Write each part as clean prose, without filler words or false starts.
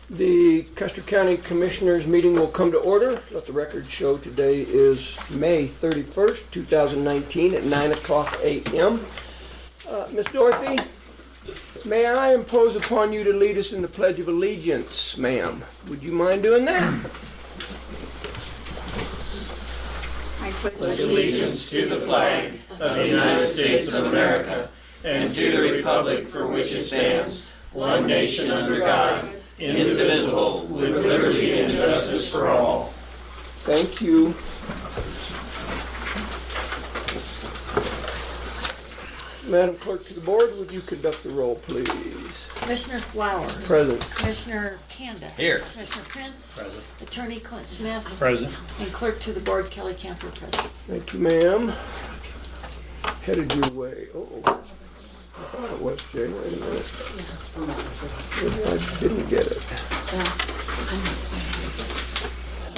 The Custer County Commissioners meeting will come to order. Let the record show today is May 31st, 2019 at 9 o'clock a.m. Ms. Dorothy, may I impose upon you to lead us in the Pledge of Allegiance, ma'am? Would you mind doing that? I pledge allegiance to the flag of the United States of America and to the republic for which it stands, one nation under God, indivisible, with liberty and justice for all. Thank you. Madam Clerk to the Board, would you conduct the roll, please? Commissioner Flower. Present. Commissioner Kanda. Here. Commissioner Prince. Present. Attorney Clint Smith. Present. And Clerk to the Board Kelly Camper present. Thank you, ma'am. Headed your way. Oh, I thought it was, Jay. Wait a minute. Maybe I didn't get it.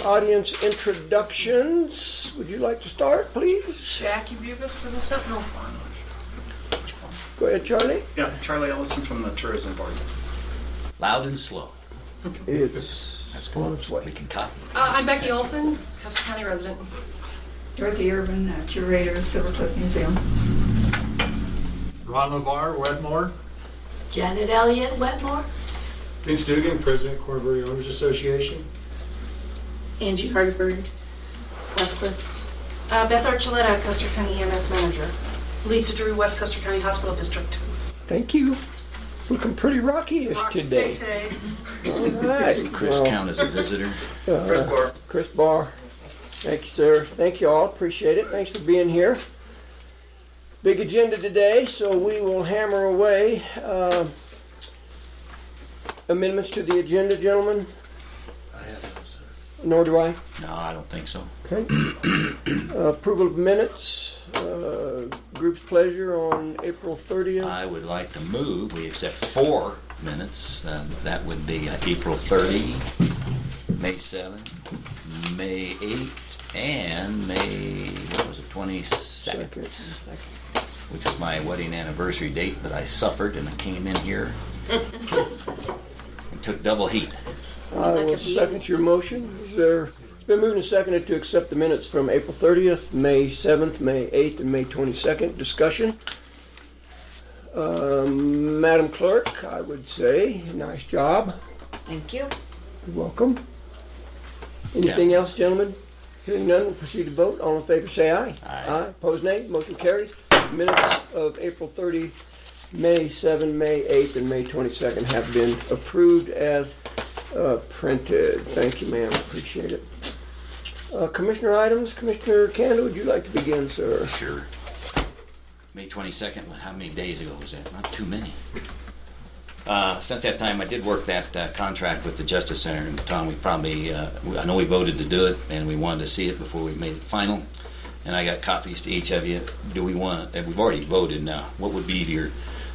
Audience introductions. Would you like to start, please? Jackie Bubis for the Sentinel Fund. Go ahead, Charlie. Yeah, Charlie Ellison from the Tourism Board. Loud and slow. It's That's on cool. its way. We can copy. I'm Becky Olson, Custer County resident. Dorothy Urban, curator of Silver Cliff Museum. Ron LeVar, Wetmore. Janet Elliott, Wetmore. Vince Dugan, President, Corbury Owners Association. Angie Hardenberg, Westcliff. Beth Archuleta, Custer County EMS manager. Lisa Drew, West Custer County Hospital District. Thank you. Looking pretty rocky-ish Rockets today. Day All right. Does Chris count as a visitor? Chris Barr. Chris Barr. Thank you, sir. Thank you all. Appreciate it. Thanks for being here. Big agenda today, so we will hammer away. Amendments to the agenda, gentlemen? Nor do I. No, I don't think so. Okay. Approval of minutes. Group's pleasure on April 30th. I would like to move, we accept 4 minutes. That would be April 30, May 7, May 8, and May, what was it, 22nd? Which was my wedding anniversary date, but I suffered and I came in here and took double heat. I will second your motion. Is there, it's been moved and seconded to accept the minutes from April 30th, May 7th, May 8th, and May 22nd. Discussion. Madam Clerk, I would say, nice job. Thank you. You're welcome. Anything else, gentlemen? Hearing none, we'll proceed to vote. All in favor, say aye. Aye. Opposed, nay. Motion carries. Minutes of April 30, May 7, May 8th, and May 22nd have been approved as printed. Thank you, ma'am. Appreciate it. Commissioner items. Commissioner Kanda, would you like to begin, sir? Sure. May 22nd, how many days ago was that? Not too many. Since that time, I did work that contract with the Justice Center. And Tom, we probably, I know we voted to do it, and we wanted to see it before we made it final. And I got copies to each of you. Do we want, and we've already voted now, what would be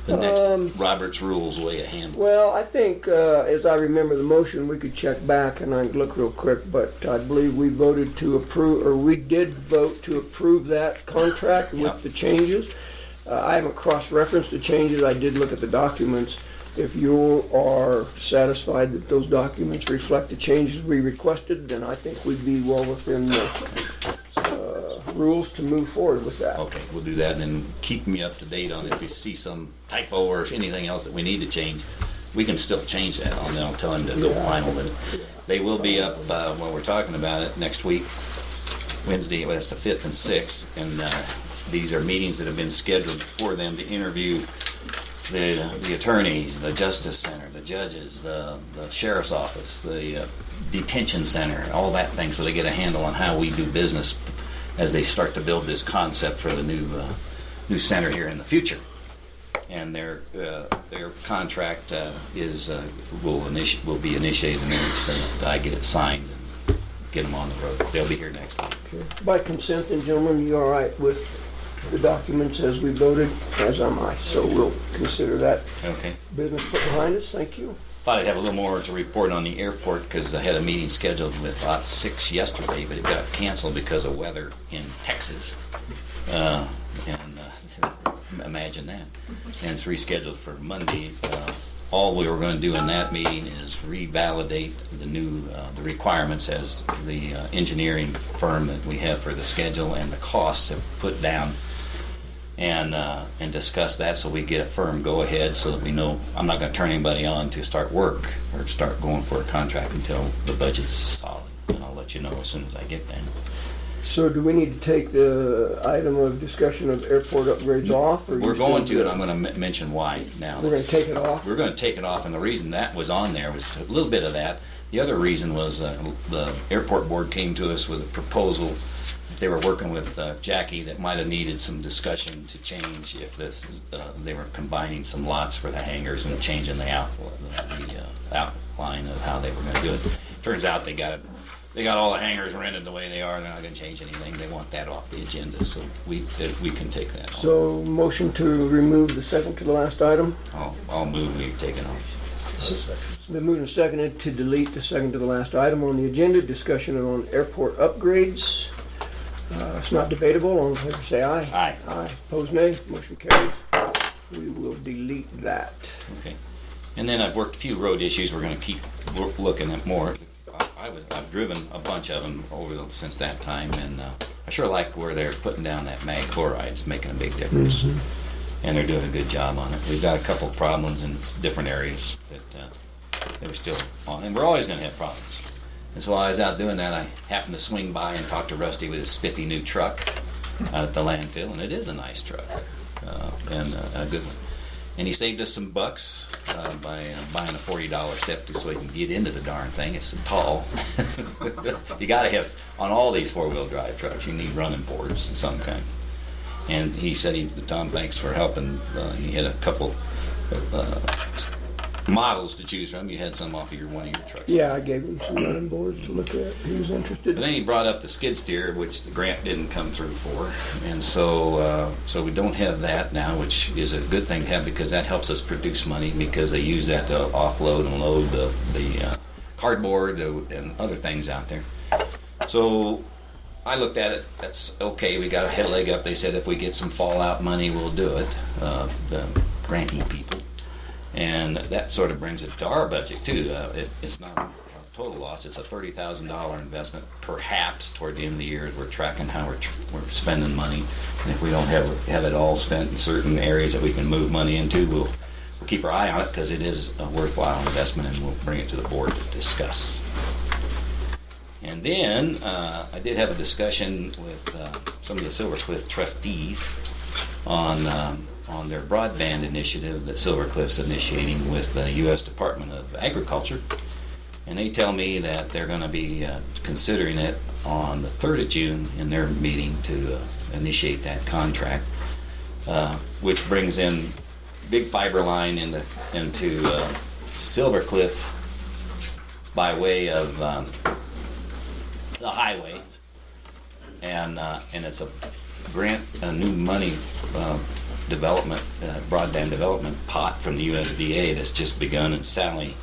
the next Robert's Rules way of handling? Well, I think, as I remember the motion, we could check back and I can look real quick, but I believe we voted to approve, or we did vote to approve that contract with Yep. the changes. I haven't cross-referenced the changes. I did look at the documents. If you are satisfied that those documents reflect the changes we requested, then I think we'd be well within the rules to move forward with that. Okay, we'll do that, and then keep me up to date on if you see some typo or anything else that we need to change. We can still change that, and then I'll tell him to go final. But they will be up when we're talking about it next week, Wednesday. Well, that's the 5th and 6th, and these are meetings that have been scheduled for them to interview the attorneys, the Justice Center, the judges, the Sheriff's Office, the detention center, all that thing, so they get a handle on how we do business as they start to build this concept for the new center here in the future. And their contract will be initiated, and then I get it signed and get them on the road. They'll be here next week. Okay. By consent, then, gentlemen, you all right with the documents as we voted? As am I. So we'll consider that Okay. business put behind us. Thank you. Thought I'd have a little more to report on the airport because I had a meeting scheduled with Lot 6 yesterday, but it got canceled because of weather in Texas. Imagine that. And it's rescheduled for Monday. all we were going to do in that meeting is revalidate the requirements as the engineering firm that we have for the schedule and the costs have put down, and discuss that so we get a firm go ahead so that we know I'm not going to turn anybody on to start work or start going for a contract until the budget's solid. And I'll let you know as soon as I get that. So do we need to take the item of discussion of airport upgrades off? Or We're going to, and I'm going to mention why now. We're going to take it off? We're going to take it off, and the reason that was on there was a little bit of that. The other reason was the airport board came to us with a proposal that they were working with Jackie that might have needed some discussion to change if they were combining some lots for the hangars and changing the outline of how they were going to do it. Turns out they got all the hangars rented the way they are. They're not going to change anything. They want that off the agenda, so we can take that off. So motion to remove the second to the last item. I'll move we take it off. It's been moved and seconded to delete the second to the last item on the agenda, discussion on airport upgrades. It's not debatable. All in favor say aye. Aye. Aye. Opposed nay. Motion carries. We will delete that. Okay. And then I've worked a few road issues we're going to keep looking at more. I've driven a bunch of them since that time, and I sure like where they're putting down that mag chloride. It's making a big difference, and they're doing a good job on it. We've got a couple of problems in different areas that they were still on, and we're always going to have problems. And so while I was out doing that, I happened to swing by and talk to Rusty with his spiffy new truck out at the landfill, and it is a nice truck and a good one. And he saved us some bucks by buying a $40 step so he can get into the darn thing. It's so tall. You got to have, on all these four-wheel drive trucks, you need running boards of some kind. And he said, Tom, thanks for helping. He had a couple models to choose from. You had some off of one of your trucks. Yeah, I gave him some running boards to look at. He was interested. But then he brought up the skid steer, which the grant didn't come through for, and so we don't have that now, which is a good thing to have because that helps us produce money because they use that to offload and load the cardboard and other things out there. So I looked at it. That's okay. We got a leg up. They said if we get some fallout money, we'll do it. The granting people. And that sort of brings it to our budget too. It's not a total loss. It's a $30,000 investment, perhaps toward the end of the year as we're tracking how we're spending money. And if we don't have it all spent in certain areas that we can move money into, we'll keep our eye on it because it is a worthwhile investment, and we'll bring it to the board to discuss. And then I did have a discussion with some of the Silver Cliff trustees on their broadband initiative that Silver Cliff's initiating with the U.S. Department of Agriculture. And they tell me that they're going to be considering it on the 3rd of June in their meeting to initiate that contract, which brings in big fiber line into Silver Cliff by way of the highway. And it's a new money development, broadband development pot from the USDA that's just begun, and Sally,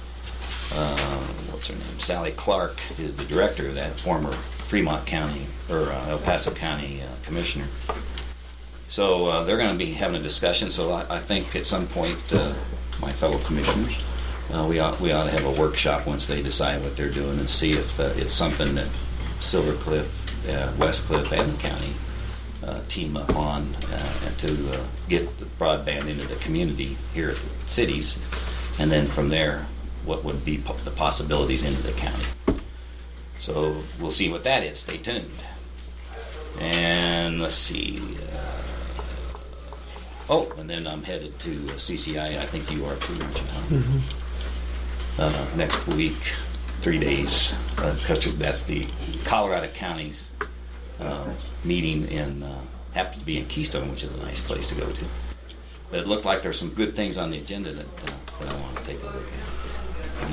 what's her name? Sally Clark is the director of that, former Fremont County or El Paso County commissioner. So they're going to be having a discussion. So I think at some point, my fellow commissioners, we ought to have a workshop once they decide what they're doing and see if it's something that Silver Cliff, West Cliff, and the county team up on to get the broadband into the community here at the cities, and then from there what would be the possibilities into the county. So we'll see what that is. Stay tuned. And let's see. And then I'm headed to CCI. I think you are too, aren't you, Tom? Next week, 3 days. That's the Colorado County's meeting happens to be in Keystone, which is a nice place to go to. But it looked like there's some good things on the agenda that I want to take a look at. Have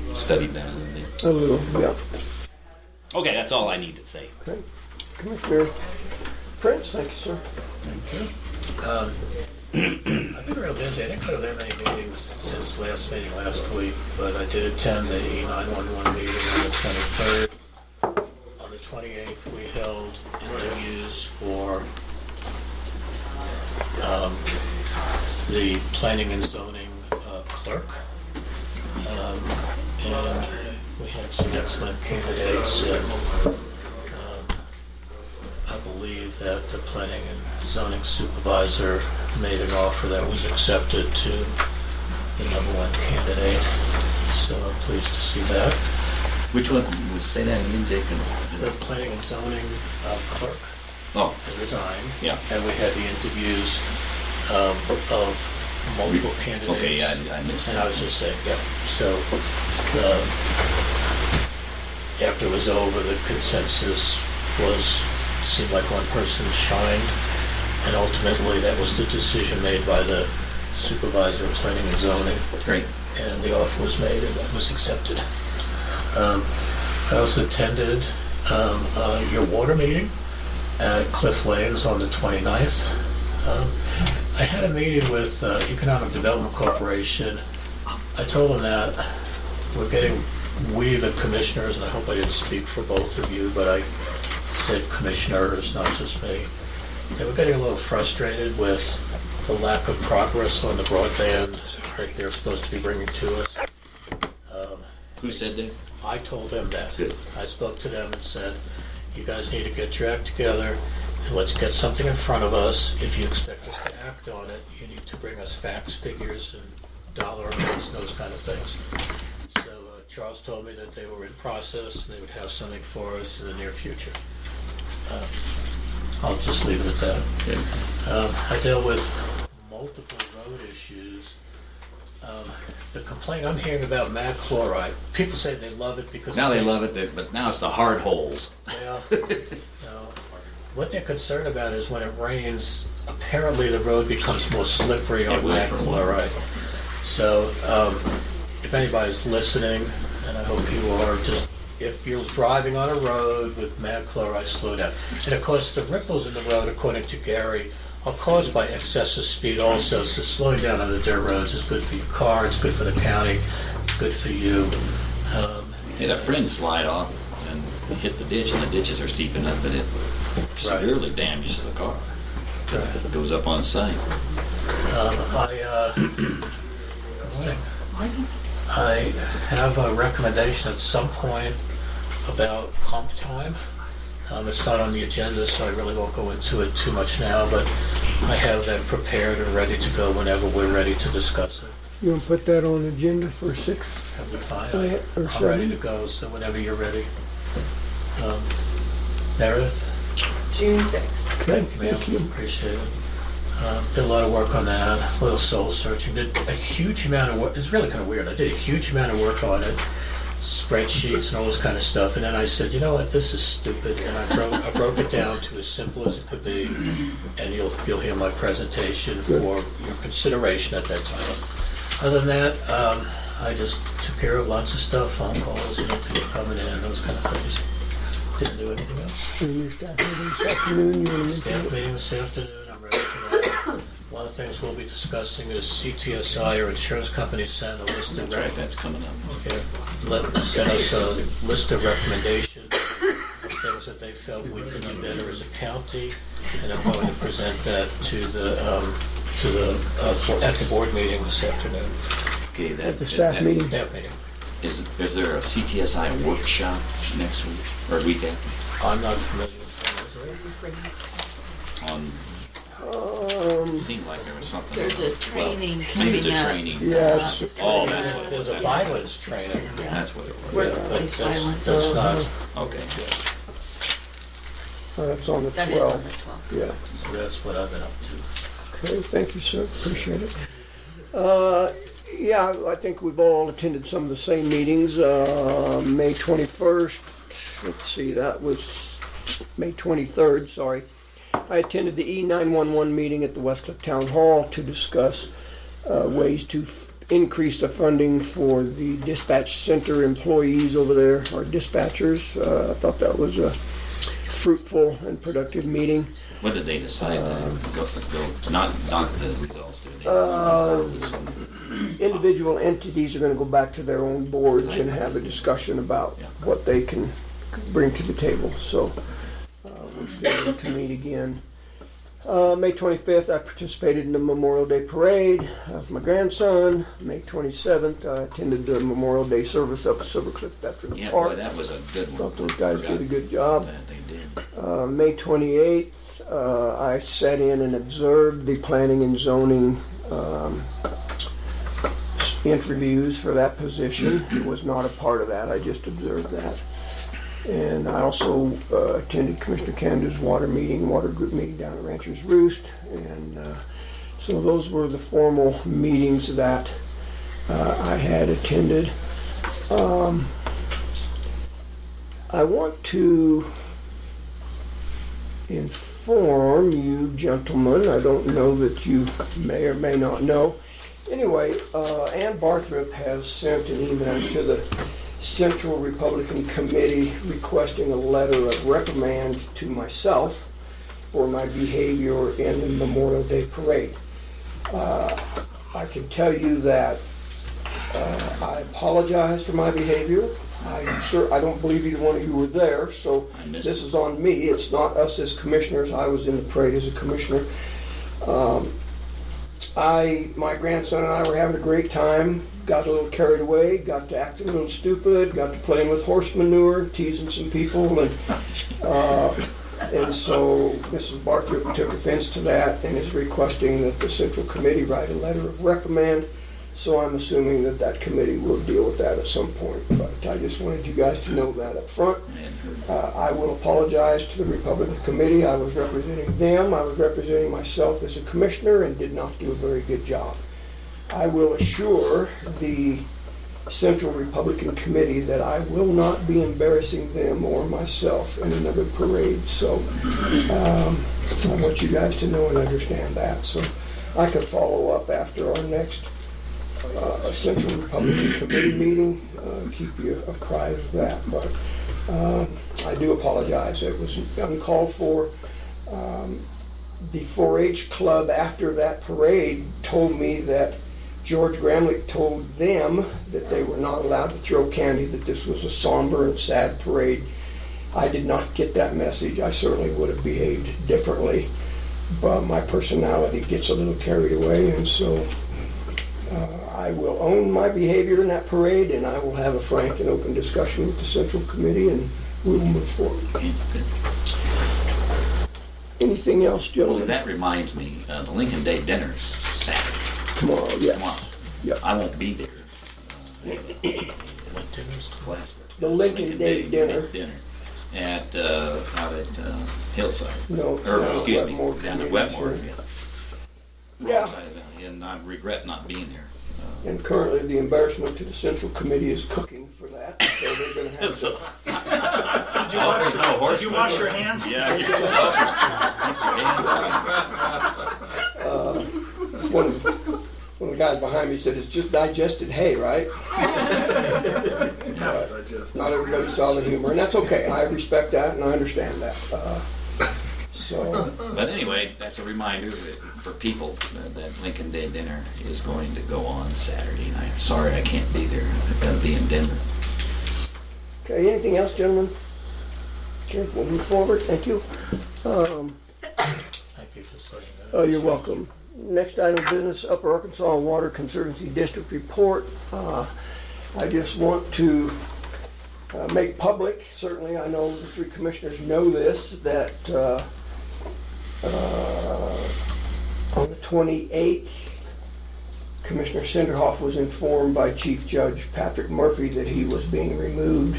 you studied that a little bit? A little, yeah. Okay, that's all I need to say. Okay. Commissioner Prince, thank you, sir. I've been real busy. I didn't go to that many meetings since last meeting last week, but I did attend the E911 meeting on the 23rd. On the 28th, we held interviews for the planning and zoning clerk and we had some excellent candidates, and I believe that the planning and zoning supervisor made an offer that was accepted to the number one candidate, so I'm pleased to see that. Which one? Say that again, Jacob. The planning and zoning clerk Oh, resigned. yeah. And we had the interviews of multiple candidates. Okay, yeah, I missed And that. I was just saying, yeah, so after it was over, the consensus seemed like one person shined, and ultimately that was the decision made by the supervisor of planning and zoning, Great. and the offer was made and it was accepted. I also attended your water meeting at Cliff Lanes on the 29th. I had a meeting with Economic Development Corporation. I told them that we the commissioners, and I hope I didn't speak for both of you, but I said commissioners, not just me. They were getting a little frustrated with the lack of progress on the broadband that they're supposed to be bringing to us. Who said that? I told them that. Good. I spoke to them and said, you guys need to get your act together and let's get something in front of us. If you expect us to act on it, you need to bring us facts, figures, and dollar amounts, and those kind of things. So Charles told me that they were in process and they would have something for us in the near future. I'll just leave it at that. Good. I dealt with multiple road issues. The complaint I'm hearing about mag chloride, people say they love it because... Now they love it, but now it's the hard holes. Well, no. What they're concerned about is when it rains, apparently the road becomes more slippery on It will mag for a while. chloride. So if anybody's listening, and I hope you are, just if you're driving on a road with mag chloride, slow down. And of course, the ripples in the road, according to Gary, are caused by excessive speed also, so slowing down on the dirt roads is good for your car, it's good for the county, it's good for you. Had a friend slide off and hit the ditch, and the ditches are steep enough that it severely damages the car. It goes up on site. Good morning. I have a recommendation at some point about pump time. It's not on the agenda, so I really won't go into it too much now, but I have that prepared and ready to go whenever we're ready to discuss it. You want to put that on the agenda for 6? That'll be fine. Or I'm ready 7? to go, so whenever you're ready. Meredith? June 6th. Okay, Thank you, ma'am. thank you. Appreciate it. Did a lot of work on that, a little soul searching. Did a huge amount of work. It's really kind of weird. I did a huge amount of work on it, spreadsheets and all this kind of stuff. And then I said, you know what, this is stupid. And I broke it down to as simple as it could be. And you'll hear my presentation for your consideration at that time. Other than that, I just took care of lots of stuff, phone calls, people coming in, those kind of things. Didn't do anything else. Your staff meeting this afternoon, you want to mention Staff it? meeting this afternoon, I'm ready for that. One of the things we'll be discussing is CTSI, or insurance companies, send a list of That's right, that's coming up. send us a list of recommendations, of things that they felt we could do better as a county, and I'm going to present that at the board meeting this afternoon. Okay, At the staff meeting? Staff meeting. Is there a CTSI workshop next week or weekend? I'm not familiar with On seemed like there was something. There's a training Maybe it's a coming up. training. Yeah, it's- Oh, that's what it There's was. a violence training. That's what it was. Workplace That's- violence. That's not, Okay, good. That's on the That is on 12th. the 12th. Yeah. so that's what I've been up to. Okay, thank you, sir. Appreciate it. Yeah, I think we've all attended some of the same meetings. May 21st, let's see, that was May 23rd, sorry. I attended the E911 meeting at the Westcliff Town Hall to discuss ways to increase the funding for the dispatch center employees over there, our dispatchers. I thought that was a fruitful and productive meeting. What did they decide to go, not the results, did they? Individual entities are going to go back to their own boards and have a discussion about what they can bring to the table. So we're scheduled to meet again May 25th, I participated in the Memorial Day Parade with my grandson. May 27th, I attended the Memorial Day service up at Silver Cliff Veterans Yeah, boy, Park. that was a good one. Thought those guys did a good job. That they did. May 28th, I sat in and observed the planning and zoning interviews for that position. Was not a part of that, I just observed that. And I also attended Commissioner Canada's water group meeting down at Rancher's Roost. And so those were the formal meetings that I had attended. I want to inform you gentlemen, I don't know that you may or may not know. Anyway, Ann Barthrop has sent an email to the Central Republican Committee requesting a letter of reprimand to myself for my behavior in the Memorial Day Parade. I can tell you that I apologize for my behavior. I don't believe either one of you were there, so I missed this it. is on me. It's not us as commissioners. I was in the parade as a commissioner. My grandson and I were having a great time, got a little carried away, got to acting a little stupid, got to playing with horse manure, teasing some people, and so Mrs. Barthrop took offense to that and is requesting that the Central Committee write a letter of reprimand. So I'm assuming that that committee will deal with that at some point, but I just wanted you guys to know that up front. I will apologize to the Republican Committee. I was representing them. I was representing myself as a commissioner and did not do a very good job. I will assure the Central Republican Committee that I will not be embarrassing them or myself in another parade. So I want you guys to know and understand that. So I can follow up after our next Central Republican Committee meeting, keep you apprised of that. But I do apologize. It was uncalled for. The 4-H club after that parade told me that George Gramlich told them that they were not allowed to throw candy, that this was a somber and sad parade. I did not get that message. I certainly would have behaved differently, but my personality gets a little carried away, and so I will own my behavior in that parade, and I will have a frank and open discussion with the Central Committee, and we will move forward. Anything else, Well, gentlemen? that reminds me, the Lincoln Day dinner's Saturday. Tomorrow, yeah. Tomorrow. Yep. I won't be there. What dinners? Plattsburgh. The Lincoln Day dinner. At, out at Hillside. No, Or, no, excuse me, Wetmore down at Community Wetmore. Center. Yeah. Yeah. Wrong side of that, and I regret not being there. And currently, the embarrassment to the Central Committee is cooking for that, so they're gonna have So- to. Did you wash, no horse did you wash your manure. hands? Yeah. One of the guys behind me said, it's just digested hay, right? Not everybody saw the humor, and that's okay. I respect that and I understand that. So, But anyway, that's a reminder that for people that Lincoln Day dinner is going to go on Saturday night. Sorry I can't be there. I've got to be in Denver. okay, anything else, gentlemen? Okay, we'll move forward. Thank you. Thank you for saying that. Oh, you're welcome. Next item of business, Upper Arkansas Water Conservancy District Report. I just want to make public, certainly I know the three commissioners know this, that on the 28th, Commissioner Cinderhoff was informed by Chief Judge Patrick Murphy that he was being removed,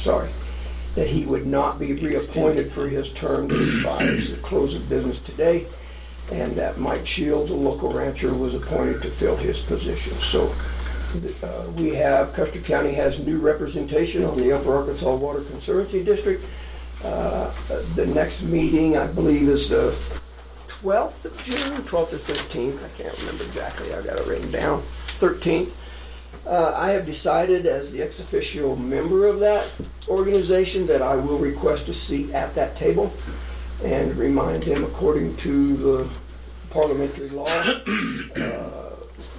that he would not be reappointed for his term that expires at the close of business today, and that Mike Shields, a local rancher, was appointed to fill his position. So we have, Custer County has new representation on the Upper Arkansas Water Conservancy District. The next meeting, I believe, is the 12th of June, 12th or 13th, I can't remember exactly, I got it written down, 13th. I have decided as the ex officio member of that organization that I will request a seat at that table and remind them, according to the parliamentary law,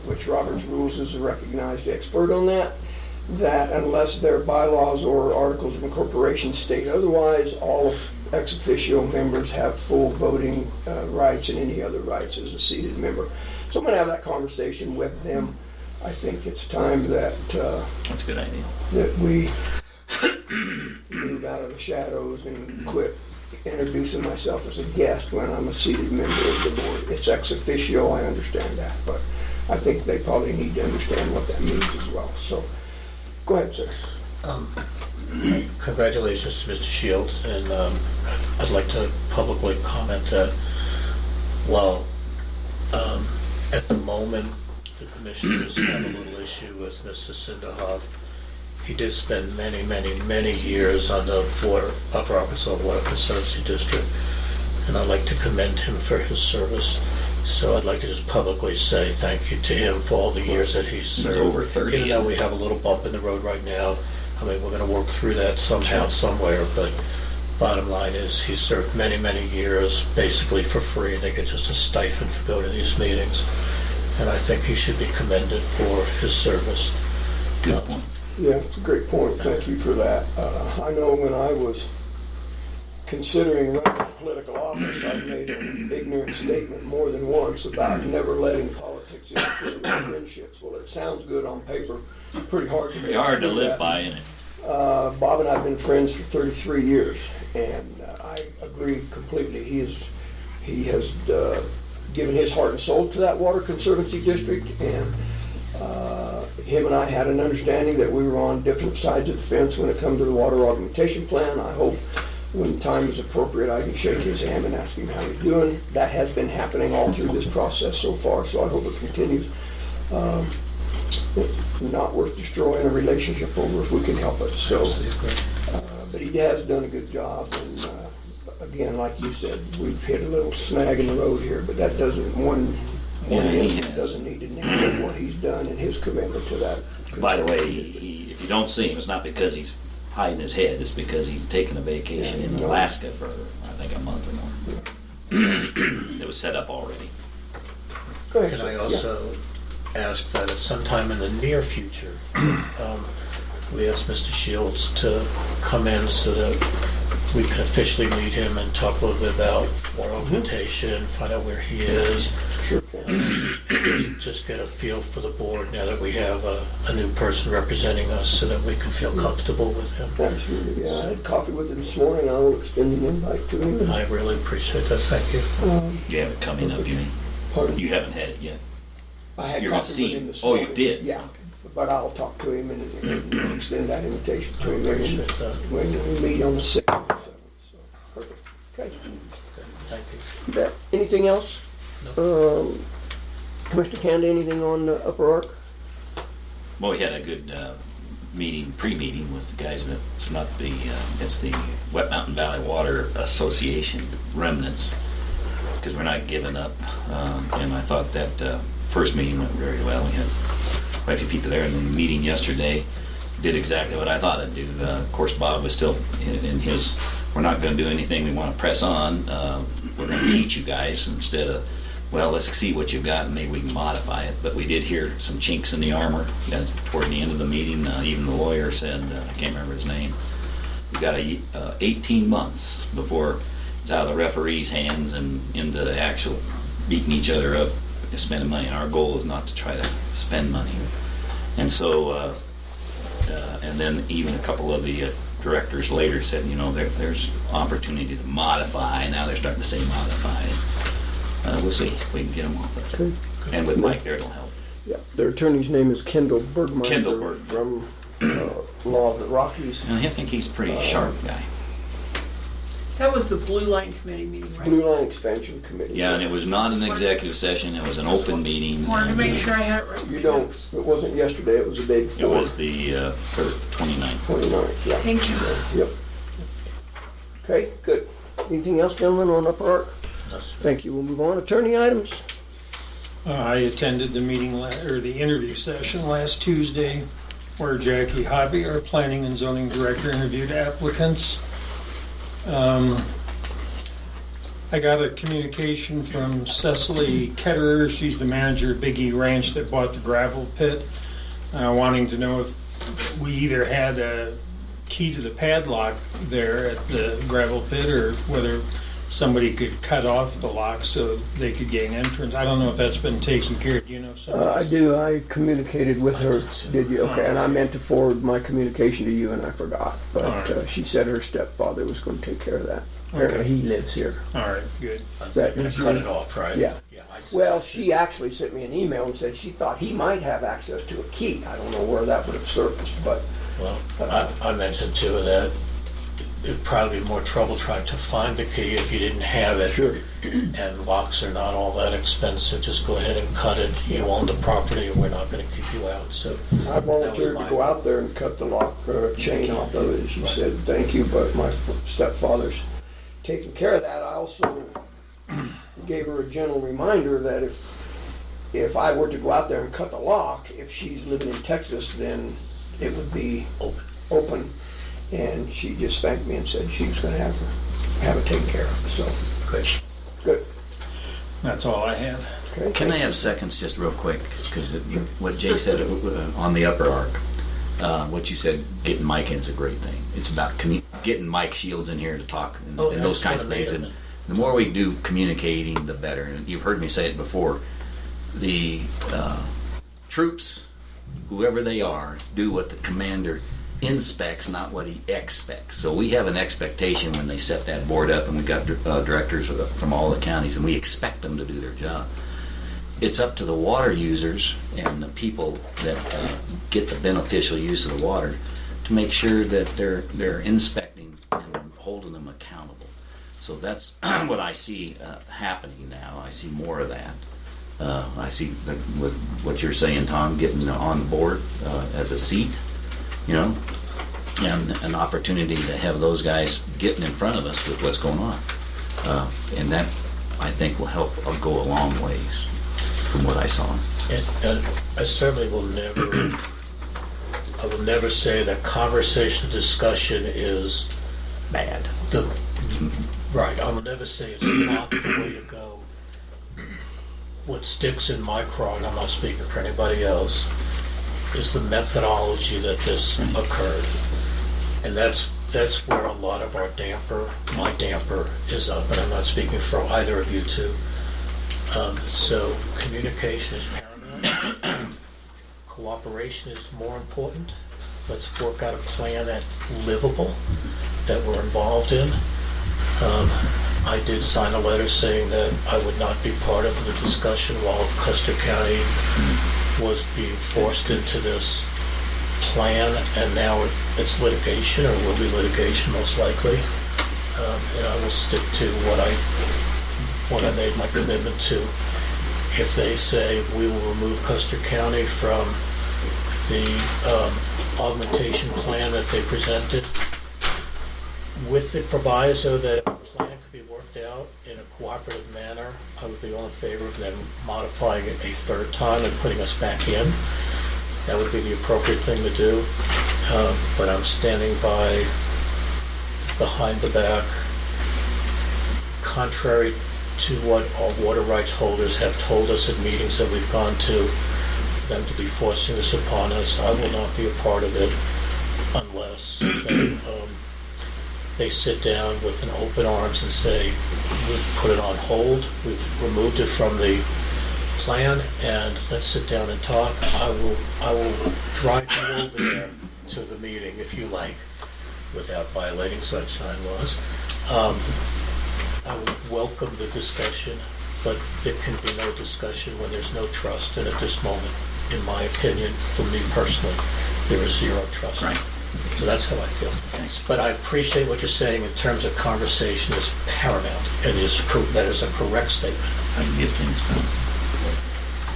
which Robert's Rules is a recognized expert on that, that unless their bylaws or articles of incorporation state otherwise, all ex officio members have full voting rights and any other rights as a seated member. So I'm going to have that conversation with them. I think it's time that That's a good idea. that we move out of the shadows and quit introducing myself as a guest when I'm a seated member of the board. It's ex officio, I understand that, but I think they probably need to understand what that means as well. So, go ahead, sir. Congratulations to Mr. Shields, and I'd like to publicly comment that while at the moment the commissioners have a little issue with Mr. Sinderhoff, he did spend many years on the Upper Arkansas Water Conservancy District, and I'd like to commend him for his service. So I'd like to just publicly say thank you to him for all the years that he's served. over 30. Even though we have a little bump in the road right now, I mean, we're going to work through that somehow, somewhere, but bottom line is he served many years basically for free. They get just a stipend for going to these meetings, and I think he should be commended for his service. Good point. Yeah, it's a great point. Thank you for that. I know when I was considering running for political office, I made an ignorant statement more than once about never letting politics interfere with friendships. Well, it sounds good on paper. Pretty hard to Pretty hard to do live that. by, isn't it? Bob and I have been friends for 33 years, and I agree completely. He has given his heart and soul to that Water Conservancy District, and him and I had an understanding that we were on different sides of the fence when it comes to the water augmentation plan. I hope when time is appropriate, I can shake his hand and ask him how he's doing. That has been happening all through this process so far, so I hope it continues. It's not worth destroying a relationship over if we can help it. So, but he has done a good job, and again, like you said, we've hit a little snag in the road here, but that doesn't one incident doesn't need to negate what he's done and his commitment to that. By the way, if you don't see him, it's not because he's hiding his head. It's because he's taking a vacation in Alaska for, I think, a month or more. It was set up already. Go ahead, Can I sir. also ask that at some time in the near future, we ask Mr. Shields to come in so that we can officially meet him and talk a little bit about water augmentation, find out where he is. Sure. Just get a feel for the board now that we have a new person representing us so that we can feel comfortable with him. Absolutely, yeah. I had coffee with him this morning. I will extend an invite to him. I really appreciate that, thank you. You have it coming up, you mean? Pardon? You haven't had it yet. I had You're gonna coffee see with him. him this Oh, you morning. did? Yeah, but I'll talk to him and extend that invitation to him Appreciate that. when we meet on the 6th or 7th. So, perfect. Okay. Thank you. You bet. Anything else? Commissioner Candy, anything on the Upper Ark? Well, we had a good pre-meeting with the guys it's not the, it's the Wet Mountain Valley Water Association remnants, because we're not giving up. And I thought that first meeting went very well. We had quite a few people there, and the meeting yesterday did exactly what I thought it'd do. Of course, Bob was still in his, we're not going to do anything, we want to press on. We're going to teach you guys instead of, well, let's see what you've got and maybe we can modify it. But we did hear some chinks in the armor. Toward the end of the meeting, even the lawyer said, I can't remember his name, we got 18 months before it's out of the referee's hands and into the actual beating each other up, spending money. And our goal is not to try to spend money. And so, and then even a couple of the directors later said, there's opportunity to modify. Now they're starting to say modify. We'll see if we can get them off it. Okay. And with Mike there, it'll help. Yeah, their attorney's name is Kendall Bergmeyer. Kendall Bergmeyer. From Law of the Rockies. And I think he's a pretty sharp guy. That was the Blue Line Committee meeting, right? Blue Line Expansion Committee. Yeah, and it was not an executive session, it was an open meeting. Wanted to and, make sure I had it right. You don't, it wasn't yesterday, it was the day It before. was the 29th. 29th, yeah. Thank you. Yep. Okay, good. Anything else, gentlemen, on Upper Ark? No, sir. Thank you. We'll move on. Attorney items. I attended the meeting, or the interview session last Tuesday, where Jackie Hobby, our planning and zoning director, interviewed applicants. I got a communication from Cecily Ketterer. She's the manager of Big E Ranch that bought the gravel pit, wanting to know if we either had a key to the padlock there at the gravel pit, or whether somebody could cut off the lock so they could gain entrance. I don't know if that's been taken care of. Do you know somebody? I do. I communicated with her. Did you? Okay. And I meant to forward my communication to you, and I forgot. But All right. she said her stepfather was going to take care of that. Apparently, Okay. he lives here. All right, good. They're gonna cut it off, right? Yeah. I Well, suggested- she actually sent me an email and said she thought he might have access to a key. I don't know where that would have surfaced, but Well, I mentioned too that it'd probably be more trouble trying to find the key if you didn't have it. sure. And locks are not all that expensive, just go ahead and cut it. You own the property and we're not gonna kick you out, so. I volunteered to go out there and cut the lock chain off of it. She said, thank you, but my stepfather's taking care of that. I also gave her a gentle reminder that if I were to go out there and cut the lock, if she's living in Texas, then it would be open. And she just thanked me and said she was gonna have it taken care of, so, Good. good. That's all I have. Okay, Can I thank have seconds just real quick? Because what Jay said on the upper arc, what you said, getting Mike in is a great thing. It's about getting Mike Shields in here to talk and, Oh, and those that's kinds of what I things. made And him. the more we do communicating, the better. And you've heard me say it before. The troops, whoever they are, do what the commander inspects, not what he expects. So we have an expectation when they set that board up, and we've got directors from all the counties, and we expect them to do their job. It's up to the water users and the people that get the beneficial use of the water to make sure that they're inspecting and holding them accountable. So that's what I see happening now. I see more of that. I see with what you're saying, Tom, getting on the board as a seat, you know, and an opportunity to have those guys getting in front of us with what's going on. And that, I think, will help go a long ways from what I saw. And I certainly will never say that conversation discussion is Bad. right. I will never say it's not the way to go. What sticks in my craw, and I'm not speaking for anybody else, is the methodology that this occurred. And that's where a lot of our my damper is up, and I'm not speaking for either of you two. So communication is paramount. Cooperation is more important. Let's work out a plan that's livable, that we're involved in. I did sign a letter saying that I would not be part of the discussion while Custer County was being forced into this plan, and now it's litigation, or will be litigation most likely. And I will stick to what I made my commitment to. If they say we will remove Custer County from the augmentation plan that they presented, with the proviso that a plan could be worked out in a cooperative manner, I would be all in favor of them modifying it a third time and putting us back in. That would be the appropriate thing to do. But I'm standing behind the back, contrary to what our water rights holders have told us at meetings that we've gone to, for them to be forcing this upon us. I will not be a part of it unless they sit down with an open arms and say, we've put it on hold, we've removed it from the plan, and let's sit down and talk. I will drive you over there to the meeting if you like, without violating sunshine laws. I would welcome the discussion, but there can be no discussion when there's no trust, and at this moment, in my opinion, for me personally, there is zero trust. Right. So that's how I feel. But I appreciate what you're saying in terms of conversation is paramount, and that is a correct statement. How do you get things done?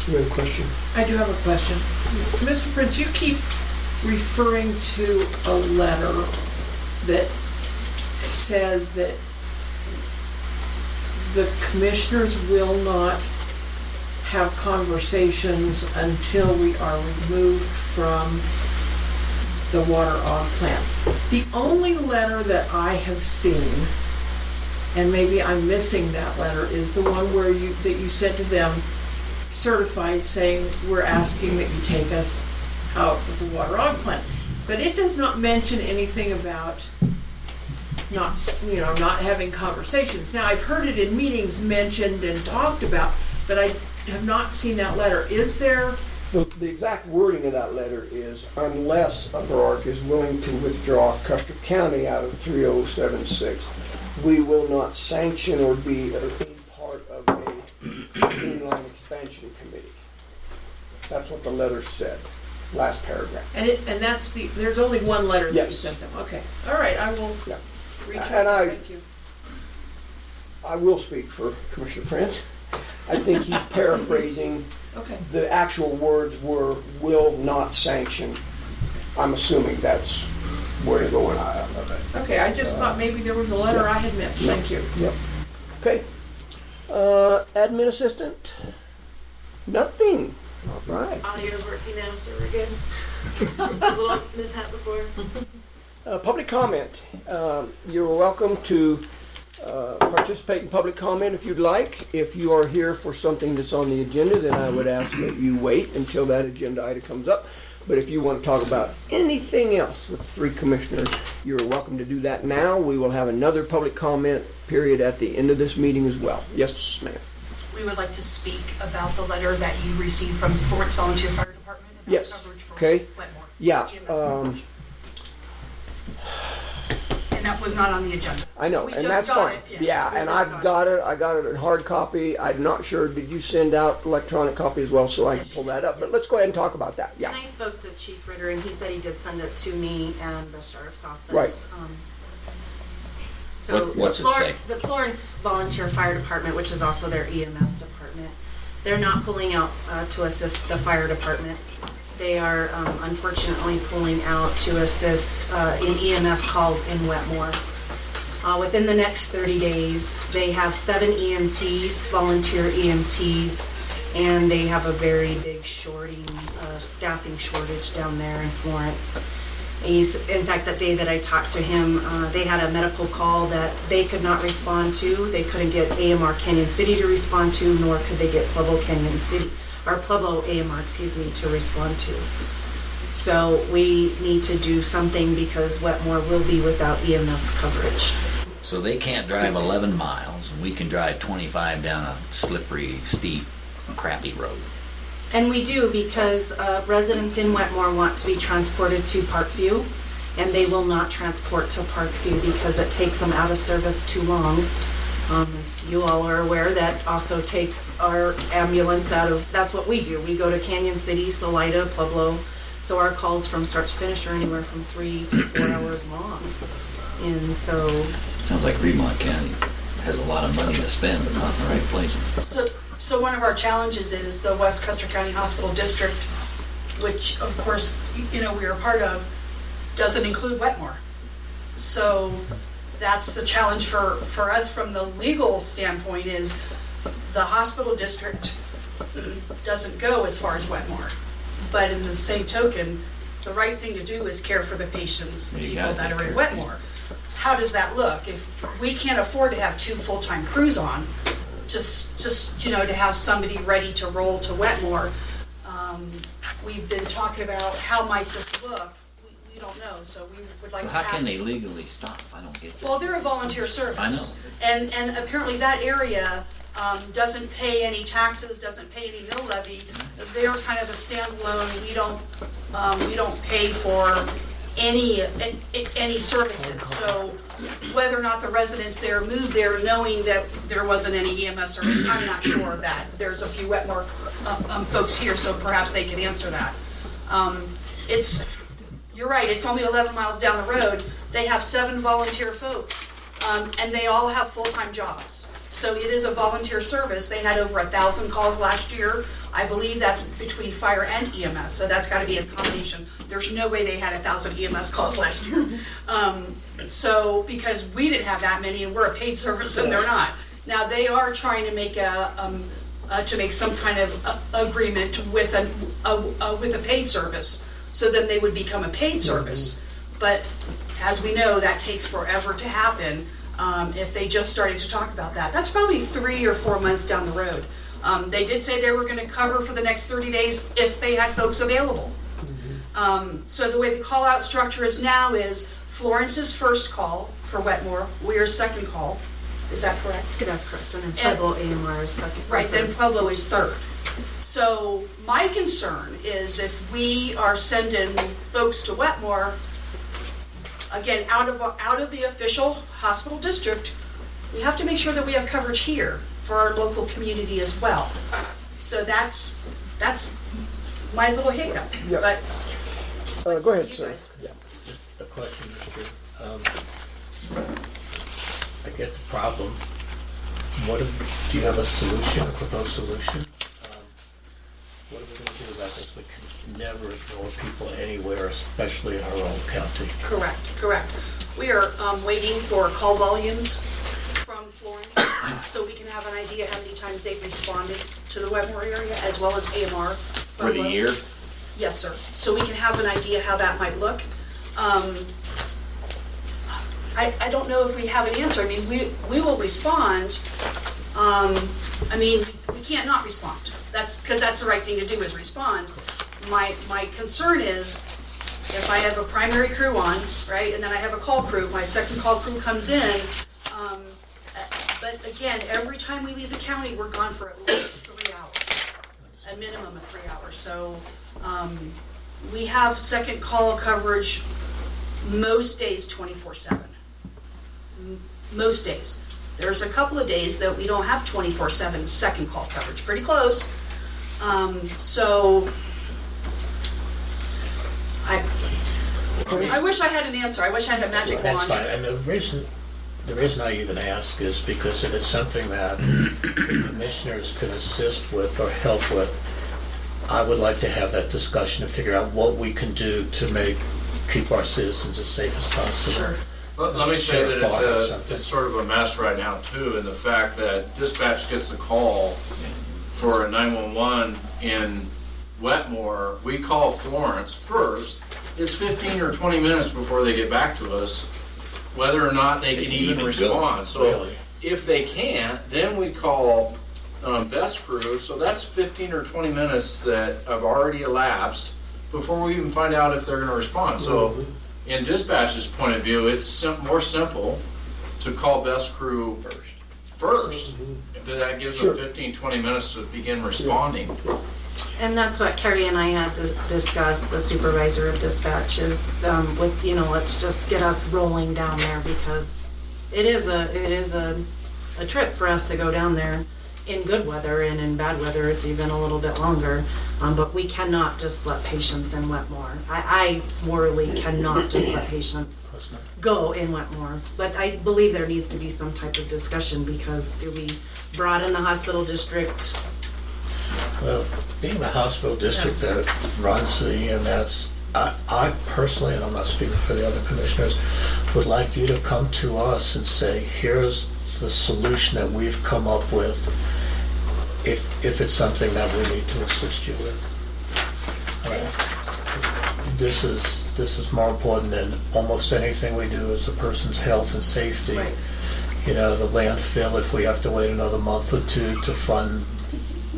you. You have a question? I do have a question. Mr. Prince, you keep referring to a letter that says that the commissioners will not have conversations until we are removed from the water aug plant. The only letter that I have seen, and maybe I'm missing that letter, is the one where you sent to them certified saying, we're asking that you take us out of the water aug plant. But it does not mention anything about not having conversations. Now, I've heard it in meetings mentioned and talked about, but I have not seen that letter. Is there? The exact wording of that letter is, unless Upper Ark is willing to withdraw Custer County out of 3076, we will not sanction or be any part of a inline expansion committee. That's what the letter said, last paragraph. And that's there's only one letter that you Yes. sent them. Okay. All right, I will Yeah. reach out. And Thank you. I will speak for Commissioner Prince. I think he's paraphrasing. Okay. The actual words were, will not sanction. I'm assuming that's where you're going. Okay, I just thought maybe there was a letter I had missed. Thank you. Yep. Okay. Admin assistant? Nothing. All right. Audio's working now, so we're good. There was a little mishap before. Public comment. You're welcome to participate in public comment if you'd like. If you are here for something that's on the agenda, then I would ask that you wait until that agenda item comes up. But if you want to talk about anything else with three commissioners, you're welcome to do that now. We will have another public comment period at the end of this meeting as well. Yes, ma'am. We would like to speak about the letter that you received from Florence Volunteer Fire Department about Yes. coverage for Okay. Wetmore. Yeah. EMS coverage. And that was not on the agenda. I know, We and just that's got fine. it, Yeah, we and just I've got it. I got it in hard copy. I'm not sure. Did you send out electronic copy as well so I can pull that up? But let's go ahead and talk about that. And Yeah. I spoke to Chief Ritter, and he said he did send it to me and the sheriff's office. Right. So What's it say? The Florence Volunteer Fire Department, which is also their EMS department, they're not pulling out to assist the fire department. They are unfortunately pulling out to assist in EMS calls in Wetmore. Within the next 30 days, they have 7 EMTs, volunteer EMTs, and they have a very big staffing shortage down there in Florence. In fact, that day that I talked to him, they had a medical call that they could not respond to. They couldn't get AMR Canyon City to respond to, nor could they get Pueblo AMR, to respond to. So we need to do something because Wetmore will be without EMS coverage. So they can't drive 11 miles, and we can drive 25 down a slippery, steep, crappy road. And we do because residents in Wetmore want to be transported to Parkview, and they will not transport to Parkview because it takes them out of service too long. As you all are aware, that also takes our ambulance out of, that's what we do. We go to Canyon City, Salida, Pueblo, so our calls from start to finish are anywhere from 3 to 4 hours long. And so... Sounds like Fremont County has a lot of money to spend, but not the right place. So one of our challenges is the West Custer County Hospital District, which of course, we are part of, doesn't include Wetmore. So that's the challenge for us from the legal standpoint is the hospital district doesn't go as far as Wetmore. But in the same token, the right thing to do is care for the patients, the people that are in Wetmore. How does that look? If we can't afford to have 2 full-time crews on, just to have somebody ready to roll to Wetmore, we've been talking about how might this look. We don't know, so we would like to ask. How can they legally stop? I don't get that. Well, they're a volunteer service. I know. And apparently that area doesn't pay any taxes, doesn't pay any mill levy. They're kind of a standalone. We don't pay for any services. So whether or not the residents there moved there knowing that there wasn't any EMS service, I'm not sure of that. There's a few Wetmore folks here, so perhaps they could answer that. You're right, it's only 11 miles down the road. They have 7 volunteer folks, and they all have full-time jobs. So it is a volunteer service. They had over 1,000 calls last year. I believe that's between fire and EMS, so that's got to be a combination. There's no way they had 1,000 EMS calls last year. So because we didn't have that many, and we're a paid service, and they're not. Now they are trying to make some kind of agreement with a paid service, so then they would become a paid service. But as we know, that takes forever to happen. If they just started to talk about that, that's probably 3 or 4 months down the road. They did say they were going to cover for the next 30 days if they had folks available. So the way the call-out structure is now is Florence is first call for Wetmore, we are second call. Is that correct? That's correct. And then Pueblo AMR is second. Right, then Pueblo is third. So my concern is if we are sending folks to Wetmore, again, out of the official hospital district, we have to make sure that we have coverage here for our local community as well. So that's my little hiccup. Yep. But Go ahead, you sir. guys. Yeah. A question, Mr. I get the problem. Do you have a solution, a proposed solution? What are we gonna do about this? We can never ignore people anywhere, especially in our own county. Correct. We are waiting for call volumes from Florence, so we can have an idea how many times they've responded to the Wetmore area, as well as AMR. For the year? Yes, sir. So we can have an idea how that might look. I don't know if we have an answer. I mean, we will respond. I mean, we can't not respond. That's because that's the right thing to do, is respond. My concern is if I have a primary crew on, right, and then I have a call crew, my second call crew comes in. But again, every time we leave the county, we're gone for at least 3 hours, a minimum of 3 hours. So we have second call coverage most days 24/7. Most days. There's a couple of days that we don't have 24/7 second call coverage, pretty close. So I wish I had an answer. I wish I had a magic wand. That's fine, and the reason I even ask is because if it's something that the commissioners can assist with or help with, I would like to have that discussion to figure out what we can do to keep our citizens as safe as possible. Sure. Let me say Sheriff Bach or that something. it's sort of a mess right now too, in the fact that dispatch gets a call for a 911 in Wetmore. We call Florence first. It's 15 or 20 minutes before they get back to us, whether or not they can even go. respond. So Really? if they can't, then we call Best Crew. So that's 15 or 20 minutes that have already elapsed before we even find out if they're going to respond. So in dispatch's point of view, it's more simple to call Best Crew first. That gives them 15, 20 minutes to begin responding. And that's what Carrie and I had to discuss, the supervisor of dispatch, is with, let's just get us rolling down there, because it is a trip for us to go down there in good weather, and in bad weather it's even a little bit longer. But we cannot just let patients in Wetmore. I morally cannot just let patients go in Wetmore. But I believe there needs to be some type of discussion, because do we broaden the hospital district? Well, being the hospital district that runs the EMS, I personally, and I'm not speaking for the other commissioners, would like you to come to us and say, here's the solution that we've come up with, if it's something that we need to assist you with. This is more important than almost anything we do, is a person's health and safety. Right. The landfill, if we have to wait another month or two to fund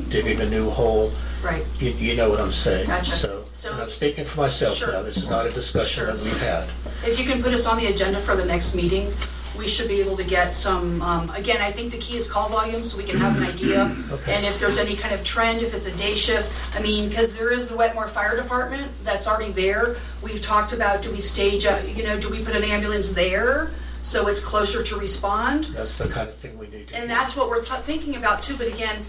digging a new hole. Right. You know what I'm saying. Gotcha. So and I'm speaking for myself Sure. now. This is not a discussion that we've had. If you can put us on the agenda for the next meeting, we should be able to get some, again, I think the key is call volume, so we can have an idea. Okay. And if there's any kind of trend, if it's a day shift, because there is the Wetmore Fire Department that's already there. We've talked about, do we stage, do we put an ambulance there so it's closer to respond? That's the kind of thing we need to And do. that's what we're thinking about too, but again,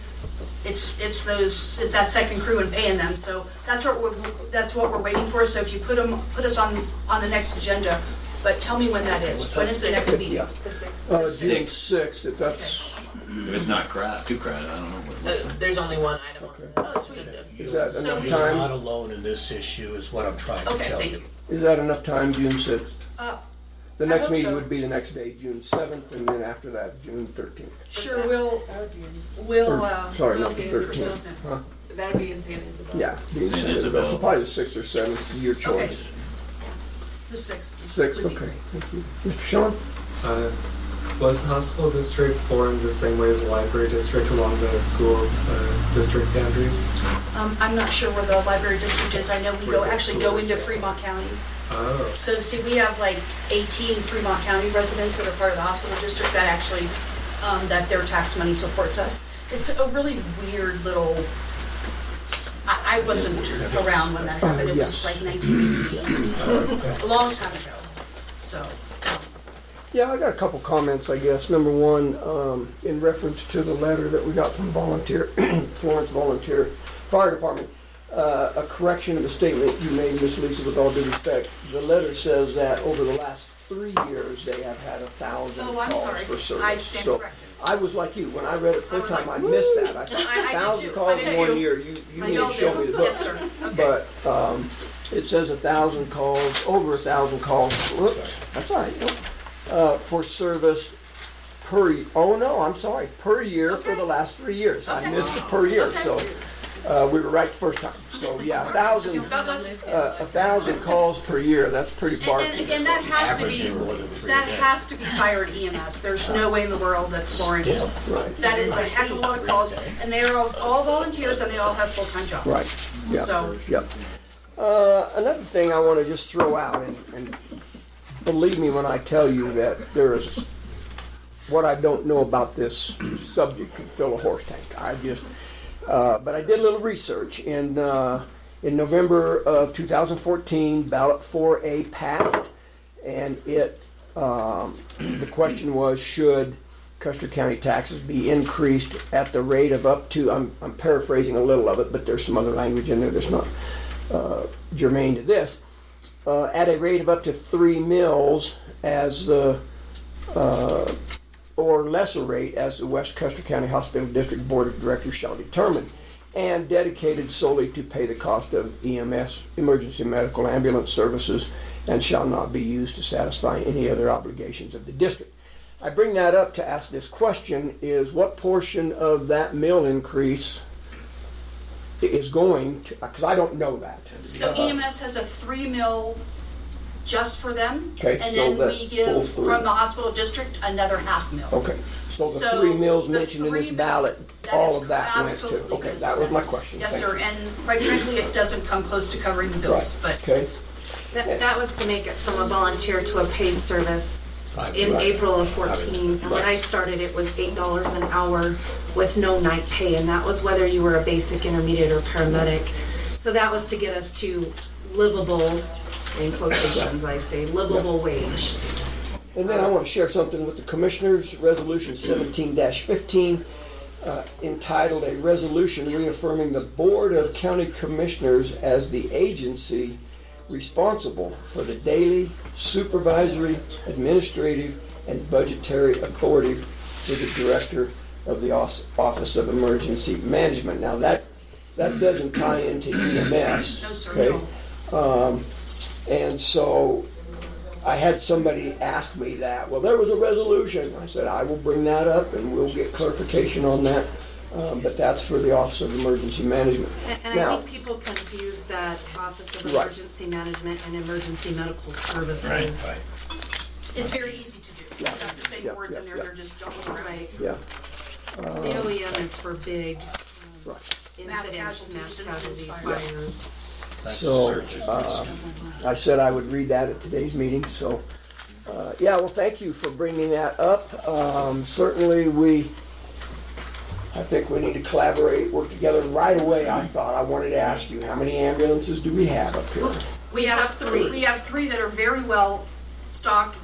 it's that second crew and paying them, so that's what we're waiting for. So if you put us on the next agenda, but tell me when that is. When is the next meeting? Yeah. The 6th. June 6th, if that's, If it's not too crowded, I don't know what. There's only one item on the Oh, sweet. is that So enough You're not time? alone in this issue, is what I'm trying to Okay, tell thank you. you. Is that enough time, June 6th? The I next hope meeting so. would be the next day, June 7th, and then after that, June 13th. Sure, we'll Sorry, not the be 13th. persistent. Huh? That'd be in San Isabel. Yeah. San Isabel. So probably the 6th or 7th, your Okay. choice. The 6th. 6th, okay, thank you. Mr. Sean? Was the hospital district formed the same way as the library district along the school district boundaries? I'm not sure where the library district is. I know we Where the actually school go is. into Fremont County. Oh. So see, we have like 18 Fremont County residents that are part of the hospital district that actually, that their tax money supports us. It's a really weird little, I wasn't around when that happened. It was Yes. like 1988 or something, a long time ago. So, Yeah, I got a couple comments, I guess. Number one, in reference to the letter that we got from volunteer, Florence Volunteer Fire Department, a correction of the statement you made, Ms. Lisa, with all due respect. The letter says that over the last 3 years, they have had 1,000 oh, I'm calls sorry. for service. I stand So corrected. I was like you, when I read it I first was time, like, I missed woo! that. I thought, I did 1,000 too. calls I in did 1 too. year, you I need to told show me you. the book. Yes, sir. Okay. But it says 1,000 calls, over 1,000 calls, whoops, that's all right, for service oh no, I'm sorry, per year for Okay. the last 3 years. I Okay. missed the per year, Okay. so we were right the first time. So yeah, 1,000 calls per year, that's pretty far. And that has to be, Averaging more than 3 that a day. has to be fire and EMS. There's no way in the world that Florence, Still. Right, that is a heck of a lot of calls. And they are all volunteers and they all have full-time jobs. right, yeah, So, yep. Another thing I want to just throw out, and believe me when I tell you that there is, what I don't know about this subject could fill a horse tank. I just, but I did a little research. In November of 2014, ballot 4A passed, and it, the question was, should Custer County taxes be increased at the rate of up to, I'm paraphrasing a little of it, but there's some other language in there that's not germane to this, at a rate of up to 3 mills as the, or lesser rate as the West Custer County Hospital District Board of Directors shall determine, and dedicated solely to pay the cost of EMS, emergency medical ambulance services, and shall not be used to satisfy any other obligations of the district. I bring that up to ask this question, is what portion of that mill increase is going to, because I don't know that. so EMS has a 3 mil just for them. Okay, And so then that we full give 3. from the hospital district another half mil. Okay, so the So 3 mills the mentioned in 3 this mil- ballot, that all is of that went to, absolutely okay, goes that to was them. my question. Yes, Thank sir, you. and quite frankly, it doesn't come close to covering the bills, Right, but. okay. That was to make it from a volunteer to a paid service in Right. April of 14. And when I started, it was $8 an hour with no night pay, and that was whether you were a basic, intermediate, or paramedic. So that was to get us to livable, in quotations I say, livable wage. And then I want to share something with the commissioners, Resolution 17-15, entitled "A Resolution Reaffirming the Board of County Commissioners as the agency responsible for the daily supervisory, administrative, and budgetary authority to the Director of the Office of Emergency Management." Now that doesn't tie into EMS. No, sir, okay? no. And so I had somebody ask me that. Well, there was a resolution. I said, I will bring that up and we'll get clarification on that. But that's for the Office of Emergency Management. And I think people confuse that Office of Right. Emergency Management and Emergency Medical Services. Right. It's very easy to do. You've got the same Yeah, words in yeah, there, yeah. they're just jumbling around. Right. Yeah, The OEM is for big right. Mass incidents, casualties, mass incidents, casualties, fires. fires. So I said I would read that at today's meeting. So yeah, well, thank you for bringing that up. Certainly I think we need to collaborate, work together right away. I wanted to ask you, how many ambulances do we have up here? We have 3. We have 3 that are very well stocked,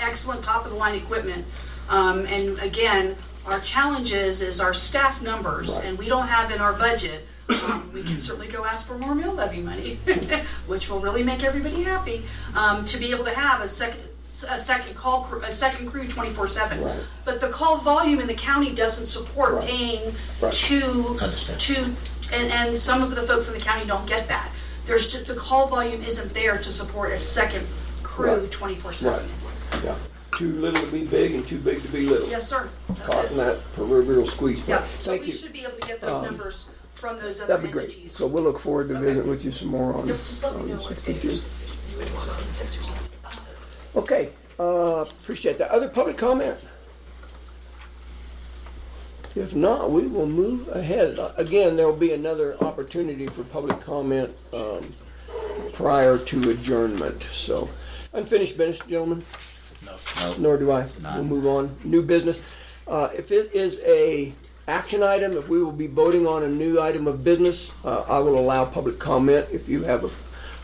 excellent top-of-the-line equipment. And again, our challenge is our staff numbers, Right. and we don't have in our budget. We can certainly go ask for more mill levy money, which will really make everybody happy, to be able to have a second crew 24/7. Right. But the call volume in the county doesn't support Right. paying Right. Understand. and some of the folks in the county don't get that. There's just, the call volume isn't there to support a second crew Right. 24/7. Right. Yeah, too little to be big and too big to be little. Yes, sir. That's Caught in it. that proverbial squeeze. Yeah, so Thank we you. should be able to get those numbers from those other That'd be great. entities. So we'll look forward to visiting with you some more on. Just let me know on what 16th. days you would want on 6 or 7. Okay, appreciate that. Other public comment? If not, we will move ahead. Again, there will be another opportunity for public comment prior to adjournment. So, unfinished business, gentlemen? No. Nor do I. None. We'll move on. New business. If it is a action item, if we will be voting on a new item of business, I will allow public comment. If you have a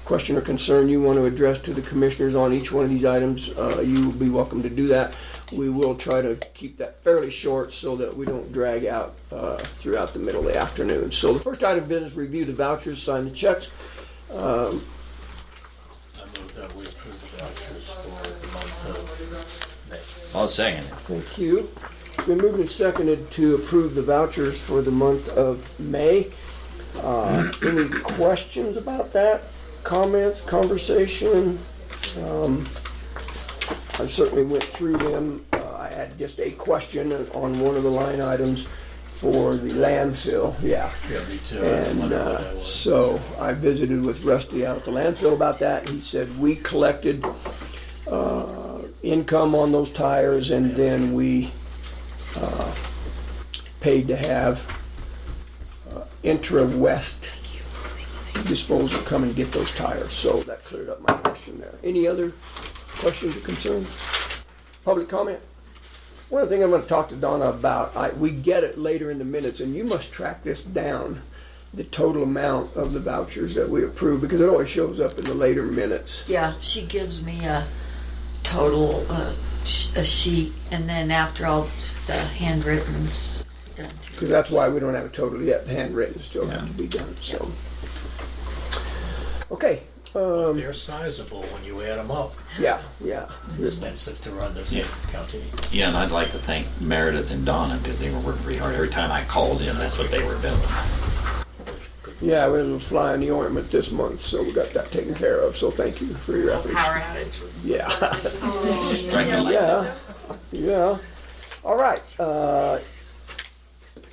question or concern you want to address to the commissioners on each one of these items, you will be welcome to do that. We will try to keep that fairly short so that we don't drag out throughout the middle of the afternoon. So the first item of business, review the vouchers, sign the checks. I move that we approve the vouchers for the month of May. I'll second it. Thank you. It's been moved and seconded to approve the vouchers for the month of May. Any questions about that? Comments, conversation? I certainly went through them. I had just a question on one of the line items for the landfill. Yeah. Yeah, me too. I wondered what that was. So I visited with Rusty out at the landfill about that. He said we collected income on those tires, and then we paid to have Intra West Disposal come and get those tires. So that cleared up my question there. Any other questions or concerns? Public comment? One thing I'm going to talk to Donna about, we get it later in the minutes, and you must track this down, the total amount of the vouchers that we approve, because it always shows up in the later minutes. Yeah, she gives me a total, a sheet, and then after all the handwritten's done too. Because that's why we don't have a total yet. Handwritten still have to be done. So, okay. They're sizable when you add them up. Yeah. It's expensive to run this county. Yeah, and I'd like to thank Meredith and Donna because they were working pretty hard. Every time I called in, that's what they were doing. Yeah, we had a little fly in the ointment this month, so we got that taken care of. So thank you for your efforts. Power outage was. Yeah. Strike the light. Yeah. All right.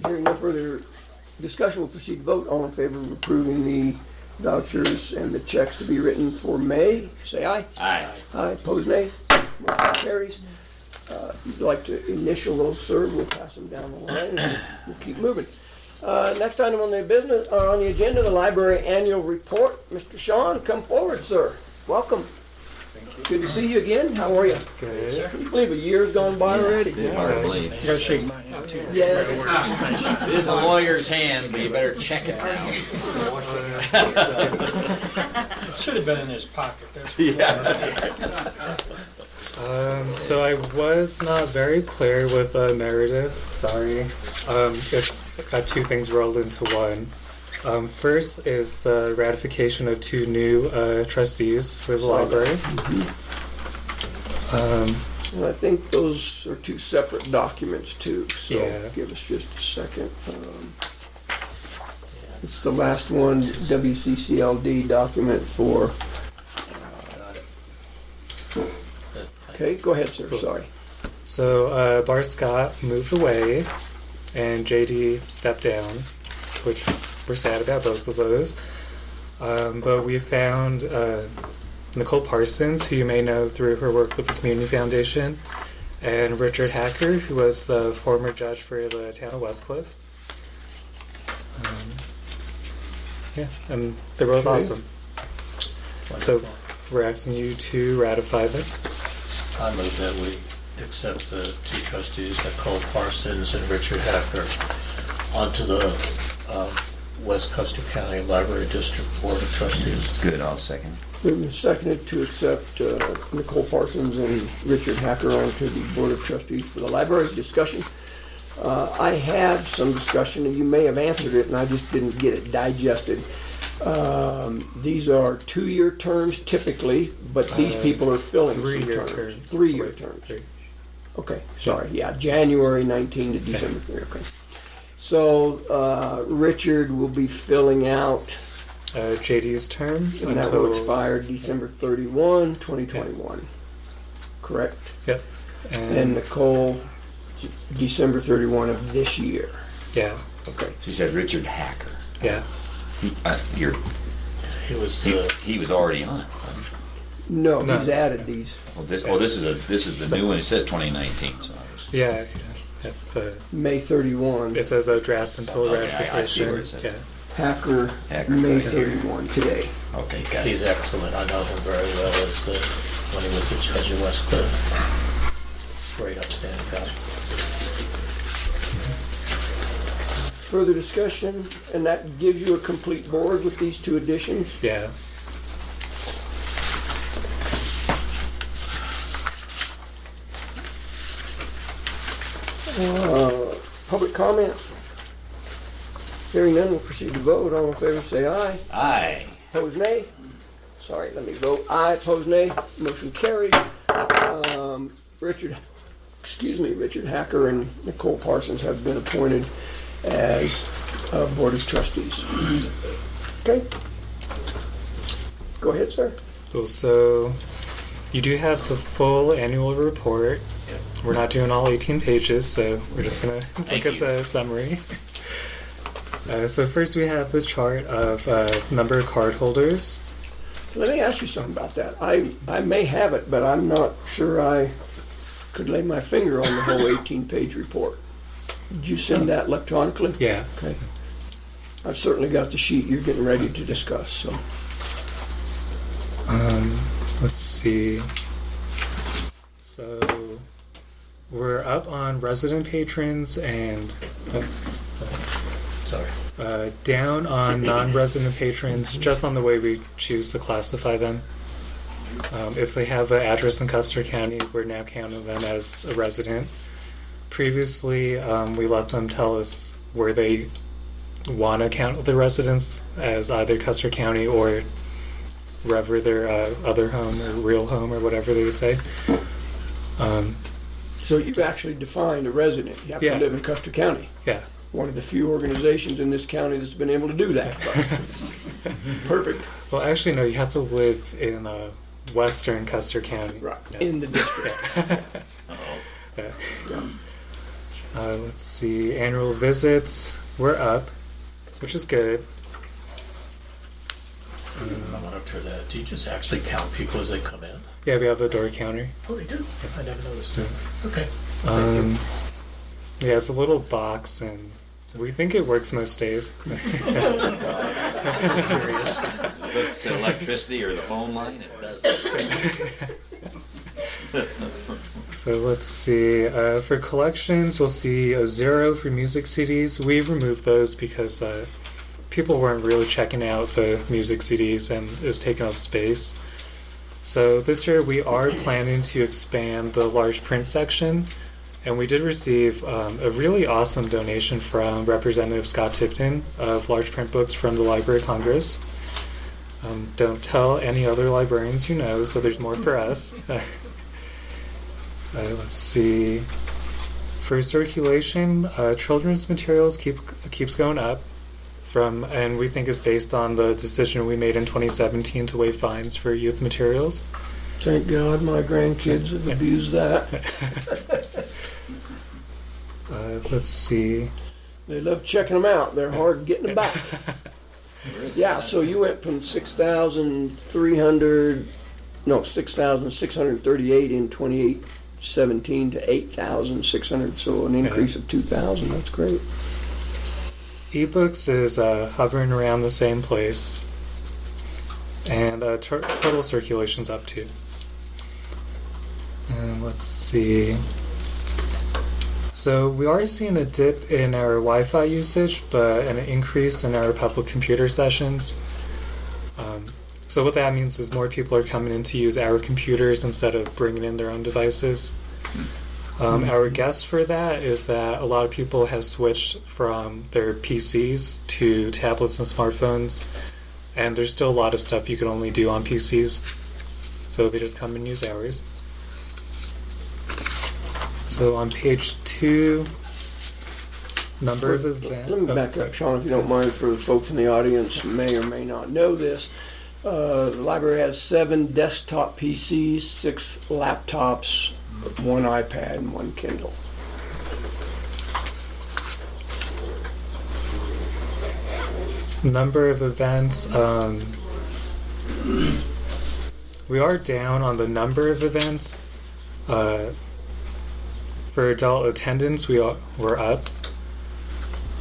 Hearing no further discussion, we'll proceed to vote. All in favor of approving the vouchers and the checks to be written for May, say aye. Aye. Aye, opposed nay. Motion carries. If you'd like to initial those, sir, we'll pass them down the line and we'll keep moving. Next item on the business, on the agenda, the library annual report. Mr. Sean, come forward, sir. Welcome. Good to see you again. How are you? Good. Can you believe a year's gone by already? It's hard to believe. You gotta shake my hand too. Yeah. It is a lawyer's hand, but you better check it now. It should have been in his pocket. That's So I was not very clear with Meredith. Sorry. It's got two things rolled into one. First is the ratification of two new trustees for the library. And I think those are two separate documents too, so Yeah. give us just a second. It's the last one, WCCLD document for, Got it. okay, go ahead, sir, Cool. sorry. So Bart Scott moved away, and JD stepped down, which we're sad about both of those. But we found Nicole Parsons, who you may know through her work with the Community Foundation, and Richard Hacker, who was the former judge for the town of Westcliff. And they're both Okay. awesome. So we're asking you to ratify them. I move that we accept the two trustees, Nicole Parsons and Richard Hacker, onto the West Custer County Library District Board of Trustees. Good, I'll second. Moved and seconded to accept Nicole Parsons and Richard Hacker onto the Board of Trustees for the library. Discussion. I had some discussion, and you may have answered it, and I just didn't get it digested. These are 2-year terms typically, but these people are filling some 3-year terms. terms. 3-year terms. Okay, sorry, yeah, January 19 to December 3, okay. So Richard will be filling out, JD's term and that will expire December 31, 2021. Correct? Yep. And Nicole, December 31 of this year. Yeah. Okay. She said Richard Hacker. Yeah. He was already on it. No, he's added these. This is the new one. It says 2019. So I was, Yeah. May 31. It says draft until Okay, I see ratification. where it says Yeah. it. Hacker, May 31, today. Okay, got it. He's excellent. I know him very well as when he was the judge of West Cliff. Great upstanding guy. Further discussion, and that gives you a complete board with these two additions. Yeah. Public comment? Hearing none, we'll proceed to vote. All in favor, say aye. Aye. Opposed, nay. Sorry, let me vote aye. Opposed, nay. Motion carried. Richard Hacker and Nicole Parsons have been appointed as Board of Trustees. Okay. Go ahead, sir. Cool. So you do have the full annual report. We're not doing all 18 pages, so we're just going to look at the summary. So first we have the chart of number of card holders. Let me ask you something about that. I may have it, but I'm not sure I could lay my finger on the whole 18-page report. Did you send that electronically? Yeah. Okay. I've certainly got the sheet you're getting ready to discuss, so. Let's see. So we're up on resident patrons and Sorry. down on non-resident patrons, just on the way we choose to classify them. If they have an address in Custer County, we're now counting them as a resident. Previously, we let them tell us where they want to count the residents as either Custer County or wherever their other home or real home or whatever they would say. So you've actually defined a resident. You have to live in Custer County. Yeah. One of the few organizations in this county that's been able to do that. Perfect. Well, actually, no, you have to live in western Custer County. Right. Yeah. In the district. Yeah. Let's see. Annual visits, we're up, which is good. I'm not sure that. Do you just actually count people as they come in? Yeah, we have a door counter. Oh, they do? I never noticed that. Okay. Yeah, it's a little box, and we think it works most days. Just curious. But to electricity or the phone line, it doesn't. So let's see. For collections, we'll see a 0 for music CDs. We removed those because people weren't really checking out the music CDs and it was taking up space. So this year we are planning to expand the large print section, and we did receive a really awesome donation from Representative Scott Tipton of large print books from the Library of Congress. Don't tell any other librarians you know, so there's more for us. Let's see. For circulation, children's materials keeps going up. And we think it's based on the decision we made in 2017 to waive fines for youth materials. Thank God my grandkids have abused that. Let's see. They love checking them out. They're hard getting them back. Yeah, so you went from 6,638 in 2017 to 8,600, so an increase of 2,000. That's great. Ebooks is hovering around the same place, and total circulation's up too. And let's see. So we are seeing a dip in our Wi-Fi usage, but an increase in our public computer sessions. So what that means is more people are coming in to use our computers instead of bringing in their own devices. Our guess for that is that a lot of people have switched from their PCs to tablets and smartphones, and there's still a lot of stuff you can only do on PCs, so they just come and use ours. So on page 2, number of events. Let me back up, Sean, if you don't mind, for the folks in the audience who may or may not know this. The library has 7 desktop PCs, 6 laptops, 1 iPad, and 1 Kindle. Number of events. We are down on the number of events. For adult attendance, we're up.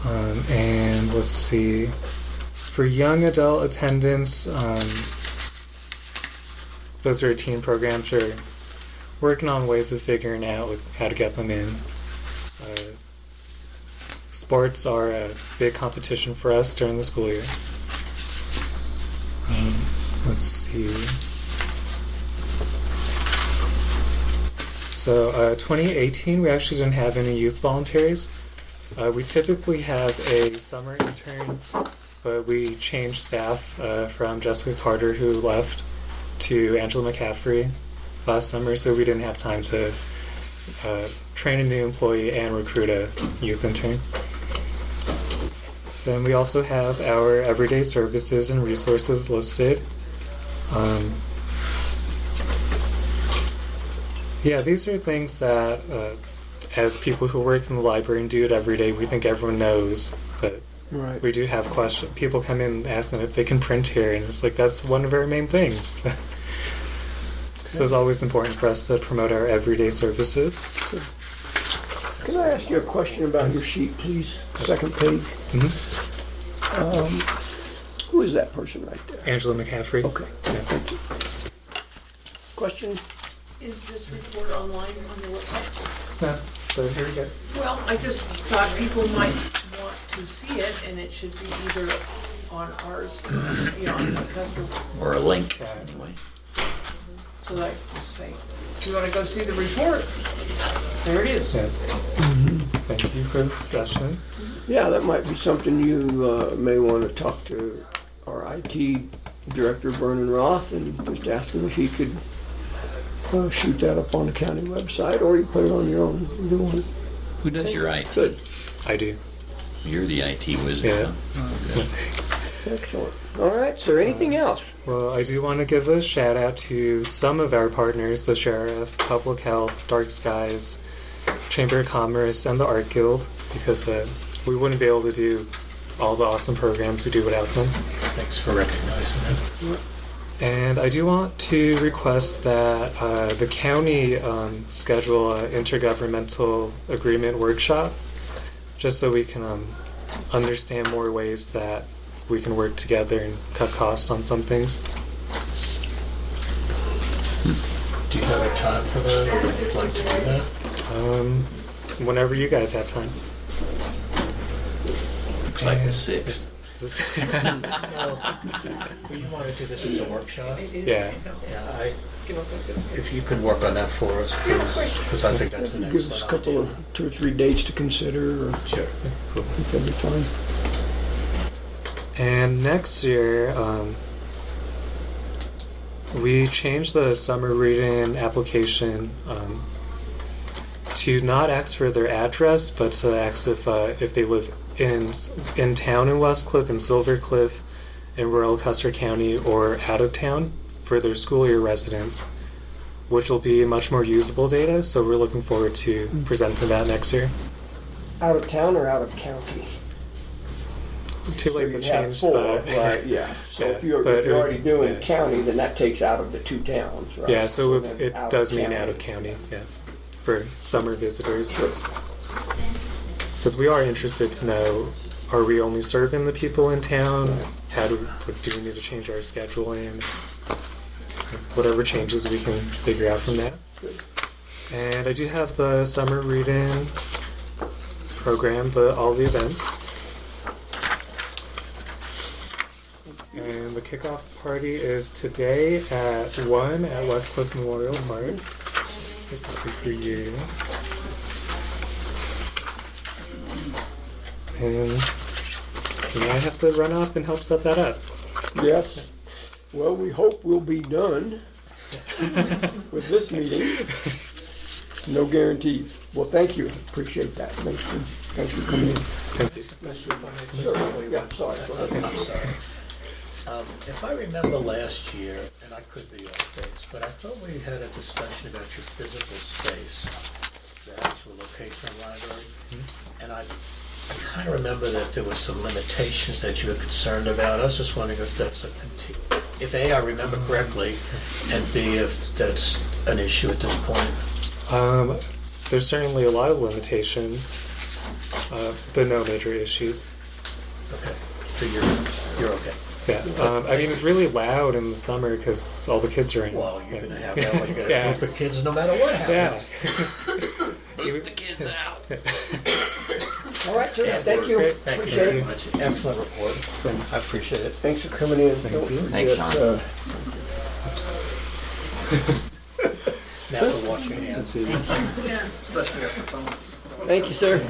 And let's see. For young adult attendance, those are teen programs. We're working on ways of figuring out how to get them in. Sports are a big competition for us during the school year. Let's see. So 2018, we actually didn't have any youth volunteers. We typically have a summer intern, but we changed staff from Jessica Carter, who left, to Angela McCaffrey last summer, so we didn't have time to train a new employee and recruit a youth intern. Then we also have our everyday services and resources listed. Yeah, these are things that, as people who work in the library and do it every day, we think everyone knows, but Right. we do have questions. People come in and ask them if they can print here, and it's like, that's one of our main things. So it's always important for us to promote our everyday services. Can I ask you a question about your sheet, please? Second page. Who is that person right there? Angela McCaffrey. Okay, Yeah. thank you. Question? Is this report online on the website? Yeah, so here we go. Well, I just thought people might want to see it, and it should be either on ours, on the customer, Or a link, anyway. so that I can say, if you want to go see the report, there it is. Yeah. Thank you for the suggestion. Yeah, that might be something you may want to talk to our IT director, Vernon Roth, and just ask him if he could shoot that up on the county website, or you put it on your own. Either one. Who does your IT? Good. I do. You're the IT wizard. Yeah. Huh? Excellent. All right, sir. Anything else? Well, I do want to give a shout out to some of our partners, the Sheriff, Public Health, Dark Skies, Chamber of Commerce, and the Art Guild, because we wouldn't be able to do all the awesome programs we do without them. Thanks for recognizing it. And I do want to request that the county schedule an intergovernmental agreement workshop, just so we can understand more ways that we can work together and cut costs on some things. Do you have a time for that, or would you like to do that? Whenever you guys have time. Looks like the 6th. No, you want to do this as a workshop? Yeah. Yeah, if you could work on that for us, please, because I think that's an Give us a excellent couple idea. of 2 or 3 dates to consider. Or Sure. Cool. I think that'd be fine. And next year, we changed the summer reading application to not ask for their address, but to ask if they live in town in West Cliff, in Silver Cliff, in rural Custer County, or out of town for their school year residents, which will be much more usable data. So we're looking forward to presenting that next year. Out of town or out of county? It's too late to So you'd have change 4, the. right? Yeah. So Yeah, if you're but already doing yeah. county, then that takes out of the 2 towns, right? Yeah, so then it out does of mean out of county, yeah, for summer visitors. Because we are interested to know, are we only serving the people in town? How do we need to change our scheduling? Whatever changes we can figure out from that. And I do have the summer reading program, all the events. And the kickoff party is today at 1 at West Cliff Memorial Park. There's coffee for you. And I have to run off and help set that up. Yes. Well, we hope we'll be done with this meeting. No guarantees. Well, thank you. Appreciate that. Thanks for coming in. Thank you. Sure. Yeah, sorry. Go ahead. I'm sorry. If I remember last year, and I could be off base, but I thought we had a discussion about your physical space, the actual location of the library. And I kind of remember that there were some limitations that you were concerned about. I was just wondering if that's if A, I remember correctly, and B, if that's an issue at this point. there's certainly a lot of limitations, but no major issues. Okay, so you're okay. Yeah, I mean, it's really loud in the summer because all the kids are in. Well, you're gonna have that when you got a Yeah. group of kids, no matter what Yeah. happens. Boot the kids out. All right, sir, Yeah, thank you. great. Thank you Appreciate very it. much. Excellent report. I appreciate it. Thanks for coming in. Don't you. Thanks, forget, Sean. Now to wash your hands. Especially after phones. Thank you, sir.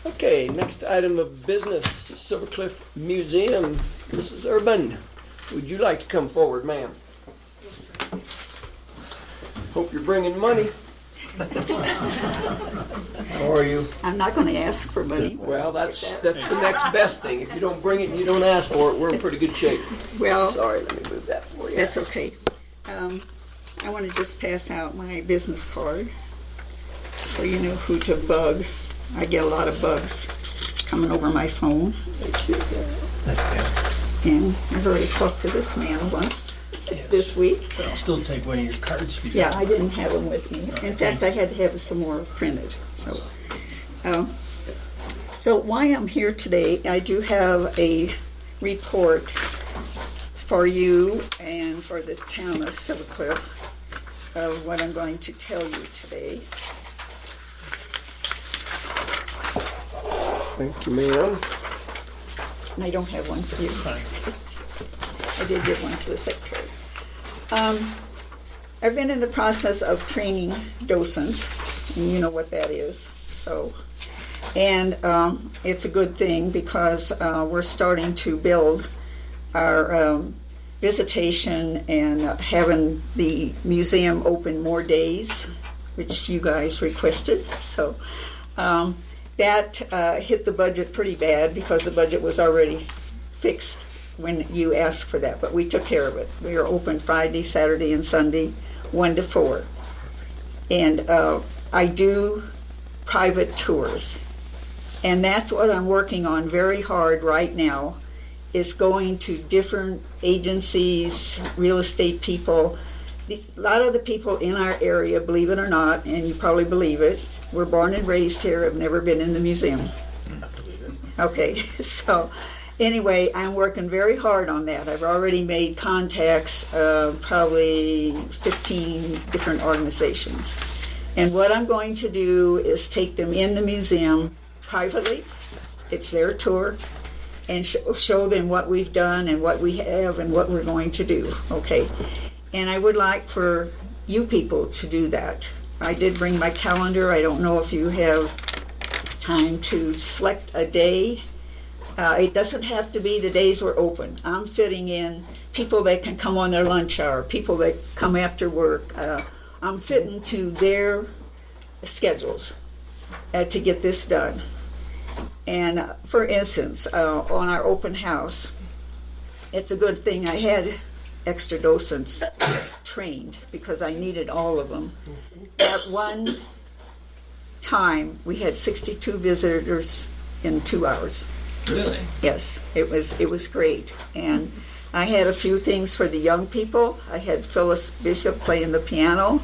Okay, next item of business, Silver Cliff Museum. Mrs. Urban, would you like to come forward, ma'am? Yes, sir. Hope you're bringing money. How are you? I'm not going to ask for money. Well, that's the next best thing. If you don't bring it and you don't ask for it, we're in pretty good shape. Well, Sorry, let me move that for you. that's okay. I want to just pass out my business card so you know who to bug. I get a lot of bugs coming over my phone. Thank you. And I've already talked to this man once this week. But I'll still take one of your cards. If you Yeah, I didn't have them with me. In fact, I had to have some more printed. So why I'm here today, I do have a report for you and for the town of Silver Cliff of what I'm going to tell you today. Thank you, ma'am. And I don't have one for you. I did give one to the secretary. I've been in the process of training docents, and you know what that is. And it's a good thing because we're starting to build our visitation and having the museum open more days, which you guys requested. So that hit the budget pretty bad because the budget was already fixed when you asked for that, but we took care of it. We are open Friday, Saturday, and Sunday, 1 to 4. And I do private tours. And that's what I'm working on very hard right now, is going to different agencies, real estate people. A lot of the people in our area, believe it or not, and you probably believe it, we're born and raised here, have never been in the museum. I believe it. Okay, so anyway, I'm working very hard on that. I've already made contacts, probably 15 different organizations. And what I'm going to do is take them in the museum privately. It's their tour, and show them what we've done and what we have and what we're going to do, okay? And I would like for you people to do that. I did bring my calendar. I don't know if you have time to select a day. It doesn't have to be the days we're open. I'm fitting in people that can come on their lunch hour, people that come after work. I'm fitting to their schedules to get this done. And for instance, on our open house, it's a good thing I had extra docents trained because I needed all of them. At one time, we had 62 visitors in 2 hours. Really? Yes, it was great. And I had a few things for the young people. I had Phyllis Bishop playing the piano,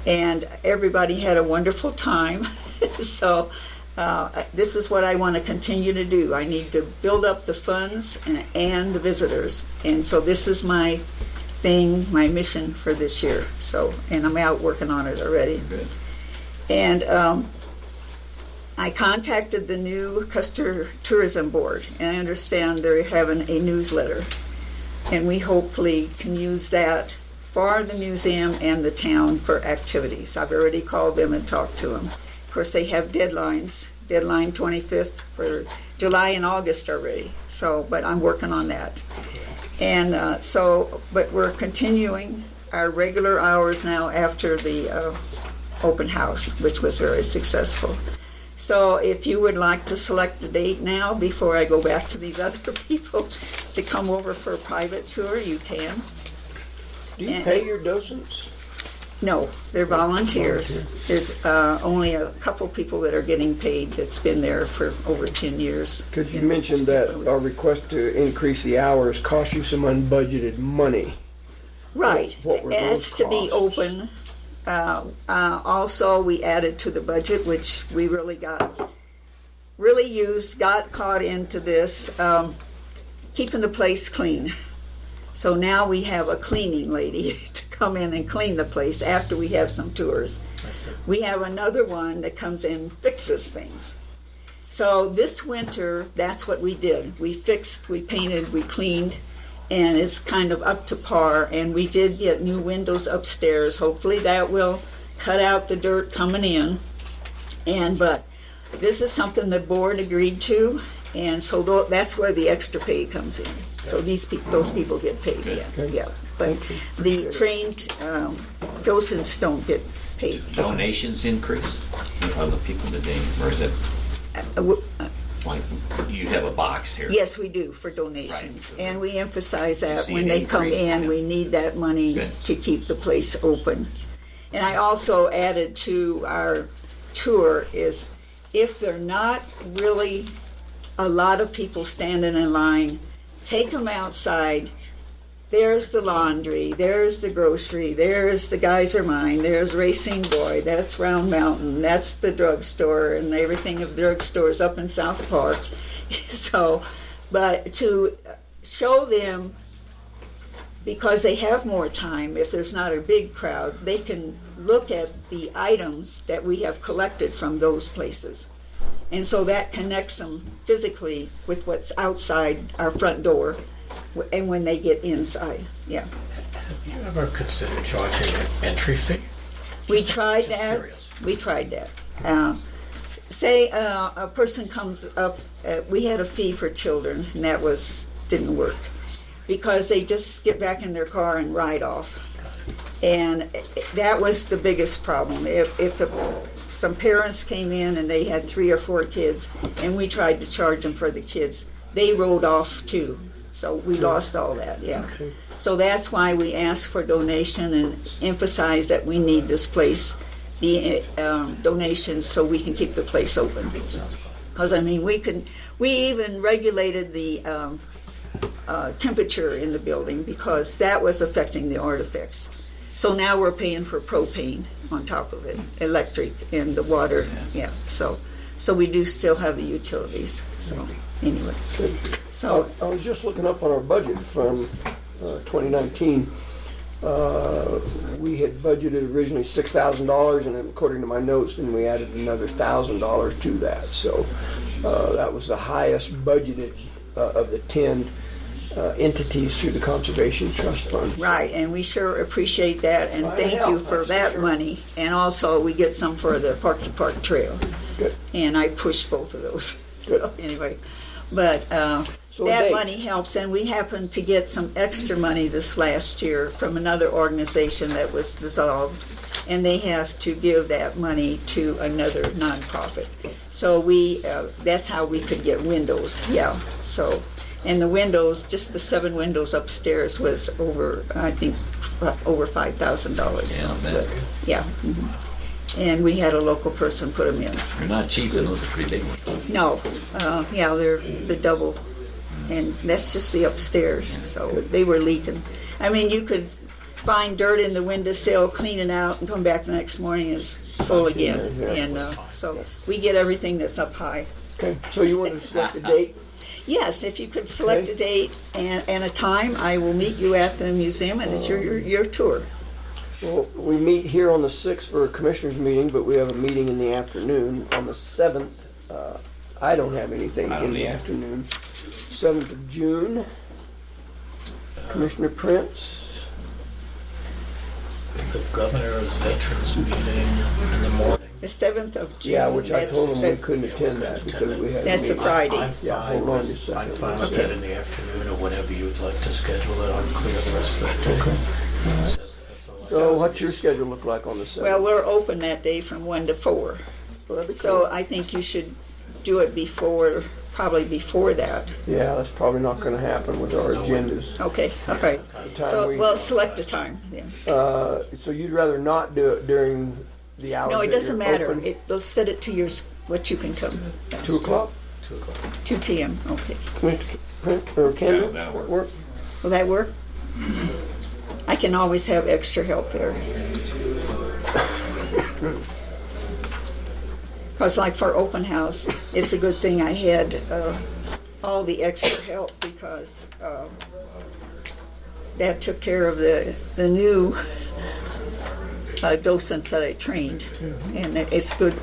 and everybody had a wonderful time. So this is what I want to continue to do. I need to build up the funds and the visitors. And so this is my thing, my mission for this year. So, and I'm out working on it already. Good. And I contacted the new Custer Tourism Board, and I understand they're having a newsletter. And we hopefully can use that for the museum and the town for activities. I've already called them and talked to them. Of course, they have deadlines, deadline 25th for July and August already. So, but I'm working on that. And but we're continuing our regular hours now after the open house, which was very successful. So if you would like to select a date now before I go back to these other people to come over for a private tour, you can. Do you pay your docents? No, they're volunteers. There's only a couple people that are getting paid that's been there for over 10 years. Because you mentioned that our request to increase the hours cost you some unbudgeted money. Right. What were those It's to be costs? open Also, we added to the budget, which we really got caught into this, keeping the place clean. So now we have a cleaning lady to come in and clean the place after we have some tours. We have another one that comes in and fixes things. So this winter, that's what we did. We fixed, we painted, we cleaned, and it's kind of up to par. And we did get new windows upstairs. Hopefully that will cut out the dirt coming in. But this is something the board agreed to, and so that's where the extra pay comes in. So those people get paid. Yeah. But the trained docents don't get paid. Donations increase on the people today, or is it like you have a box here? Yes, we do for donations, Right. and we emphasize that see when an they come increase? in, Yeah. we need that money Good. to keep the place open. And I also added to our tour is if they're not really a lot of people standing in line, take them outside. There's the laundry, there's the grocery, there's the Geyser Mine, there's Racing Boy, that's Round Mountain, that's the drugstore, and everything of drugstores up in South Park. So, but to show them, because they have more time, if there's not a big crowd, they can look at the items that we have collected from those places. And so that connects them physically with what's outside our front door and when they get inside. Yeah. Have you ever considered charging an entry fee? We tried just that. curious. We tried that. Say a person comes up, we had a fee for children, and that didn't work because they just get back in their car and ride off. And that was the biggest problem. If some parents came in and they had 3 or 4 kids, and we tried to charge them for the kids, they rode off too. So we lost all that, yeah. Okay. So that's why we ask for donation and emphasize that we need this place, the donations, so we can keep the place open. Because I mean, we even regulated the temperature in the building because that was affecting the artifacts. So now we're paying for propane on top of it, electric and the water, yeah. So we do still have the utilities. So anyway, so I was just looking up on our budget from 2019. We had budgeted originally $6,000, and according to my notes, then we added another $1,000 to that. So that was the highest budgeted of the 10 entities through the Conservation Trust Fund. right, and we sure appreciate that, and Well, thank yeah, you for that sure. money. And also, we get some for the Park to Park Trail, Good. and I pushed both of those. Good. So anyway, but So that Dave- money helps, and we happened to get some extra money this last year from another organization that was dissolved, and they have to give that money to another nonprofit. So that's how we could get windows, yeah. So, and the windows, just the 7 windows upstairs was over, I think, over $5,000. Yeah, I bet. Yeah. Mhm. And we had a local person put them in. They're not cheap, and those are pretty big ones. No, yeah, they're the double, and that's just the upstairs, so they were leaking. I mean, you could find dirt in the windowsill, clean it out, and come back the next morning and it's full again. And so we get everything that's up high. Okay, so you want to select a date? Yes, if you could select a date and a time, I will meet you at the museum, and it's your tour. Well, we meet here on the 6th for a commissioners meeting, but we have a meeting in the afternoon. On the 7th, I don't have anything I don't in the either. afternoon. 7th of June, Commissioner Prince. The governor's veterans meeting in the morning. The 7th of June. Yeah, which I told them we that's- couldn't attend that because we had a That's a meeting. Friday. I'm Yeah, fine hold on with, just a I'm second. fine with Okay. that in the afternoon or whenever you'd like to schedule it. I'm clear the rest of that day. Okay. That's all I So have. what's your schedule look like on the 7th? Well, we're open that day from 1 to 4. Well, that'd be So cool. I think you should do it probably before that. Yeah, that's probably not gonna happen with our agendas. Okay, all right. Time So, we- well, select a time then. So you'd rather not do it during the hours No, it that doesn't you're matter. open? Let's fit it to what you can come. 2 o'clock? 2 o'clock. 2 p.m., okay. Commissioner Prince, or Kendall? Yeah, that'll work. Work? Will that work? I can always have extra help there. Because like for open house, it's a good thing I had all the extra help because that took care of the new docents that I trained. And it's good.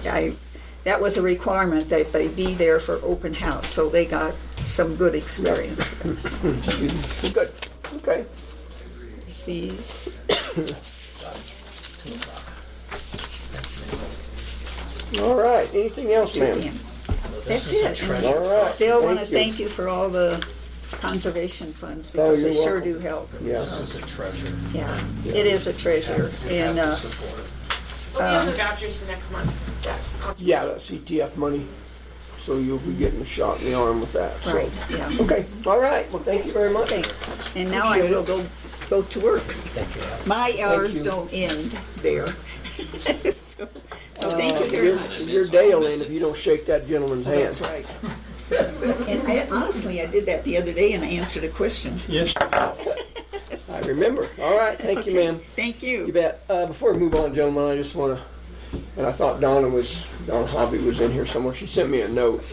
That was a requirement that they be there for open house, so they got some good experience. Good, okay. Sees. All right, anything else, ma'am? That's it. All right, Still want to thank you. thank you for all the conservation funds Oh, because you're they sure welcome. do help. Yeah. This is a treasure. Yeah, it is a treasure. And Well, we have the vouchers for next month. Yeah, that CTF money, so you'll be getting a shot in the arm with that. so. right, yeah. Okay, all right, well, thank you very much. Okay, and now I will go to work. Thank you. My hours you. don't end there. So thank you very Your- much. Your day will end if you don't shake that gentleman's hand. That's right. And honestly, I did that the other day and I answered a question. Yes. I remember. All right, thank you, ma'am. Thank You you. bet. Before we move on, gentlemen, I just want to, and I thought Donna Hobby was in here somewhere. She sent me a note.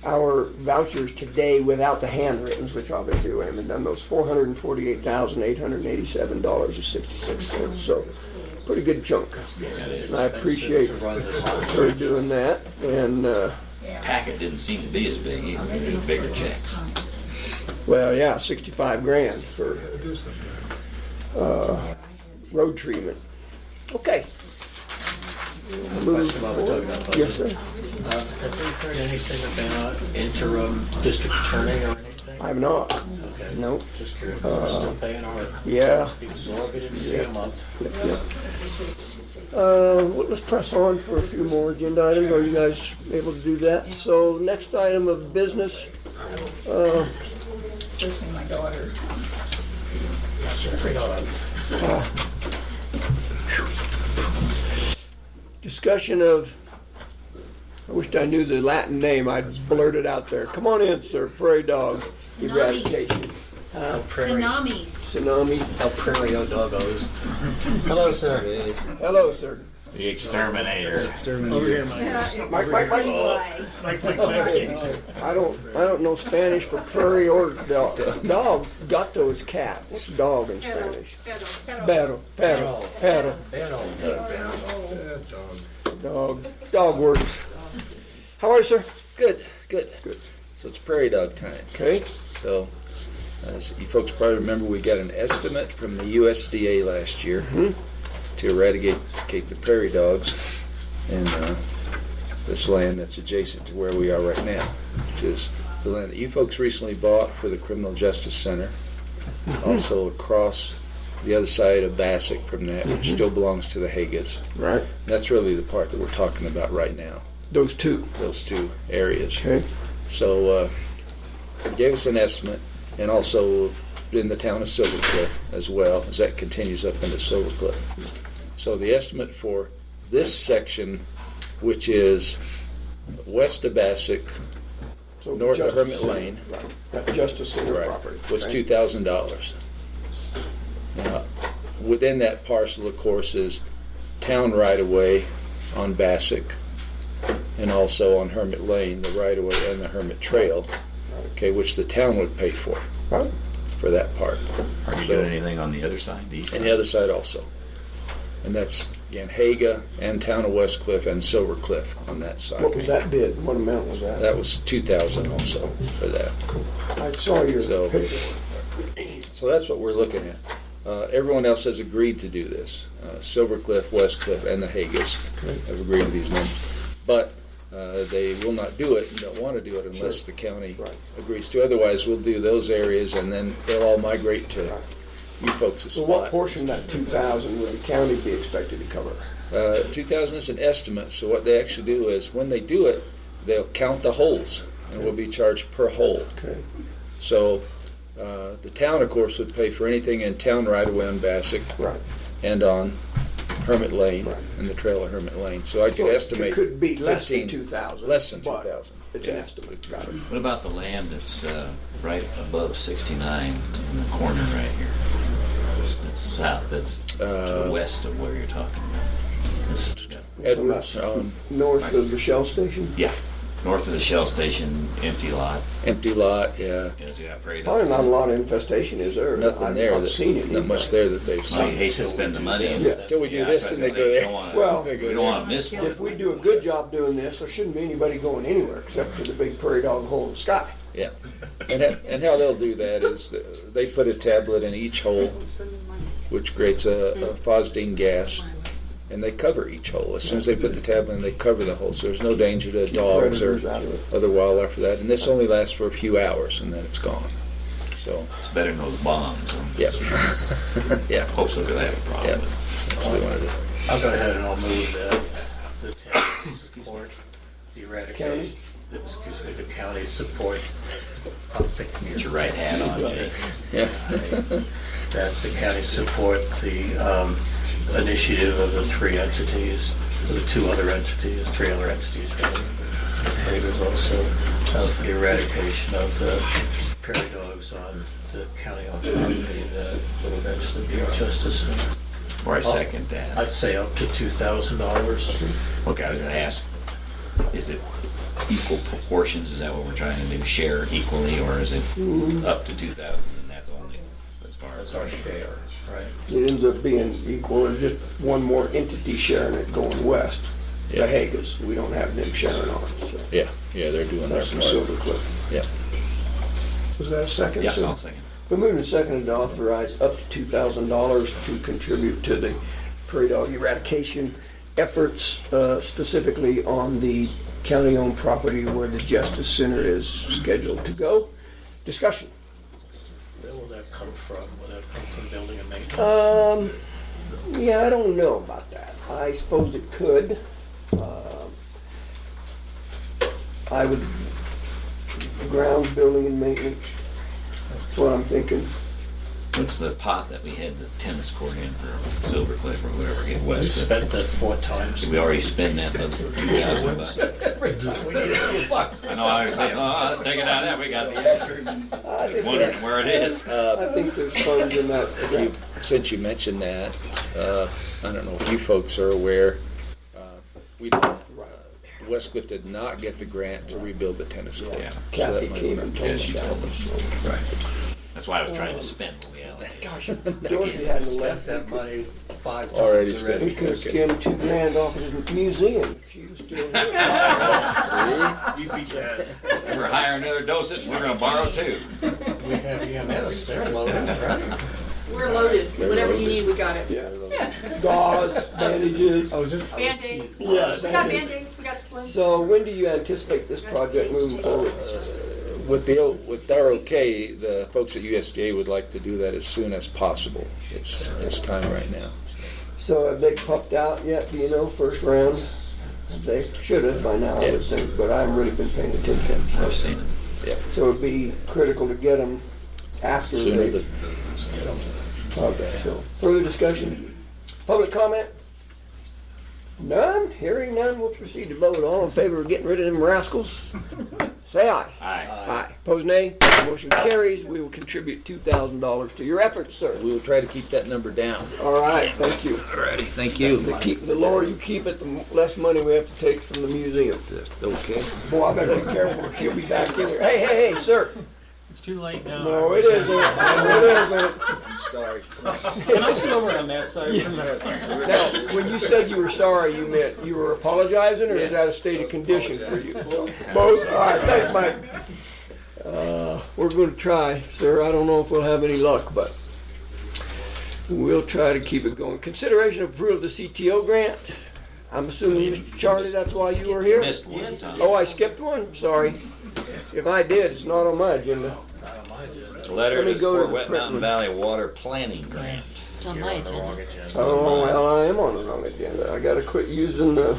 Our vouchers today without the handwrittens, which obviously we haven't done those, $448,887.66. So pretty good chunk. And I appreciate her doing that. And Packet didn't seem to be as big, even if it was bigger checks. well, yeah, 65 grand for road treatment. Okay. Question while we're talking about budget. Yes, sir. Have we heard anything about interim district attorney or anything? I have not. Okay. Nope. Just curious, we're still paying our Yeah. exorbitant fee a month. Yep, yep. Well, let's press on for a few more agenda items. Are you guys able to do that? So next item of business, Especially my daughter. discussion of, I wished I knew the Latin name, I'd blurt it out there. Come on in, sir, prairie dog eradication. Tsunamis. Tsunami. El Prairie Doggos. Hello, sir. Hello, sir. The exterminator. Over here, Mike. Mike. I don't know Spanish for prairie or dog. Dog, gato is cat. What's dog in Spanish? Perro. Dog words. How are you, sir? Good. Good. So it's prairie dog time. Okay. So, as you folks probably remember, we got an estimate from the USDA last year to eradicate the prairie dogs in this land that's adjacent to where we are right now, which is the land that you folks recently bought for the Criminal Justice Center. Also across the other side of Bassick from that, which still belongs to the Hagas. Right. That's really the part that we're talking about right now. Those two areas. Okay. So it gave us an estimate, and also in the town of Silver Cliff as well, as that continues up into Silver Cliff. So the estimate for this section, which is west of Bassick, So north of Justice Hermit Center. Lane, Right. That Justice Center right, property. was right? $2,000. Now, within that parcel, of course, is town right-of-way on Bassick, and also on Hermit Lane, the right-of-way and the Hermit Trail, okay, which the town would pay for that part. Are you doing anything on the other side, the east And side? the other side also. And that's, again, Haga and town of West Cliff and Silver Cliff on that side. What was that bid? What amount was that? That was $2,000 also for that. I saw your paper. So that's what we're looking at. Everyone else has agreed to do this. Silver Cliff, West Cliff, and the Hagas have agreed to these numbers. But they will not do it and don't want to do it unless the county agrees to. Otherwise, we'll do those areas and then they'll all migrate to you folks' So what spot. portion of that 2,000 would the county be expected to cover? 2,000 is an estimate, so what they actually do is when they do it, they'll count the holes and we'll be charged per hole. Okay. So the town, of course, would pay for anything in town right away on Bassick and on Hermit Lane and the trail of Hermit Lane. So I could estimate It could be less than 15 2,000. Less than but 2,000. It's an estimate. Got it. What about the land that's right above 69 in the corner right here? That's south, that's to the west of where you're talking about. Edwards, North of the Shell station? Yeah, north of the Shell station, empty lot. empty lot, yeah. Yes, yeah, prairie Probably dogs. not a lot of infestation, is there? Nothing there, I've seen that, any. not much there that they've Well, you seen. hate to spend the money. Yeah. Till we do Yeah, this that's and what they I'm go saying. there. You don't wanna- Well, They go We don't there. want to miss one. If we do a good job doing this, there shouldn't be anybody going anywhere except for the big prairie dog hole in the sky. Yeah, and how they'll do that is they put a tablet in each hole, which creates a phosgene gas, and they cover each hole. As soon as they put the tablet in, they cover the hole, so there's no danger to dogs or Predators out of it. other wildlife for that. And this only lasts for a few hours, and then it's gone. So, It's better than those bombs. yeah, yeah, Folks are gonna have a problem. yeah. with it. That's what we want to do. I'll go ahead and I'll move that the town support the eradication, the county support. I'm thinking Get your right hat on, Jay. Yeah. that the county support the initiative of the three entities, or the three other entities, really. Hager's also for the eradication of the prairie dogs on the county-owned property that will eventually be our justice center. Or I second that. I'd say up to $2,000. Okay, I was gonna ask, is it equal proportions? Is that what we're trying to do? Share equally, or is it up to 2,000 and that's only as far as That's our share, right? It ends up being equal, and just one more entity sharing it going west. The Yeah. Hagas, we don't have them sharing on it, so. Yeah, they're doing their That's from part. Silver Cliff. Yeah. Was that a second? Yeah, sir? I'll second. Been moved and seconded to authorize up to $2,000 to contribute to the prairie dog eradication efforts, specifically on the county-owned property where the Justice Center is scheduled to go. Discussion. Where will that come from? Will that come from building and maintenance? Yeah, I don't know about that. I suppose it could. I would, ground building and maintenance, that's what I'm thinking. What's the pot that we had the tennis court in for Silver Cliff or whatever, get We west of? spent that 4 times. Did we already spend that, but Every time we need a few bucks. I know, I was saying, oh, let's take it out of that, we got the extra. I think Wondering where it is. I think there's funds in that. Since you mentioned that, I don't know if you folks are aware, we didn't, Westcliff did not get the grant to rebuild the tennis court. Yeah. So Kathy that might came be- and told Yes, us you that. told us. Right. That's why I was trying to spend what we allocated. Gosh, Dorothy hadn't Spent left. that money 5 times Already already. spent. We could have skimmed $2,000 off of the museum if she was still here. Ever hire another docent, we're gonna borrow 2. We have EMS, they're loaded, right? We're loaded. They're Whatever loaded. you need, we got it. Yeah. Gauze, bandages. Band-Aids. Yes. We got Band-Aids, we got splints. So when do you anticipate this project moving forward? With our okay, the folks at USDA would like to do that as soon as possible. It's time right now. So have they popped out yet, do you know, first round? They should have by now, I would think, but I haven't really been paying attention. I've seen it. So it'd be critical to get them after Sooner they. the, Okay, so further discussion? Public comment? None? Hearing none, we'll proceed to vote. All in favor of getting rid of them rascals? Say aye. Aye. Aye. Opposed, nay. Motion carries. We will contribute $2,000 to your efforts, sir. we will try to keep that number down. All right, thank you. Alrighty, thank you. The lower you keep it, the less money we have to take from the museum. Okay. Boy, I better be careful. She'll be back in here. Hey, sir. It's too late now. No, it isn't. No, it isn't. Sorry. Can I sit over on that side from the? Now, when you said you were sorry, you meant you were apologizing, or is that a state of condition for you? Both? All right, thanks, Mike. We're going to try, sir. I don't know if we'll have any luck, but we'll try to keep it going. Consideration of approval of the CTO grant. I'm assuming, Charlie, that's why you were here? Missed one, Tom. Oh, I skipped one? Sorry. If I did, it's not on my agenda. Not on my agenda. Letter Let me to go to support the Wet print Mountain one. Valley Water Planning Grant. It's on my agenda. Oh, well, I am on the wrong agenda. I gotta quit using the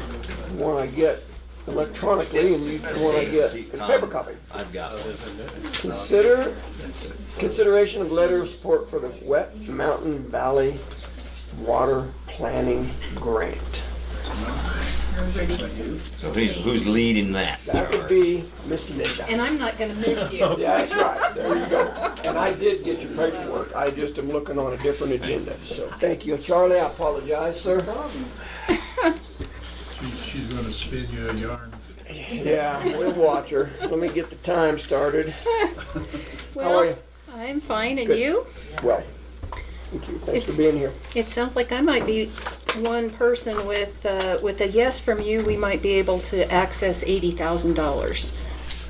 one I get electronically and use the one I get in paper copy. I've got one. Consideration of letter of support for the Wet Mountain Valley Water Planning Grant. So who's leading that? That would be Miss Linda. And I'm not gonna miss you. Yeah, that's right. There you go. And I did get your paperwork. I just am looking on a different agenda. So thank you, Charlie. I apologize, sir. she's gonna spin you a yarn. Yeah, we'll watch her. Let me get the time started. How are you? I'm fine, and Good. you? Well, thank you. Thanks It's- for being here. It sounds like I might be one person with a yes from you. We might be able to access $80,000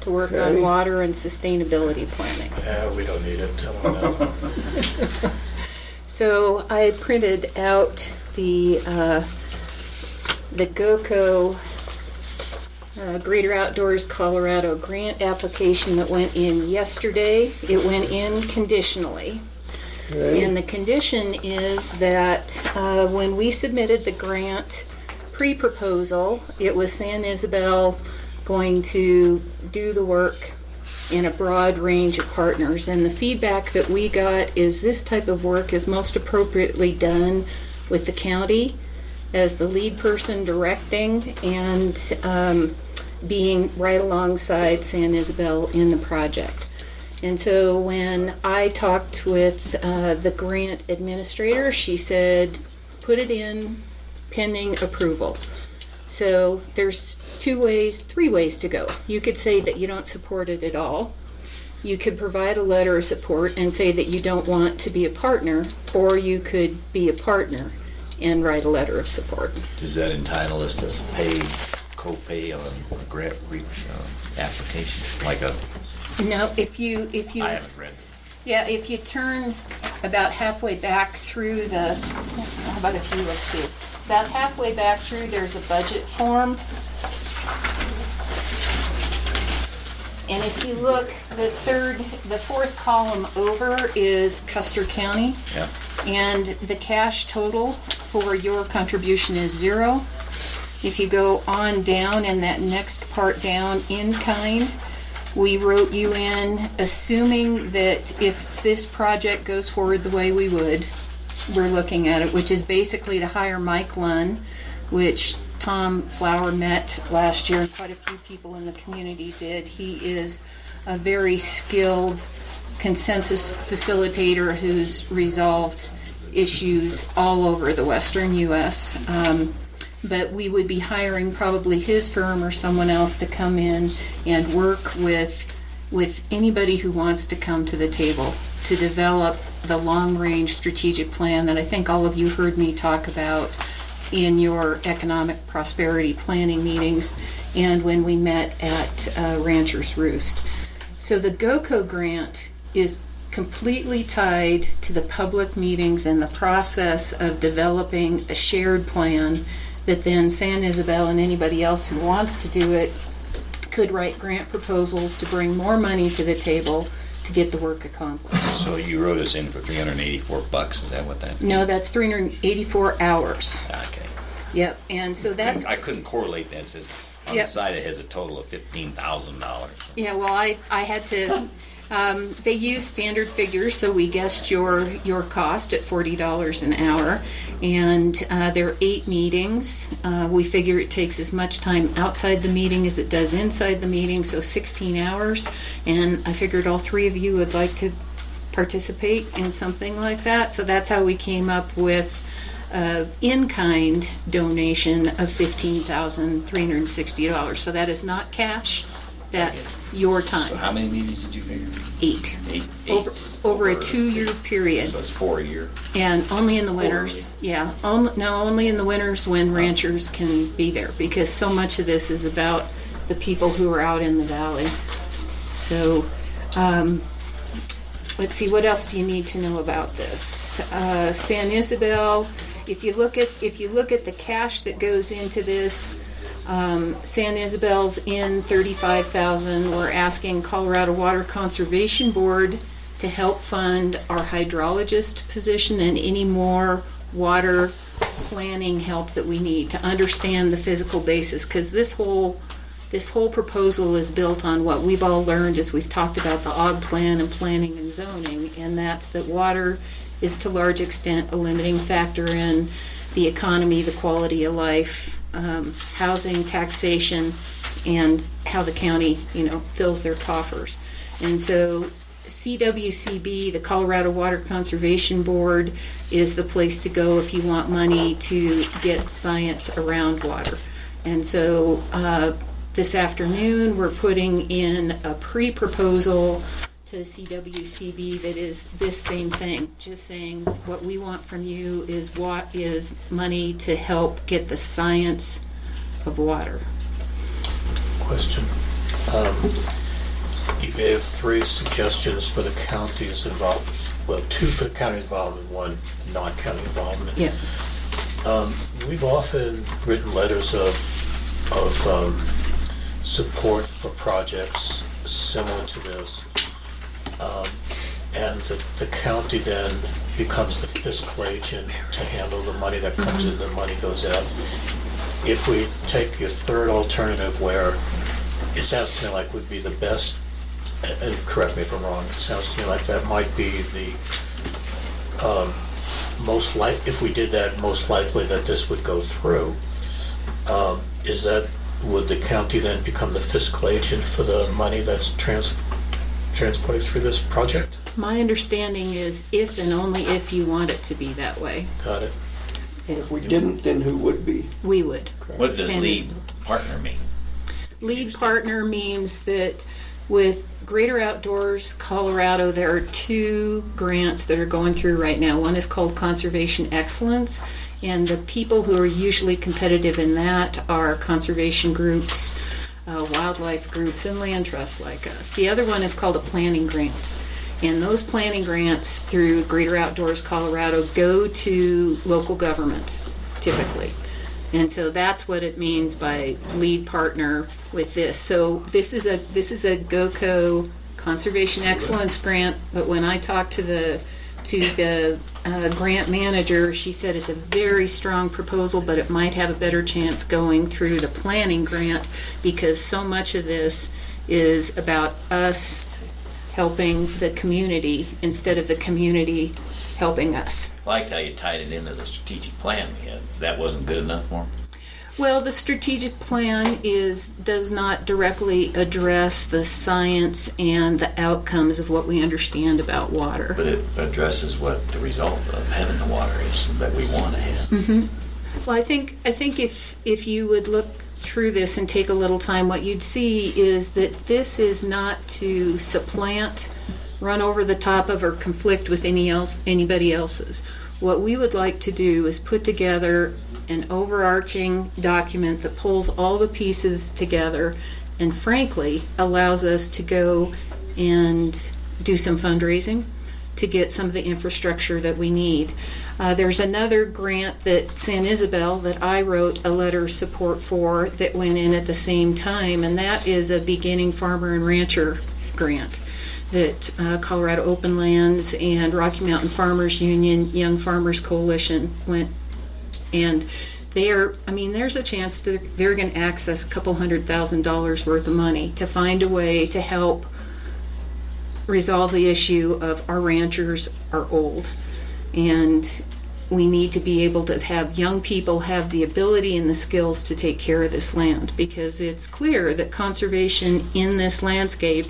to work Okay. on water and sustainability planning. Yeah, we don't need it, tell them no. So I printed out the GOCO Greater Outdoors Colorado grant application that went in yesterday. It went in conditionally. Okay. And the condition is that when we submitted the grant pre-proposal, it was San Isabel going to do the work in a broad range of partners. And the feedback that we got is this type of work is most appropriately done with the county as the lead person directing and being right alongside San Isabel in the project. And so when I talked with the grant administrator, she said, put it in pending approval. So there's three ways to go. You could say that you don't support it at all. You could provide a letter of support and say that you don't want to be a partner, or you could be a partner and write a letter of support. Does that entitle us to pay, co-pay on a grant application? Like a, No, if you I haven't read. yeah, if you turn about halfway back through the, how about if you look too? About halfway back through, there's a budget form. And if you look, the fourth column over is Custer County. Yeah. And the cash total for your contribution is 0. If you go on down in that next part down, in kind, we wrote you in assuming that if this project goes forward the way we would, we're looking at it, which is basically to hire Mike Lunn, which Tom Flower met last year, and quite a few people in the community did. He is a very skilled consensus facilitator who's resolved issues all over the western U.S. But we would be hiring probably his firm or someone else to come in and work with anybody who wants to come to the table to develop the long-range strategic plan that I think all of you heard me talk about in your economic prosperity planning meetings and when we met at Rancher's Roost. So the GOCO grant is completely tied to the public meetings and the process of developing a shared plan that then San Isabel and anybody else who wants to do it could write grant proposals to bring more money to the table to get the work accomplished. So you wrote us in for $384. Is that what that? No, that's 384 hours. Okay. Yep, and so that's, I couldn't correlate that. It says on Yep. the side it has a total of $15,000. yeah, well, I had to, they use standard figures, so we guessed your cost at $40 an hour. And there are 8 meetings. We figure it takes as much time outside the meeting as it does inside the meeting, so 16 hours. And I figured all 3 of you would like to participate in something like that. So that's how we came up with in-kind donation of $15,360. So that is not cash. That's your So time. how many meetings did you figure? 8. Eight. Over a 2-year period. So it's 4 a year. And only in the winters, yeah, only in the winters when ranchers can be there, because so much of this is about the people who are out in the valley. So, let's see, what else do you need to know about this? San Isabel, if you look at the cash that goes into this, San Isabel's in $35,000. We're asking Colorado Water Conservation Board to help fund our hydrologist position and any more water planning help that we need to understand the physical basis, because this whole proposal is built on what we've all learned as we've talked about the OG plan and planning and zoning, and that's that water is to large extent a limiting factor in the economy, the quality of life, housing, taxation, and how the county, fills their coffers. And so CWCB, the Colorado Water Conservation Board, is the place to go if you want money to get science around water. And so this afternoon, we're putting in a pre-proposal to CWCB that is this same thing, just saying what we want from you is money to help get the science of water. Question. You gave 3 suggestions for the counties involved. Well, 2 for the county involved and 1 non-county involvement. Yeah. We've often written letters of support for projects similar to this, and the county then becomes the fiscal agent to handle the money that comes in, the money goes out. If we take your third alternative, where it sounds to me like would be the best, and correct me if I'm wrong, it sounds to me like that might be the most like, if we did that, most likely that this would go through. Would the county then become the fiscal agent for the money that's transported through this project? My understanding is if and only if you want it to be that way. Got it. If we didn't, then who would be? We would. What does lead partner mean? Lead partner means that with Greater Outdoors Colorado, there are 2 grants that are going through right now. One is called Conservation Excellence, and the people who are usually competitive in that are conservation groups, wildlife groups, and land trusts like us. The other one is called a planning grant. And those planning grants through Greater Outdoors Colorado go to local government, typically. And so that's what it means by lead partner with this. So this is a GOCO Conservation Excellence Grant, but when I talked to the grant manager, she said it's a very strong proposal, but it might have a better chance going through the planning grant because so much of this is about us helping the community instead of the community helping us. I liked how you tied it into the strategic plan we had. That wasn't good enough for them? Well, the strategic plan does not directly address the science and the outcomes of what we understand about water. But it addresses what the result of having the water is that we want to have. Mm-hmm. Well, I think if you would look through this and take a little time, what you'd see is that this is not to supplant, run over the top of, or conflict with anybody else's. What we would like to do is put together an overarching document that pulls all the pieces together and frankly allows us to go and do some fundraising to get some of the infrastructure that we need. There's another grant that San Isabel that I wrote a letter of support for that went in at the same time, and that is a beginning farmer and rancher grant that Colorado Open Lands and Rocky Mountain Farmers Union, Young Farmers Coalition went, and there's a chance that they're going to access a couple $100,000 worth of money to find a way to help resolve the issue of our ranchers are old, and we need to be able to have young people have the ability and the skills to take care of this land, because it's clear that conservation in this landscape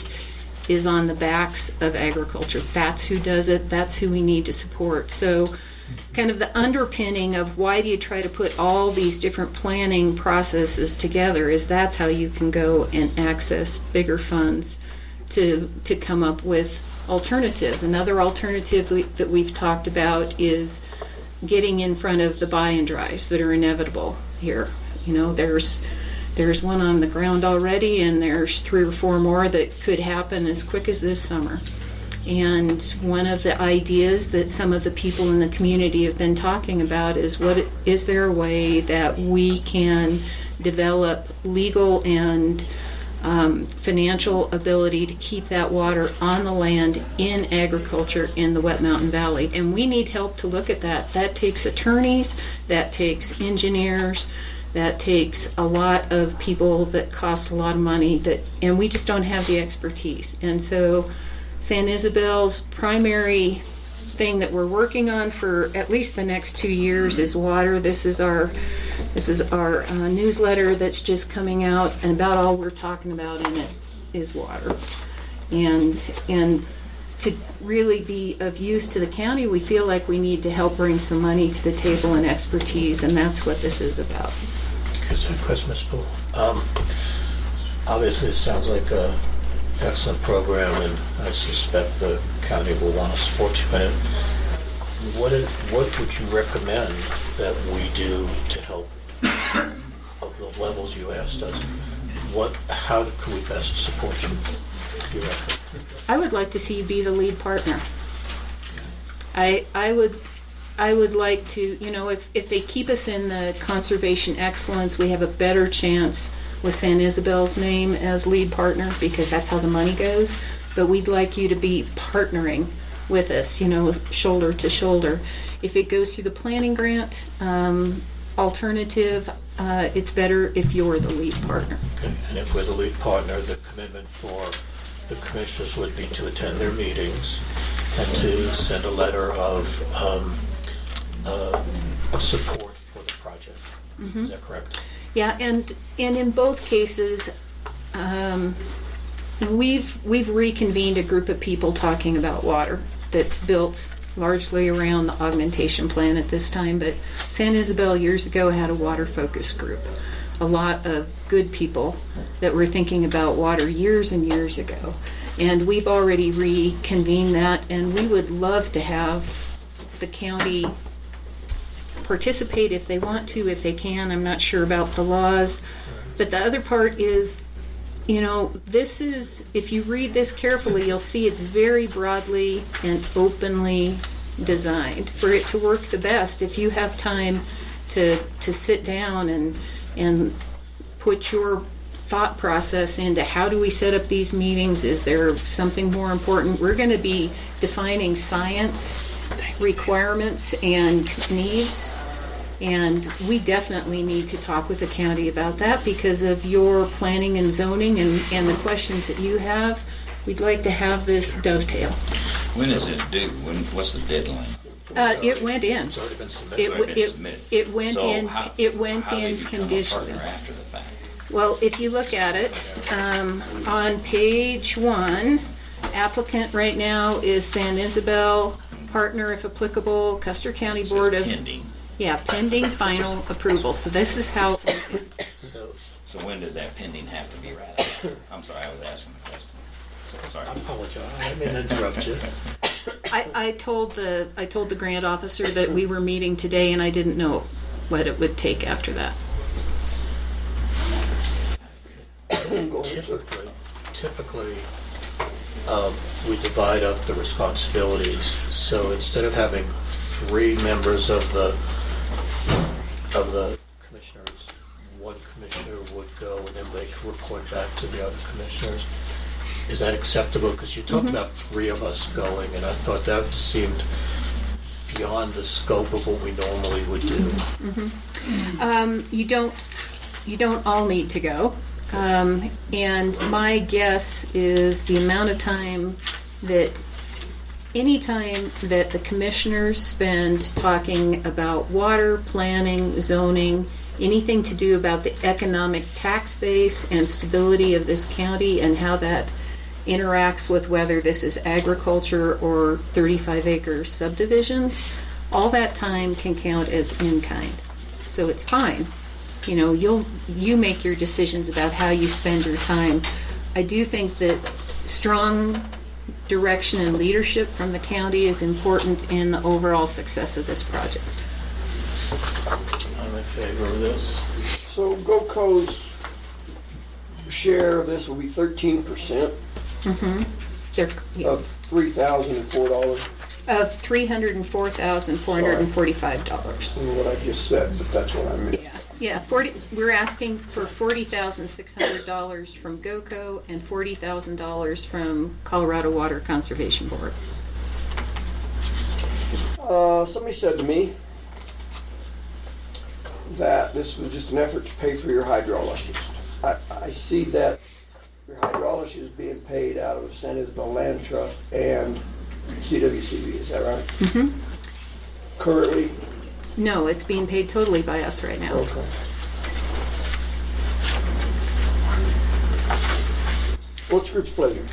is on the backs of agriculture. That's who does it. That's who we need to support. So kind of the underpinning of why do you try to put all these different planning processes together is that's how you can go and access bigger funds to come up with alternatives. Another alternative that we've talked about is getting in front of the buy and dries that are inevitable here. You know, there's one on the ground already, and there's 3 or 4 more that could happen as quick as this summer. And one of the ideas that some of the people in the community have been talking about is is there a way that we can develop legal and financial ability to keep that water on the land in agriculture in the Wet Mountain Valley. And we need help to look at that. That takes attorneys, that takes engineers, that takes a lot of people that cost a lot of money, and we just don't have the expertise. And so San Isabel's primary thing that we're working on for at least the next 2 years is water. This is our newsletter that's just coming out, and about all we're talking about in it is water. And to really be of use to the county, we feel like we need to help bring some money to the table and expertise, and that's what this is about. Is that a question, Ms. Poole? Obviously, it sounds like an excellent program, and I suspect the county will want to support you in it. What would you recommend that we do to help of the levels you asked us? How can we best support you? Do you reckon? I would like to see you be the lead partner. I would like to, you know, if they keep us in the conservation excellence, we have a better chance with San Isabel's name as lead partner, because that's how the money goes. But we'd like you to be partnering with us, you know, shoulder to shoulder. If it goes through the planning grant alternative, it's better if you're the lead partner. Okay, and if we're the lead partner, the commitment for the commissioners would be to attend their meetings and to send a letter of support for the project. Is that correct? Yeah, and in both cases, we've reconvened a group of people talking about water that's built largely around the augmentation plan at this time, but San Isabel years ago had a water focus group. A lot of good people that were thinking about water years and years ago. And we've already reconvened that, and we would love to have the county participate if they want to, if they can. I'm not sure about the laws. But the other part is, you know, this is, if you read this carefully, you'll see it's very broadly and openly designed for it to work the best. If you have time to sit down and put your thought process into how do we set up these meetings, is there something more important? We're going to be defining science requirements and needs, and we definitely need to talk with the county about that because of your planning and zoning and the questions that you have. We'd like to have this dovetail. When is it due? What's the deadline? It went in. It's already been submitted. It went So in. how- It went how do in you become a conditionally. partner after the fact? Well, if you look at it, on page 1, applicant right now is San Isabel, partner if applicable, Custer County It says Board of... pending. Yeah, pending final approval. So this is how it went in. So when does that pending have to be ratified? I'm sorry, I was asking the question. Sorry. I apologize. I didn't mean to interrupt you. I told the grant officer that we were meeting today, and I didn't know what it would take after that. Typically, we divide up the responsibilities. So instead of having 3 members of the commissioners, one commissioner would go and then they could report back to the other commissioners. Is that acceptable? Because you talked about 3 of us going, and I thought that seemed beyond the scope of what we normally would do. You don't all need to go. And my guess is the amount of time that any time that the commissioners spend talking about water, planning, zoning, anything to do about the economic tax base and stability of this county and how that interacts with whether this is agriculture or 35-acre subdivisions, all that time can count as in-kind. So it's fine. You know, you make your decisions about how you spend your time. I do think that strong direction and leadership from the county is important in the overall success of this project. I'm in favor of this. So GOCO's share of this will be 13% of $3,004. Of $304,445. What I just said, but that's what I meant. Yeah, we're asking for $40,600 from GOCO and $40,000 from Colorado Water Conservation Board. Somebody said to me that this was just an effort to pay for your hydrologist. I see that your hydrologist is being paid out of the San Isabel Land Trust and CWCB, is that right? Mm-hmm. Currently? No, it's being paid totally by us right now. Okay. What's your group's pleasure?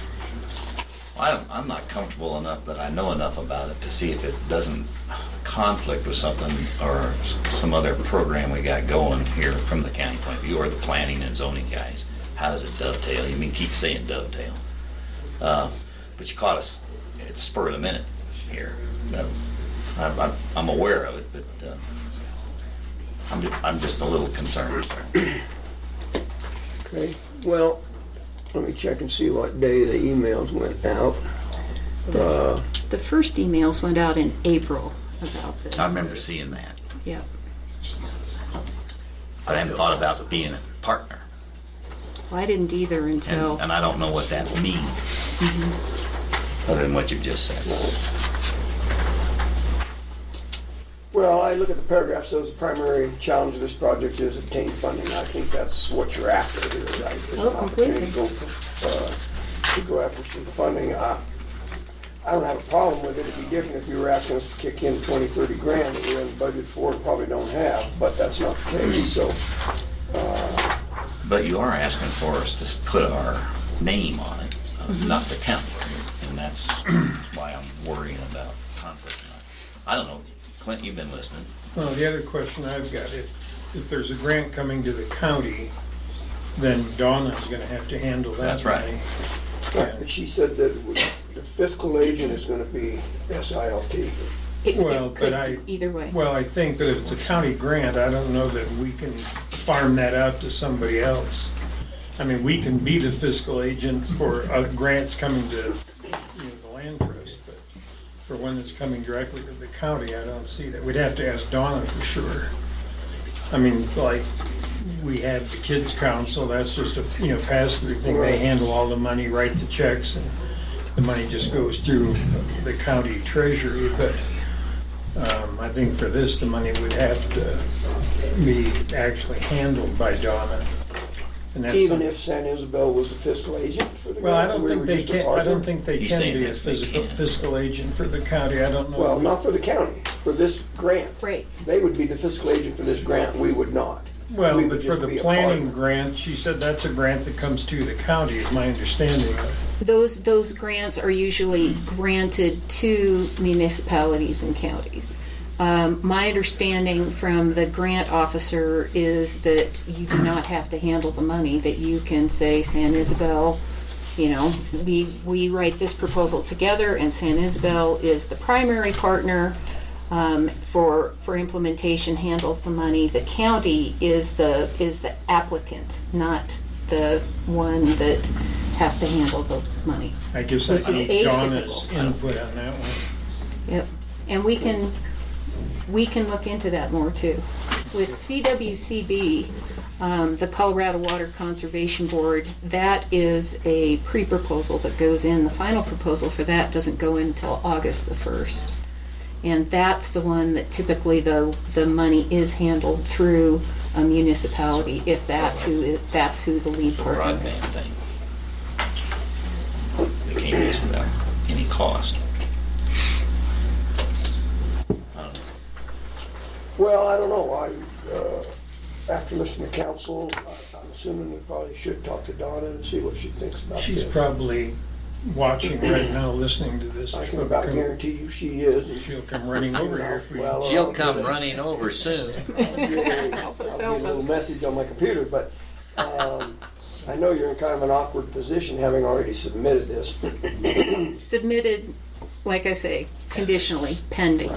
I'm not comfortable enough, but I know enough about it to see if it doesn't conflict with something or some other program we got going here from the county point of view, or the planning and zoning guys, how does it dovetail? You mean keep saying dovetail. But you caught us at the spur of the minute here. I'm aware of it, but I'm just a little concerned. Okay, well, let me check and see what day the emails went out. The first emails went out in April about this. I remember seeing that. Yep. But I hadn't thought about being a partner. Well, I didn't either until. And I don't know what that means, other than what you just said. Well, I look at the paragraph, says the primary challenge of this project is obtaining funding. I think that's what you're after here, right? There's Oh, an opportunity completely. to go after some funding. I don't have a problem with it. It'd be different if you were asking us to kick in 20, 30 grand that we have budget for and probably don't have, but that's not the case, so. But you are asking for us to put our name on it, not the county. And that's why I'm worrying about conflict. I don't know. Clint, you've been listening. Well, the other question I've got, if there's a grant coming to the county, then Donna's gonna have to handle that. That's right. money. Right, but she said that the fiscal agent is gonna be SILT. Well, It could but I- be either way. Well, I think that if it's a county grant, I don't know that we can farm that out to somebody else. I mean, we can be the fiscal agent for grants coming to, the land trust, but for one that's coming directly to the county, I don't see that. We'd have to ask Donna for sure. I mean, like, we had the kids council, that's just a, pass-through thing. They handle all the money, write the checks, and the money just goes through the county treasury, but I think for this, the money would have to be actually handled by Donna. And that's Even if San Isabel was the fiscal agent for the grant? Well, I don't we think were they just a can, I partner? don't think they He's can saying be a yes, they can. fiscal agent for the county, I don't know. Well, not for the county, for this grant. Right. They would be the fiscal agent for this grant, we would not. Well, We but would for just be the a planning partner. grant, she said that's a grant that comes to the county, is my understanding of it. Those grants are usually granted to municipalities and counties. My understanding from the grant officer is that you do not have to handle the money, that you can say, San Isabel, we write this proposal together and San Isabel is the primary partner for implementation, handles the money. The county is the applicant, not the one that has to handle the money. I guess Which I is need Donna's atypical. input on that one. Yep, and we can look into that more too. With CWCB, the Colorado Water Conservation Board, that is a pre-proposal that goes in. The final proposal for that doesn't go in until August the 1st. And that's the one that typically, though, the money is handled through a municipality, if that's who the lead The partner broadband is. thing. They came to us without any cost. I don't know. Well, I don't know, after listening to council, I'm assuming we probably should talk to Donna and see what she thinks about this. She's probably watching right now, listening to this. I can about guarantee you she is. and She'll come running over here if we. Well, She'll I'll come get a- running over soon. I'll get a little message on my computer, but I know you're in kind of an awkward position, having already submitted this. Submitted, like I say, conditionally, pending.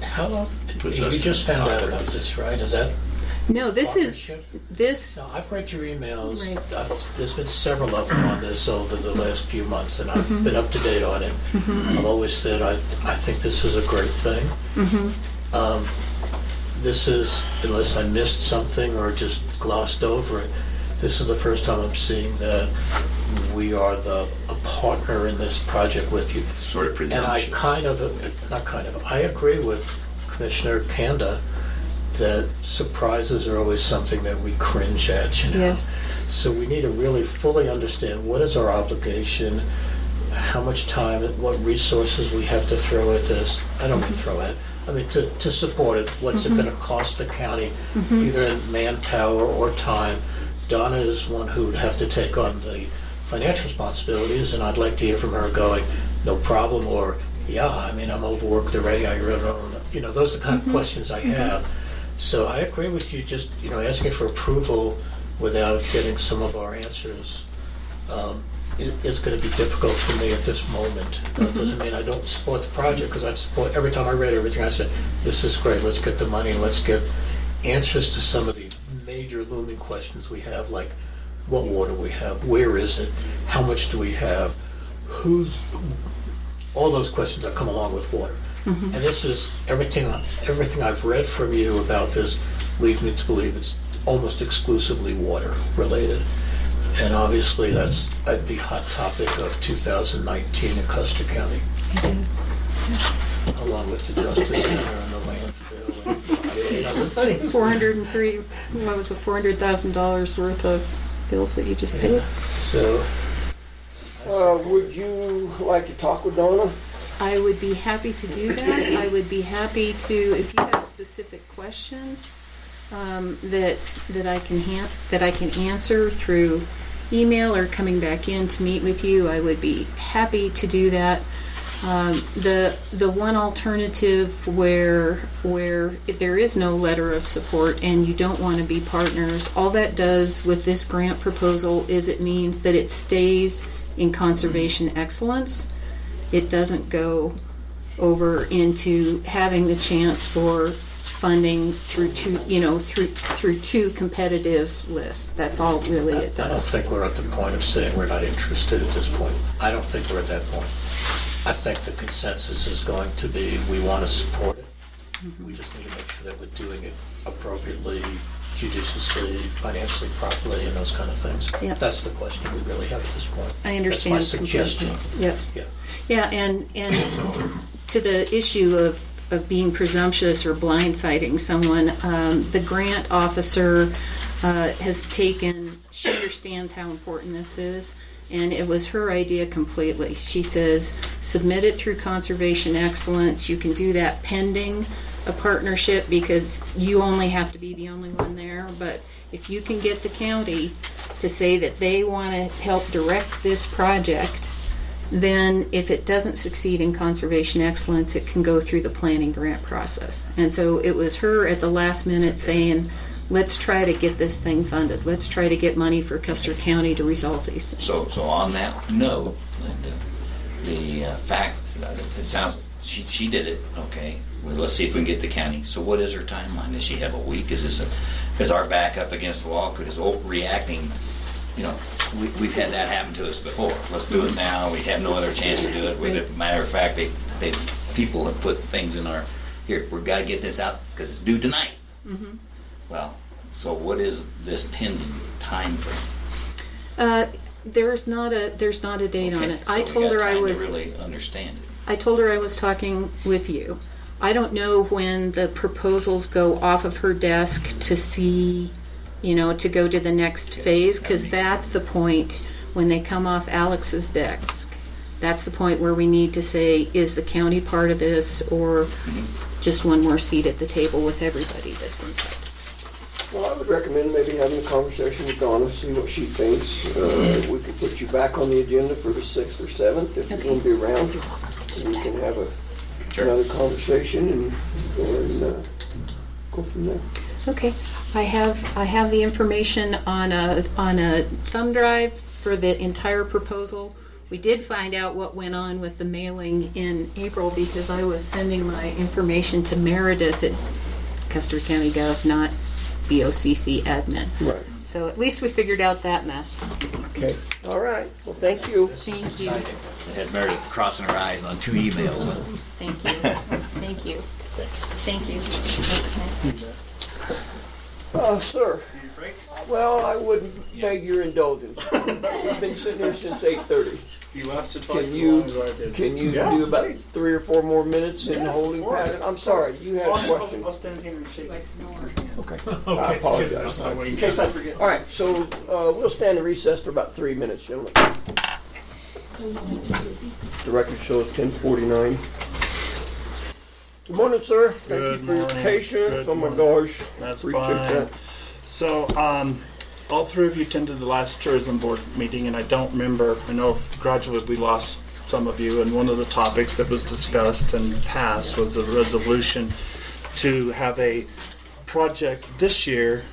How long, Puts you us in just a found out awkward about this, right? Is that No, this is, partnership? this, No, I've read your emails. Right. There's been several of them on this over the last few months, and I've been up to date on it. I've always said I think this is a great thing. This is, unless I missed something or just glossed over it, this is the first time I'm seeing that we are a partner in this project with you. Sort of And I presumption. I agree with Commissioner Kanda that surprises are always something that we cringe at, yes. So we need to really fully understand what is our obligation, how much time, what resources we have to throw at this. I don't mean throw at, I mean to support it. What's it gonna cost the county, either in manpower or time? Donna is one who would have to take on the financial responsibilities, and I'd like to hear from her going, no problem, or yeah, I mean, I'm overworked already, I really those are the kind of questions I have. So I agree with you, just, asking for approval without getting some of our answers is going to be difficult for me at this moment. It doesn't mean I don't support the project, because I support, every time I read everything, I said, this is great, let's get the money, let's get answers to some of the major looming questions we have, like what water we have, where is it, how much do we have, all those questions that come along with water. And this is, everything I've read from you about this leads me to believe it's almost exclusively water related. And obviously that's the hot topic of 2019 in Custer County. It is. Along with the Justice Center and the landfill and other things. 403, what was it, $400,000 worth of bills that you just paid? So. Would you like to talk with Donna? I would be happy to do that. I would be happy to, if you have specific questions that I can answer through email or coming back in to meet with you, I would be happy to do that. The one alternative where there is no letter of support and you don't want to be partners, all that does with this grant proposal is it means that it stays in conservation excellence. It doesn't go over into having the chance for funding through two competitive lists. That's all really it does. I don't think we're at the point of saying we're not interested at this point. I don't think we're at that point. I think the consensus is going to be we want to support it. We just need to make sure that we're doing it appropriately, judiciously, financially properly, and those kind of things. Yep. That's the question we really have at this point. I understand. That's my suggestion. Yep. Yeah, and to the issue of being presumptuous or blindsiding someone, the grant officer she understands how important this is, and it was her idea completely. She says, submit it through Conservation Excellence. You can do that pending a partnership because you only have to be the only one there, but if you can get the county to say that they want to help direct this project, then if it doesn't succeed in Conservation Excellence, it can go through the planning grant process. And so it was her at the last minute saying, let's try to get this thing funded. Let's try to get money for Custer County to resolve these things. So on that note, Linda, the fact, it sounds, she did it, okay. Well, let's see if we can get the county. So what is her timeline? Does she have a week? Is our back up against the wall? Because reacting, we've had that happen to us before. Let's do it now. We have no other chance to do it. Right. As a matter of fact, people have put things in we've got to get this out because it's due tonight. Mm-hmm. Well, so what is this pending time frame? There's not a date on it. So I told her I was to really understand it. I told her I was talking with you. I don't know when the proposals go off of her desk to see, to go to the next phase, because that's the point when they come off Alex's desk. That's the point where we need to say, is the county part of this, or just one more seat at the table with everybody that's involved? Well, I would recommend maybe having a conversation with Donna, see what she thinks. We could put you back on the agenda for the 6th or 7th if you're going to be around. We can have another conversation and go from there. Okay, I have the information on a thumb drive for the entire proposal. We did find out what went on with the mailing in April because I was sending my information to Meredith at Custer County Gov, not BOCC admin. Right. So at least we figured out that mess. Okay. All right. Well, thank you. Thank you. I had Meredith crossing her eyes on 2 emails. Thank you. Thank you. Thank you. Thanks, Sir. Well, I wouldn't beg your indulgence. We've been sitting here since 8:30. You lasted twice as long as I did. Can you do about 3 or 4 more minutes in the holding pattern? I'm sorry, you had a question. I'll stand here and shake. Okay. I apologize. In case I forget. All right, so we'll stand in recess for about 3 minutes, gentlemen. The record shows 10:49. Good morning, sir. Thank you for your patience. Oh my gosh. That's Appreciate fine. that. So, all 3 of you attended the last tourism board meeting, and I don't remember. I know gradually we lost some of you, and one of the topics that was discussed and passed was a resolution to have a project this year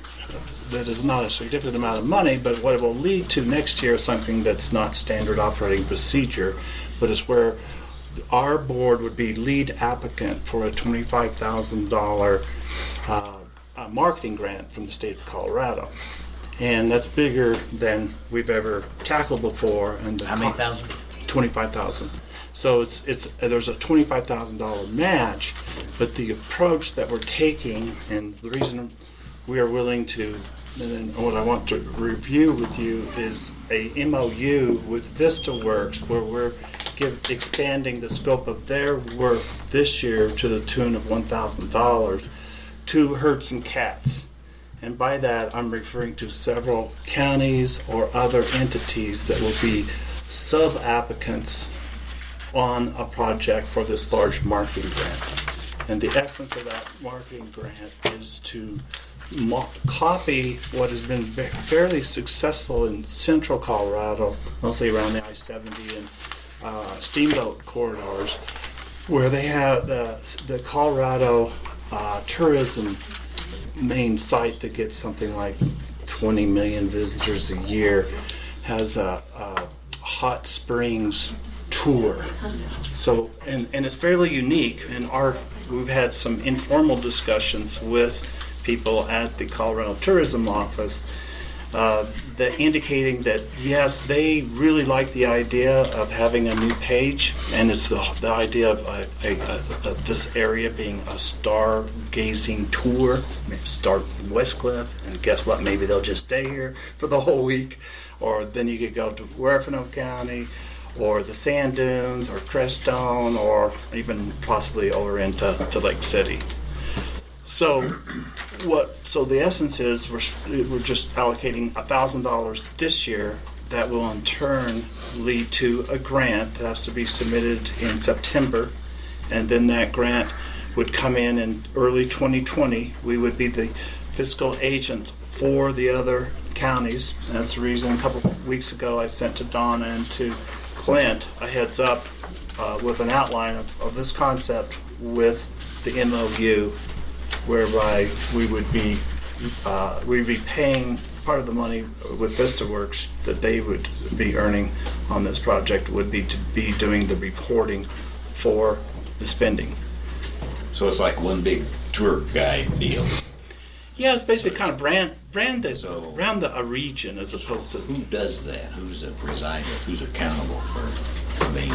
that is not a significant amount of money, but what it will lead to next year is something that's not standard operating procedure, but it's where our board would be lead applicant for a $25,000 marketing grant from the state of Colorado. And that's bigger than we've ever tackled before. And How many thousand? 25,000. So there's a $25,000 match, but the approach that we're taking, and the reason we are willing to, and what I want to review with you is a MOU with VistaWorks, where we're expanding the scope of their work this year to the tune of $1,000 to Hertz and Katz. And by that, I'm referring to several counties or other entities that will be sub-applicants on a project for this large marketing grant. And the essence of that marketing grant is to copy what has been fairly successful in central Colorado, mostly around the I-70 and steamboat corridors, where they have the Colorado tourism main site that gets something like 20 million visitors a year, has a hot springs tour. So, and it's fairly unique. And we've had some informal discussions with people at the Colorado Tourism Office that indicating that yes, they really like the idea of having a new page, and it's the idea of this area being a stargazing tour. Maybe start in Westcliff, and guess what? Maybe they'll just stay here for the whole week, or then you could go to Huerfano County, or the Sand Dunes, or Crestone, or even possibly over into Lake City. So the essence is we're just allocating $1,000 this year that will in turn lead to a grant that has to be submitted in September, and then that grant would come in early 2020. We would be the fiscal agent for the other counties. And that's the reason a couple of weeks ago I sent to Donna and to Clint a heads up with an outline of this concept with the MOU, whereby we would be paying part of the money with VistaWorks that they would be earning on this project would be to be doing the reporting for the spending. So it's like one big tour guide deal. Yeah, it's basically kind of branded around a region as opposed to. Who does that? Who's the presider? Who's accountable for putting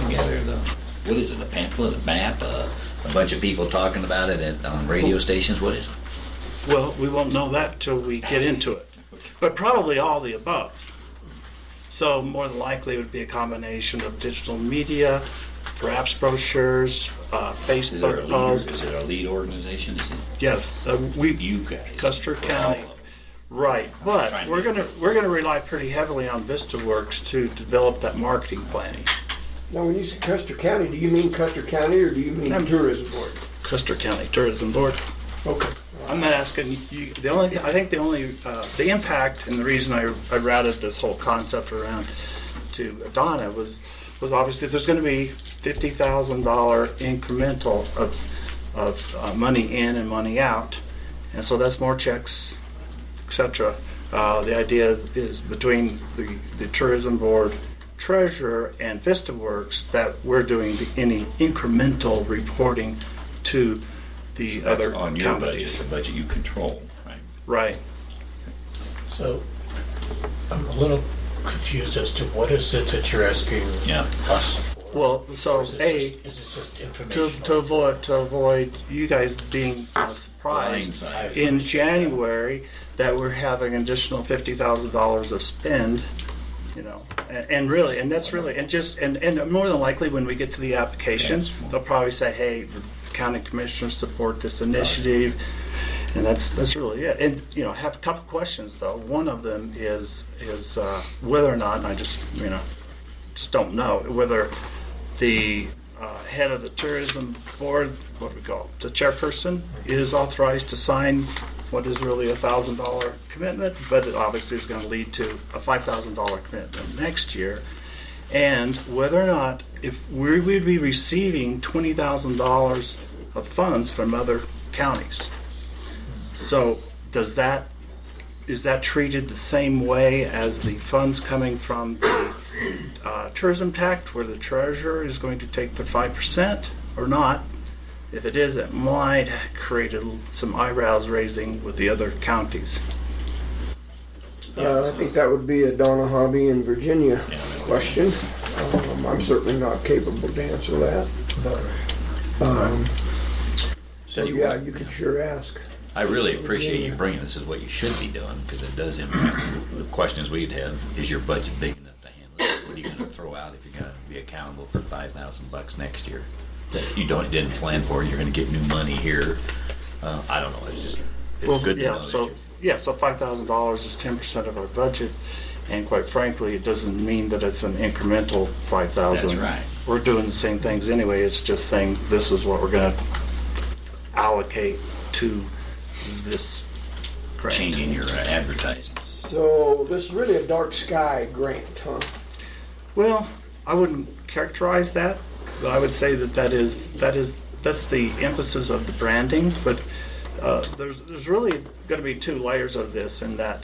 together what is it? A pamphlet, a map, a bunch of people talking about it on radio stations? What is it? Well, we won't know that till we get into it, but probably all the above. So more than likely it would be a combination of digital media, perhaps brochures, Facebook posts. Is it a lead organization? Is it? Yes, you guys, Custer County, right? But we're gonna rely pretty heavily on VistaWorks to develop that marketing plan. Now, when you say Custer County, do you mean Custer County or do you mean Tourism Board? Custer County Tourism Board. Okay. I'm not asking you. The impact and the reason I routed this whole concept around to Donna was obviously there's going to be $50,000 incremental of money in and money out, and so that's more checks, etc. The idea is between the Tourism Board treasurer and VistaWorks that we're doing any incremental reporting to the other on your counties. budget, the budget you control, right? Right. So I'm a little confused as to what is it that you're asking us for? Well, so is it just information? to avoid you guys being surprised in January that we're having an additional $50,000 to spend, and more than likely when we get to the application, they'll probably say, hey, the county commissioners support this initiative, and that's really it. And I have a couple questions though. One of them is whether or not, and I just don't know whether the head of the tourism board, what we call the chairperson, is authorized to sign what is really a $1,000 commitment, but it obviously is going to lead to a $5,000 commitment next year. and whether or not if we would be receiving $20,000 of funds from other counties. So is that treated the same way as the funds coming from the tourism tax, where the treasurer is going to take the 5% or not? If it is, it might create some eyebrows raising with the other counties. I think that would be a Donna Hobby in Virginia question. I'm certainly not capable to answer that. So yeah, you could sure ask. I really appreciate you bringing this is what you should be doing, because it does impact the questions we'd have. Is your budget big enough to handle it? What are you going to throw out if you're going to be accountable for $5,000 next year that you didn't plan for? You're going to get new money here. I don't know. It's good to know. So $5,000 is 10% of our budget, and quite frankly, it doesn't mean that it's an incremental 5,000. That's right. We're doing the same things anyway. It's just saying this is what we're going to allocate to this grant. Changing your advertising. So this is really a dark sky grant, huh? Well, I wouldn't characterize that, but I would say that's the emphasis of the branding. But there's really going to be two layers of this, in that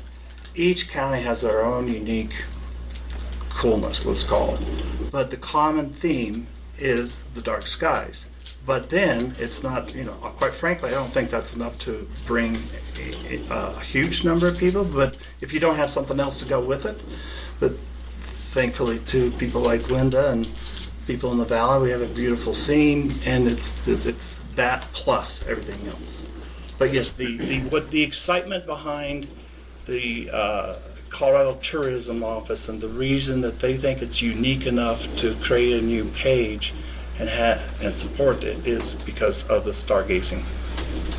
each county has their own unique coolness, let's call it. But the common theme is the dark skies. But then it's not, quite frankly, I don't think that's enough to bring a huge number of people. But if you don't have something else to go with it, but thankfully to people like Linda and people in the valley, we have a beautiful scene, and it's that plus everything else. But yes, the excitement behind the Colorado Tourism Office, and the reason that they think it's unique enough to create a new page and support it, is because of the stargazing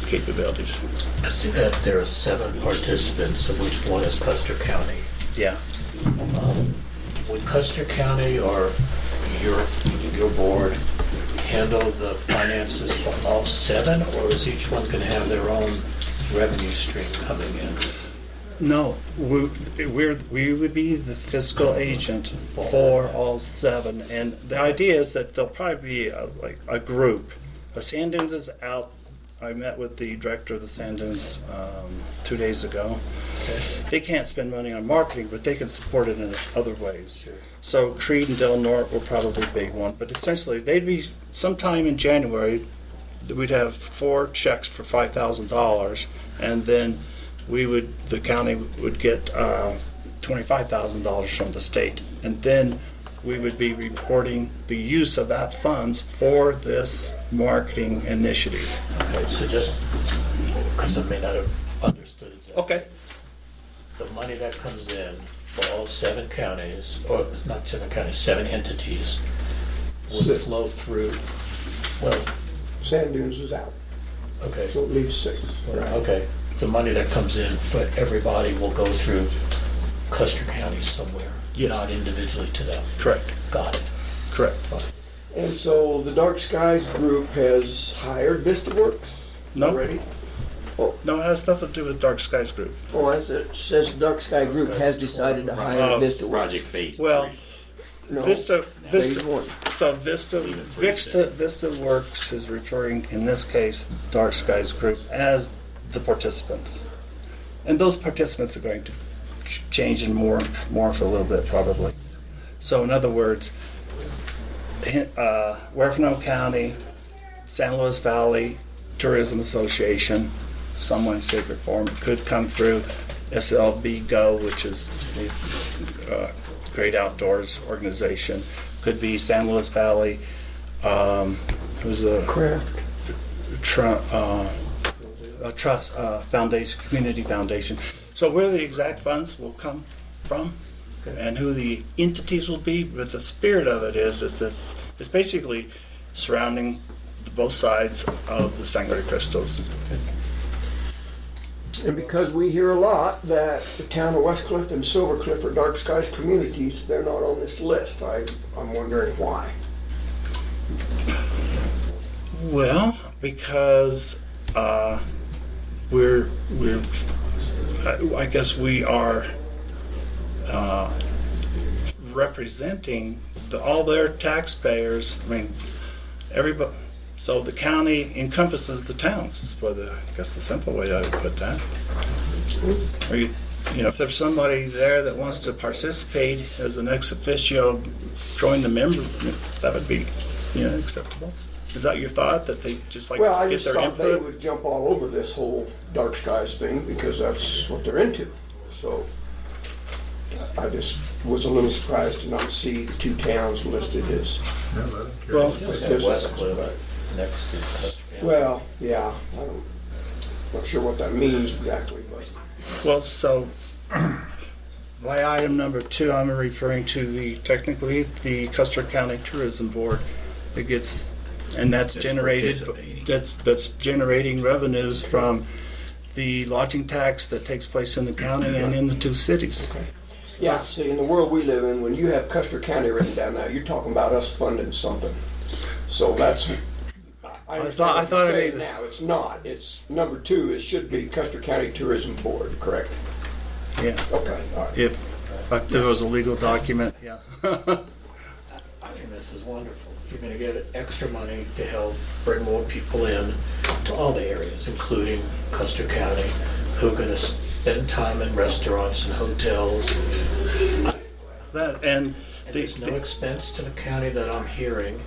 capabilities. I see that there are 7 participants, of which one is Custer County. Yeah. Would Custer County or your board handle the finances for all 7, or is each one going to have their own revenue stream coming in? No, we would be the fiscal agent for all 7, and the idea is that there'll probably be a group. Sand Dunes is out. I met with the director of the Sand Dunes 2 days ago. Okay. They can't spend money on marketing, but they can support it in other ways. Sure. So Creed and Del Norte will probably be one, but essentially they'd be sometime in January. We'd have 4 checks for $5,000, and then the county would get $25,000 from the state, and then we would be reporting the use of that funds for this marketing initiative. Okay, so just because I may not have understood exactly. Okay. The money that comes in for all 7 counties, or it's not 7 counties, 7 entities, would flow through. Well, Sand Dunes is out. Okay. So it leaves 6. Right. Okay. The money that comes in for everybody will go through Custer County somewhere, yes, not individually to them. Correct. Got it. Correct. And so the Dark Skies group has hired VistaWorks already? Oh. No, it has nothing to do with Dark Skies Group. Oh, it says the Dark Sky Group has decided to hire VistaWorks. Project Phase 3. Well, No, Vista, phase 1. so VistaWorks is referring, in this case, Dark Skies Group, as the participants. And those participants are going to change and morph a little bit, probably. So in other words, Huerfano County, San Luis Valley Tourism Association, some way, shape, or form, it could come through SLB Go, which is the Great Outdoors organization. Could be San Luis Valley. Who's the Craft Trust Foundation, Community Foundation. So where the exact funds will come from, and who the entities will be, but the spirit of it is it's basically surrounding both sides of the Sangre de Cristos. And because we hear a lot that the town of Westcliff and Silvercliff are Dark Skies communities, they're not on this list. I'm wondering why. Well, because I guess we are representing all their taxpayers. I mean, everybody. So the county encompasses the towns. Is what I guess the simple way I would put that. Or if there's somebody there that wants to participate as an ex officio, join the member, that would be, acceptable. Is that your thought, that they just like Well, I get just their thought they input? would jump all over this whole dark skies thing because that's what they're into. So I just was a little surprised to not see the two towns listed as Well, participants. Next to Custer County. Well, yeah, not sure what that means exactly, but. Well, so by item number 2, I'm referring to technically the Custer County Tourism Board. It gets, and that's generated, participating. that's generating revenues from the lodging tax that takes place in the county and in the 2 cities. Yeah, see, in the world we live in, when you have Custer County written down now, you're talking about us funding something. So that's, I thought understand what it you're saying made- now. It's not. It's number 2. It should be Custer County Tourism Board, correct? Yeah. Okay, all right. If there was a legal document, yeah. I think this is wonderful. You're going to get extra money to help bring more people in to all the areas, including Custer County, who are going to spend time in restaurants and hotels. That and There's no expense to the county that I'm hearing.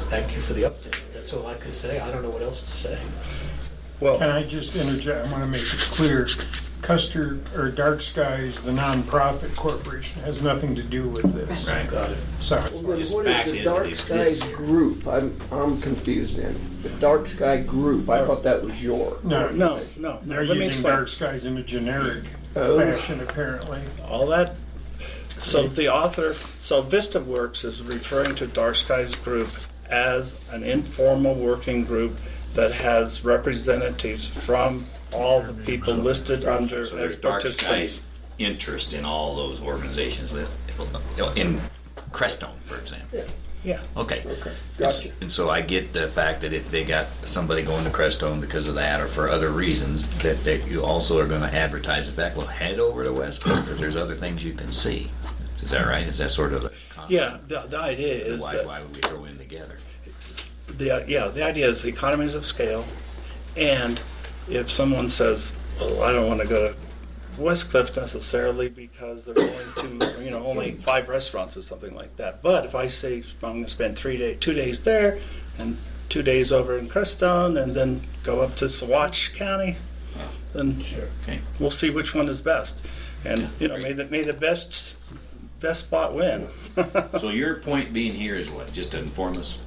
Thank you for the update. That's all I can say. I don't know what else to say. well, Can I just interject? I want to make it clear. Custer, or Dark Skies, the nonprofit corporation, has nothing to do with this. Right. Got it. Sorry. Well, then Just what fact is the is it Dark exists. Sky Group? I'm confused then. The Dark Sky Group, I thought that was your. No, no. they're Let me using explain. Dark Skies in a generic Oh. fashion, apparently. All that. So the author, so VistaWorks is referring to Dark Skies Group as an informal working group that has representatives from all the people listed under So as there's Dark participants. Sky's interest in all those organizations that, in Crestone, for example. Yeah. Okay. Okay, gotcha. And so I get the fact that if they got somebody going to Crestone because of that or for other reasons, that you also are going to advertise the fact, well, head over to Westcoast because there's other things you can see. Is that right? Is that sort of the concept? Yeah, the idea is Why that would we throw in together? the idea is the economies of scale, and if someone says, "Well, I don't want to go to West Cliff necessarily because there's only 5 restaurants or something like that," but if I say I'm going to spend 2 days there and 2 days over in Crestone and then go up to Saguache County, then Okay. we'll see which one is best, and may the best spot win. So your point being here is what? Just to inform us?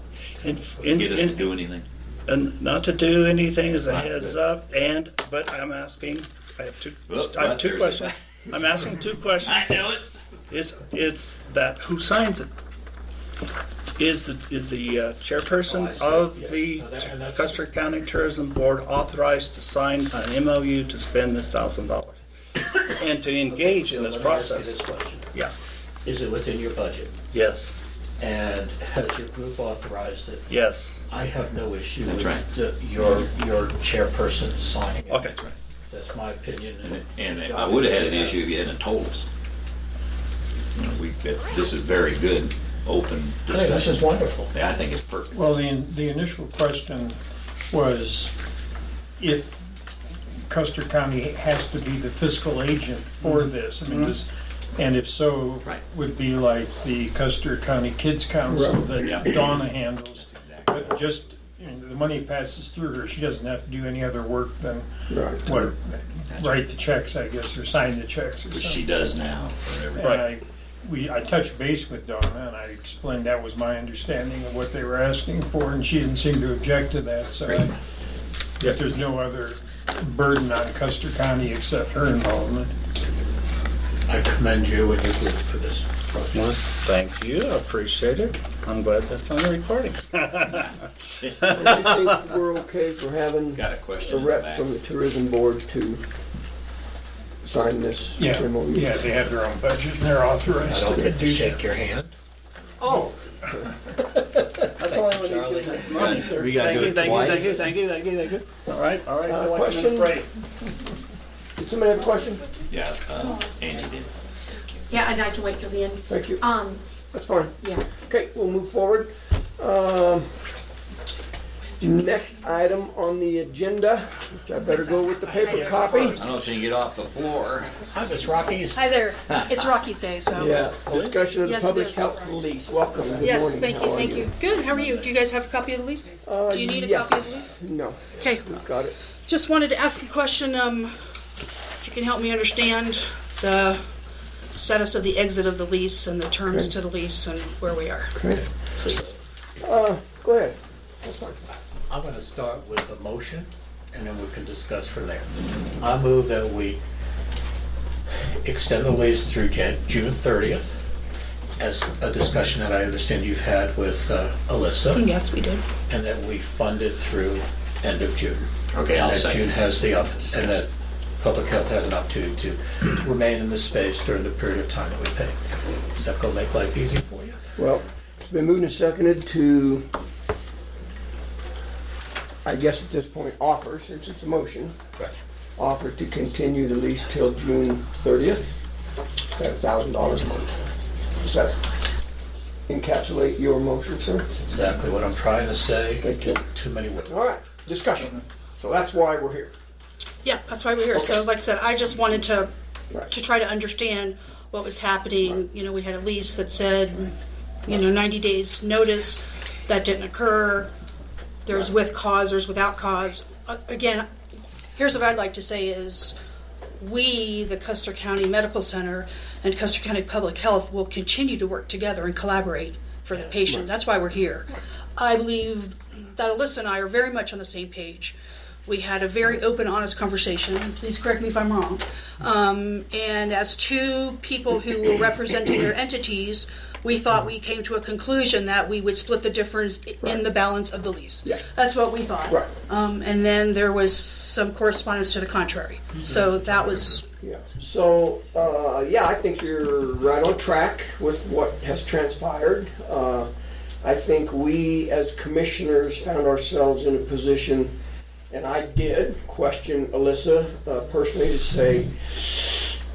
And Get us to do anything? And not to do anything as a Not heads good. up, but I'm asking, I have two Well, two there's questions. I'm asking 2 questions. I know it. It's that who signs it? Is the chairperson of the Custer County Tourism Board authorized to sign an MOU to spend this $1,000 and to engage in this So let me ask you process? this question. Yeah. Is it within your budget? Yes. And has your group authorized it? Yes. I have no issue That's with right. your chairperson signing it. Okay. That's my opinion. And I would have had an issue if you hadn't told us. This is very good, open I think this discussion. is wonderful. Yeah, I think it's perfect. Well, the initial question was if Custer County has to be the fiscal agent for this. I mean, and if so, Right. would be like the Custer County Kids Council that Yeah. Donna handles. Exactly. But just, the money passes through her. She doesn't have to do any other work than Right. what, write the checks, I guess, or sign the checks or Which something. she does now for And everybody. I touched base with Donna and I explained that was my understanding of what they were asking for, and she didn't seem to object to that, so Great. if there's no other burden on Custer County except her involvement. I commend you and your group for this project. Well, thank you. I appreciate it. I'm glad that's on the recording. I think we're okay for having Got a a question in the rep back. from the tourism board to sign this Yeah, MOU. yeah, they have their own budget and they're I authorized don't to get to do shake that. your hand. Oh. That's only when you Charlie. give us money, sir. We gotta do it Thank twice. you. Thank you. All right. Question? Did somebody have a question? Yeah, Angie did. Yeah, and I can wait till the end. Thank you. Um, That's fine. yeah. Okay, we'll move forward. Next item on the agenda, which I better go with the paper copy. I don't see you get off the floor. Hi, Miss Rockies. Hi there. It's Rocky's Day, so. Yeah, discussion of the Yes, it public is. health lease. Welcome. Good Yes, morning. thank you, How are thank you. Good, how are you? Do you guys have a copy of the lease? Do you need a yes. copy of the lease? No, Okay, we've got it. just wanted to ask a question, if you can help me understand the status of the exit of the lease and the terms Okay. to the lease and where we are, Okay. please. Go ahead. That's fine. I'm going to start with a motion, and then we can discuss from there. I move that we extend the lease through June 30th, as a discussion that I understand you've had with Alyssa, Yes, we did. and that we fund it through end of June. Okay, I'll And that second. June has the and that Public Health has an opportunity to remain in the space during the period of time that we pay. Is that going to make life easy for you? Well, it's been moved and seconded to, I guess at this point, offer, since it's a motion, Right. offer to continue the lease till June 30th at $1,000 a month. Does that encapsulate your motion, sir? Exactly what I'm trying to say. Thank you. Too many words. All right, discussion. So that's why we're here. Yeah, that's why we're here. So like I said, I just wanted to Right. try to understand what was happening. You know, we had a lease that said, 90 days notice. That didn't occur. There's with cause, there's without cause. Again, here's what I'd like to say is we, the Custer County Medical Center and Custer County Public Health, will continue to work together and collaborate for the patient. That's why we're here. I believe that Alyssa and I are very much on the same page. We had a very open, honest conversation. Please correct me if I'm wrong. And as two people who were representing their entities, we thought we came to a conclusion that we would split the difference in the balance of the lease. Yeah. That's what we thought. Right. And then there was some correspondence to the contrary. So that was, Yeah. So, I think you're right on track with what has transpired. I think we, as commissioners, found ourselves in a position, and I did question Alyssa personally to say,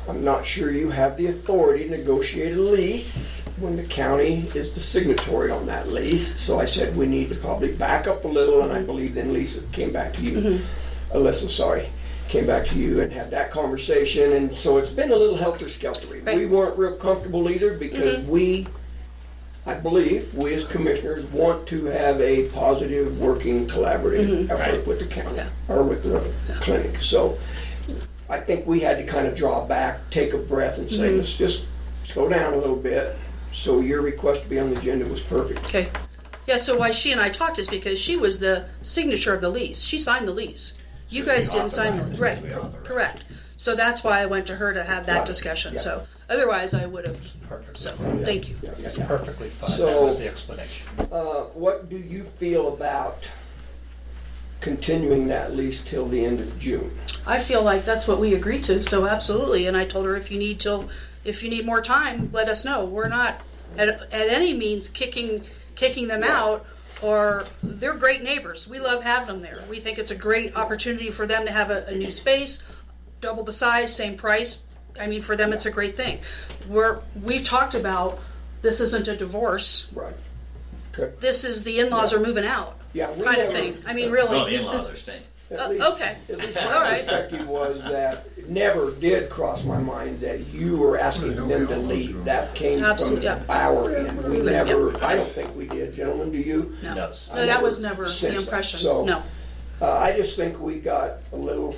I'm not sure you have the authority to negotiate a lease when the county is the signatory on that lease. So I said we need to probably back up a little, and I believe then Lisa came back to you, Alyssa, sorry, came back to you and had that conversation. And so it's been a little helter-skeltery. Right. We weren't real comfortable either because I believe, we as commissioners want to have a positive, working, collaborative effort with the county or with the clinic. So I think we had to kind of draw back, take a breath and say, let's just slow down a little bit. So your request to be on the agenda was perfect. okay. Yeah, so why she and I talked is because she was the signature of the lease. She signed the lease. You guys didn't sign the lease. Right, correct. So that's why I went to her to have that discussion. So otherwise I would have, Perfect. so, thank you. Perfectly fine. So- That was the explanation. What do you feel about continuing that lease till the end of June? I feel like that's what we agreed to, so absolutely. And I told her if you need more time, let us know. We're not at any means kicking them out, or they're great neighbors. We love having them there. We think it's a great opportunity for them to have a new space, double the size, same price. I mean, for them, it's a great thing. We've talked about this isn't a divorce. Right. Okay. This is the in-laws are moving out, Yeah, we kind of never- thing. I mean, really. Well, the in-laws are staying. At least- Okay. At least All my right. perspective was that it never did cross my mind that you were asking them to leave. That came from Absolutely, yeah. our end. We never, I don't think we did. Gentlemen, do you? No, No. no, that was never the sensed that. impression. So, No. I just think we got a little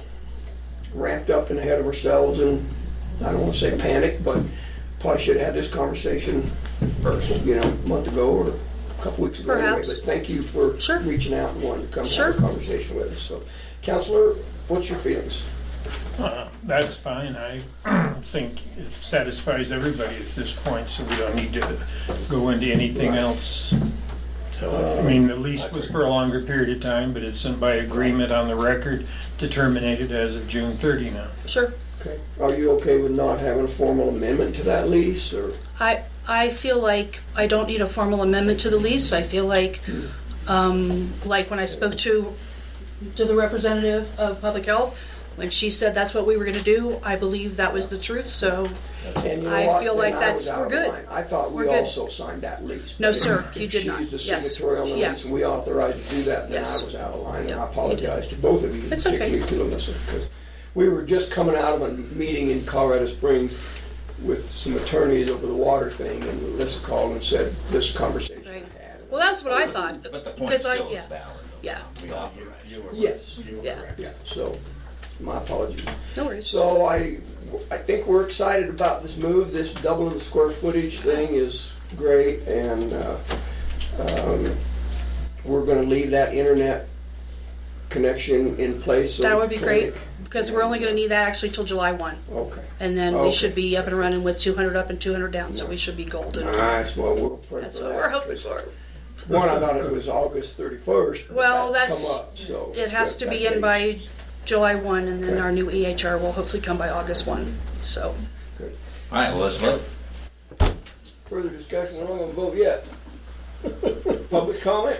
ramped up and ahead of ourselves, and I don't want to say panic, but probably should have had this conversation first, a month ago or a couple weeks ago. anyway. Perhaps. But thank you for Sure. reaching out and wanting to come Sure. have a conversation with us. So, Counselor, what's your feelings? That's fine. I think it satisfies everybody at this point, so we don't need to go into anything else. I mean, the lease was for a longer period of time, but it's by agreement on the record to terminate it as of June 30 now. Sure. Okay. Are you okay with not having a formal amendment to that lease, or? I feel like I don't need a formal amendment to the lease. I feel like when I spoke to the representative of Public Health, When she said that's what we were gonna do, I believe that was the truth, so And you know I what? feel Then like I was that's, out we're of good. line. I thought we We're good. also signed that lease. No, But sir, if you did not. She's the Yes. signatory on the Yeah. lease, and we authorized to do that, then Yes. I was out of line, and Yep, I you apologize to both of you, It's okay. particularly to Alyssa, because we were just coming out of a meeting in Colorado Springs with some attorneys over the water thing, and Alyssa called and said, this conversation we Right. had. Well, that's what I thought. But the point because I- still is yeah. valid. Yeah, You were Yes. You were Yeah. correct. Yeah, so, my apologies. no worries. So I think we're excited about this move. This doubling the square footage thing is great, and we're going to leave that internet connection in place. so That would be great, clinic- because we're only gonna need that actually till July 1. Okay. And then Okay. we should be up and running with 200 up and 200 down, so we should be golden. Nice. Well, we'll pray That's for what that. we're hoping for. One, I thought it was August 31st. but Well, that's that's, come up, so it has to that be in date. by July 1, and then Okay. our new EHR will hopefully come by August 1, so. All right, well, let's vote. Further discussion. We're not going to vote yet. Public comment?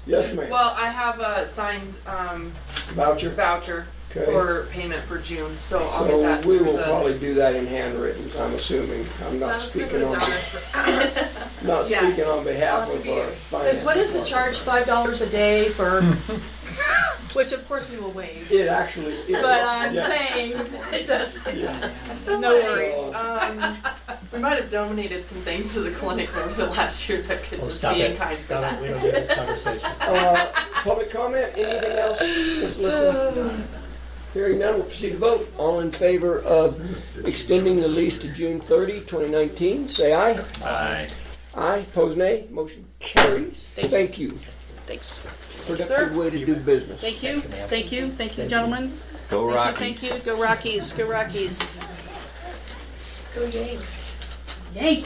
Yes, ma'am. Well, I have a signed Voucher? voucher Okay. for payment for June, so I'll get that So we through will the. probably do that in handwritten, I'm assuming. I'm not speaking on, not Yeah. speaking on behalf of our finance. Because what is the charge, department. $5 a day for, which of course we will waive. It actually is. But I'm Yeah. saying, it does, Yeah. no worries. We might have donated some things to the clinic over the last year that could Oh, just stop be in it. kind for Stop that. it. We don't get this conversation. Public comment, anything else? Just listen. Hearing none, we'll proceed to vote. All in favor of extending the lease to June 30, 2019, say aye. Aye. Aye, pose nay, motion carries. Thank you. Thanks. Productive way to do business. Thank you, thank you, thank you, gentlemen. Go Rockies. Thank you, go Rockies, go Rockies. Go Yanks. Yankees.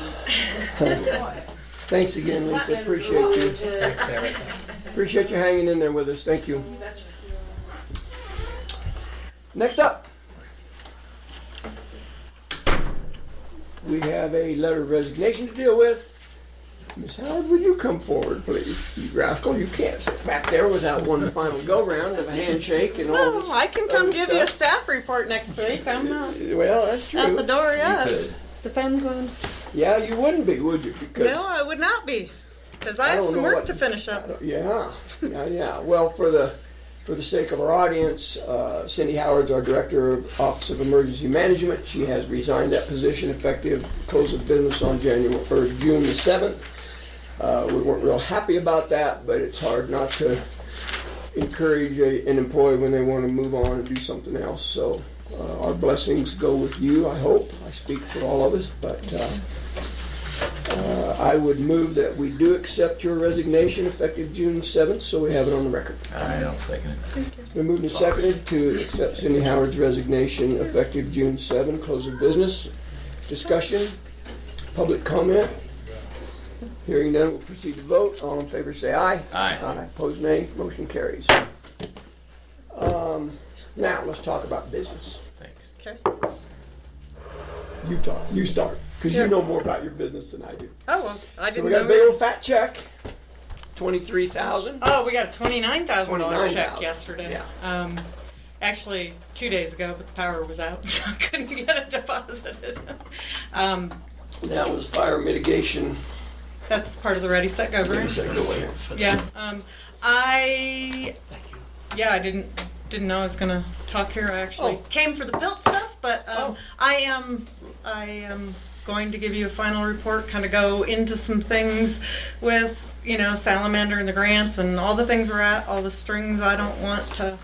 Thanks again, Lisa, appreciate you. Appreciate you hanging in there with us, thank you. Next up, we have a letter of resignation to deal with. Ms. Howard, would you come forward, please? You rascal, you can't sit back there without one final go-round of a handshake and all this. Oh, I can come other give you a stuff. staff report next week. I'm not Well, that's true. at the door yet. could. Depends on. Yeah, you wouldn't be, would you? Because No, I would not be, because I I have don't some know work what- to finish up. Yeah. Well, for the sake of our audience, Cindy Howard's our Director of Office of Emergency Management. She has resigned that position effective close of business on June the 7th. We weren't real happy about that, but it's hard not to encourage an employee when they want to move on and do something else. So our blessings go with you, I hope. I speak for all of us, but I would move that we do accept your resignation effective June 7th, so we have it on the record. All right, I'll second it. It's been moved and seconded to accept Cindy Howard's resignation effective June 7, close of business. Discussion, public comment. Hearing none, we'll proceed to vote. All in favor say aye. Aye. Aye. Opposed nay. Motion carries. Now, let's talk about business. Thanks. Okay. You talk. You start, because you know more about your business than I do. Oh, well, I So didn't we got a know. big old fat check, $23,000. Oh, we got a $29,000 check $29,000. yesterday. Yeah. Actually, 2 days ago, but the power was out, so I couldn't get it deposited. That was fire mitigation. That's part of the Ready, Set, Go grant. Yeah. I didn't know I was gonna talk here. I actually came for the built stuff, but I am going to give you a final report, kind of go into some things with, Salamander and the grants and all the things we're at, all the strings I don't want to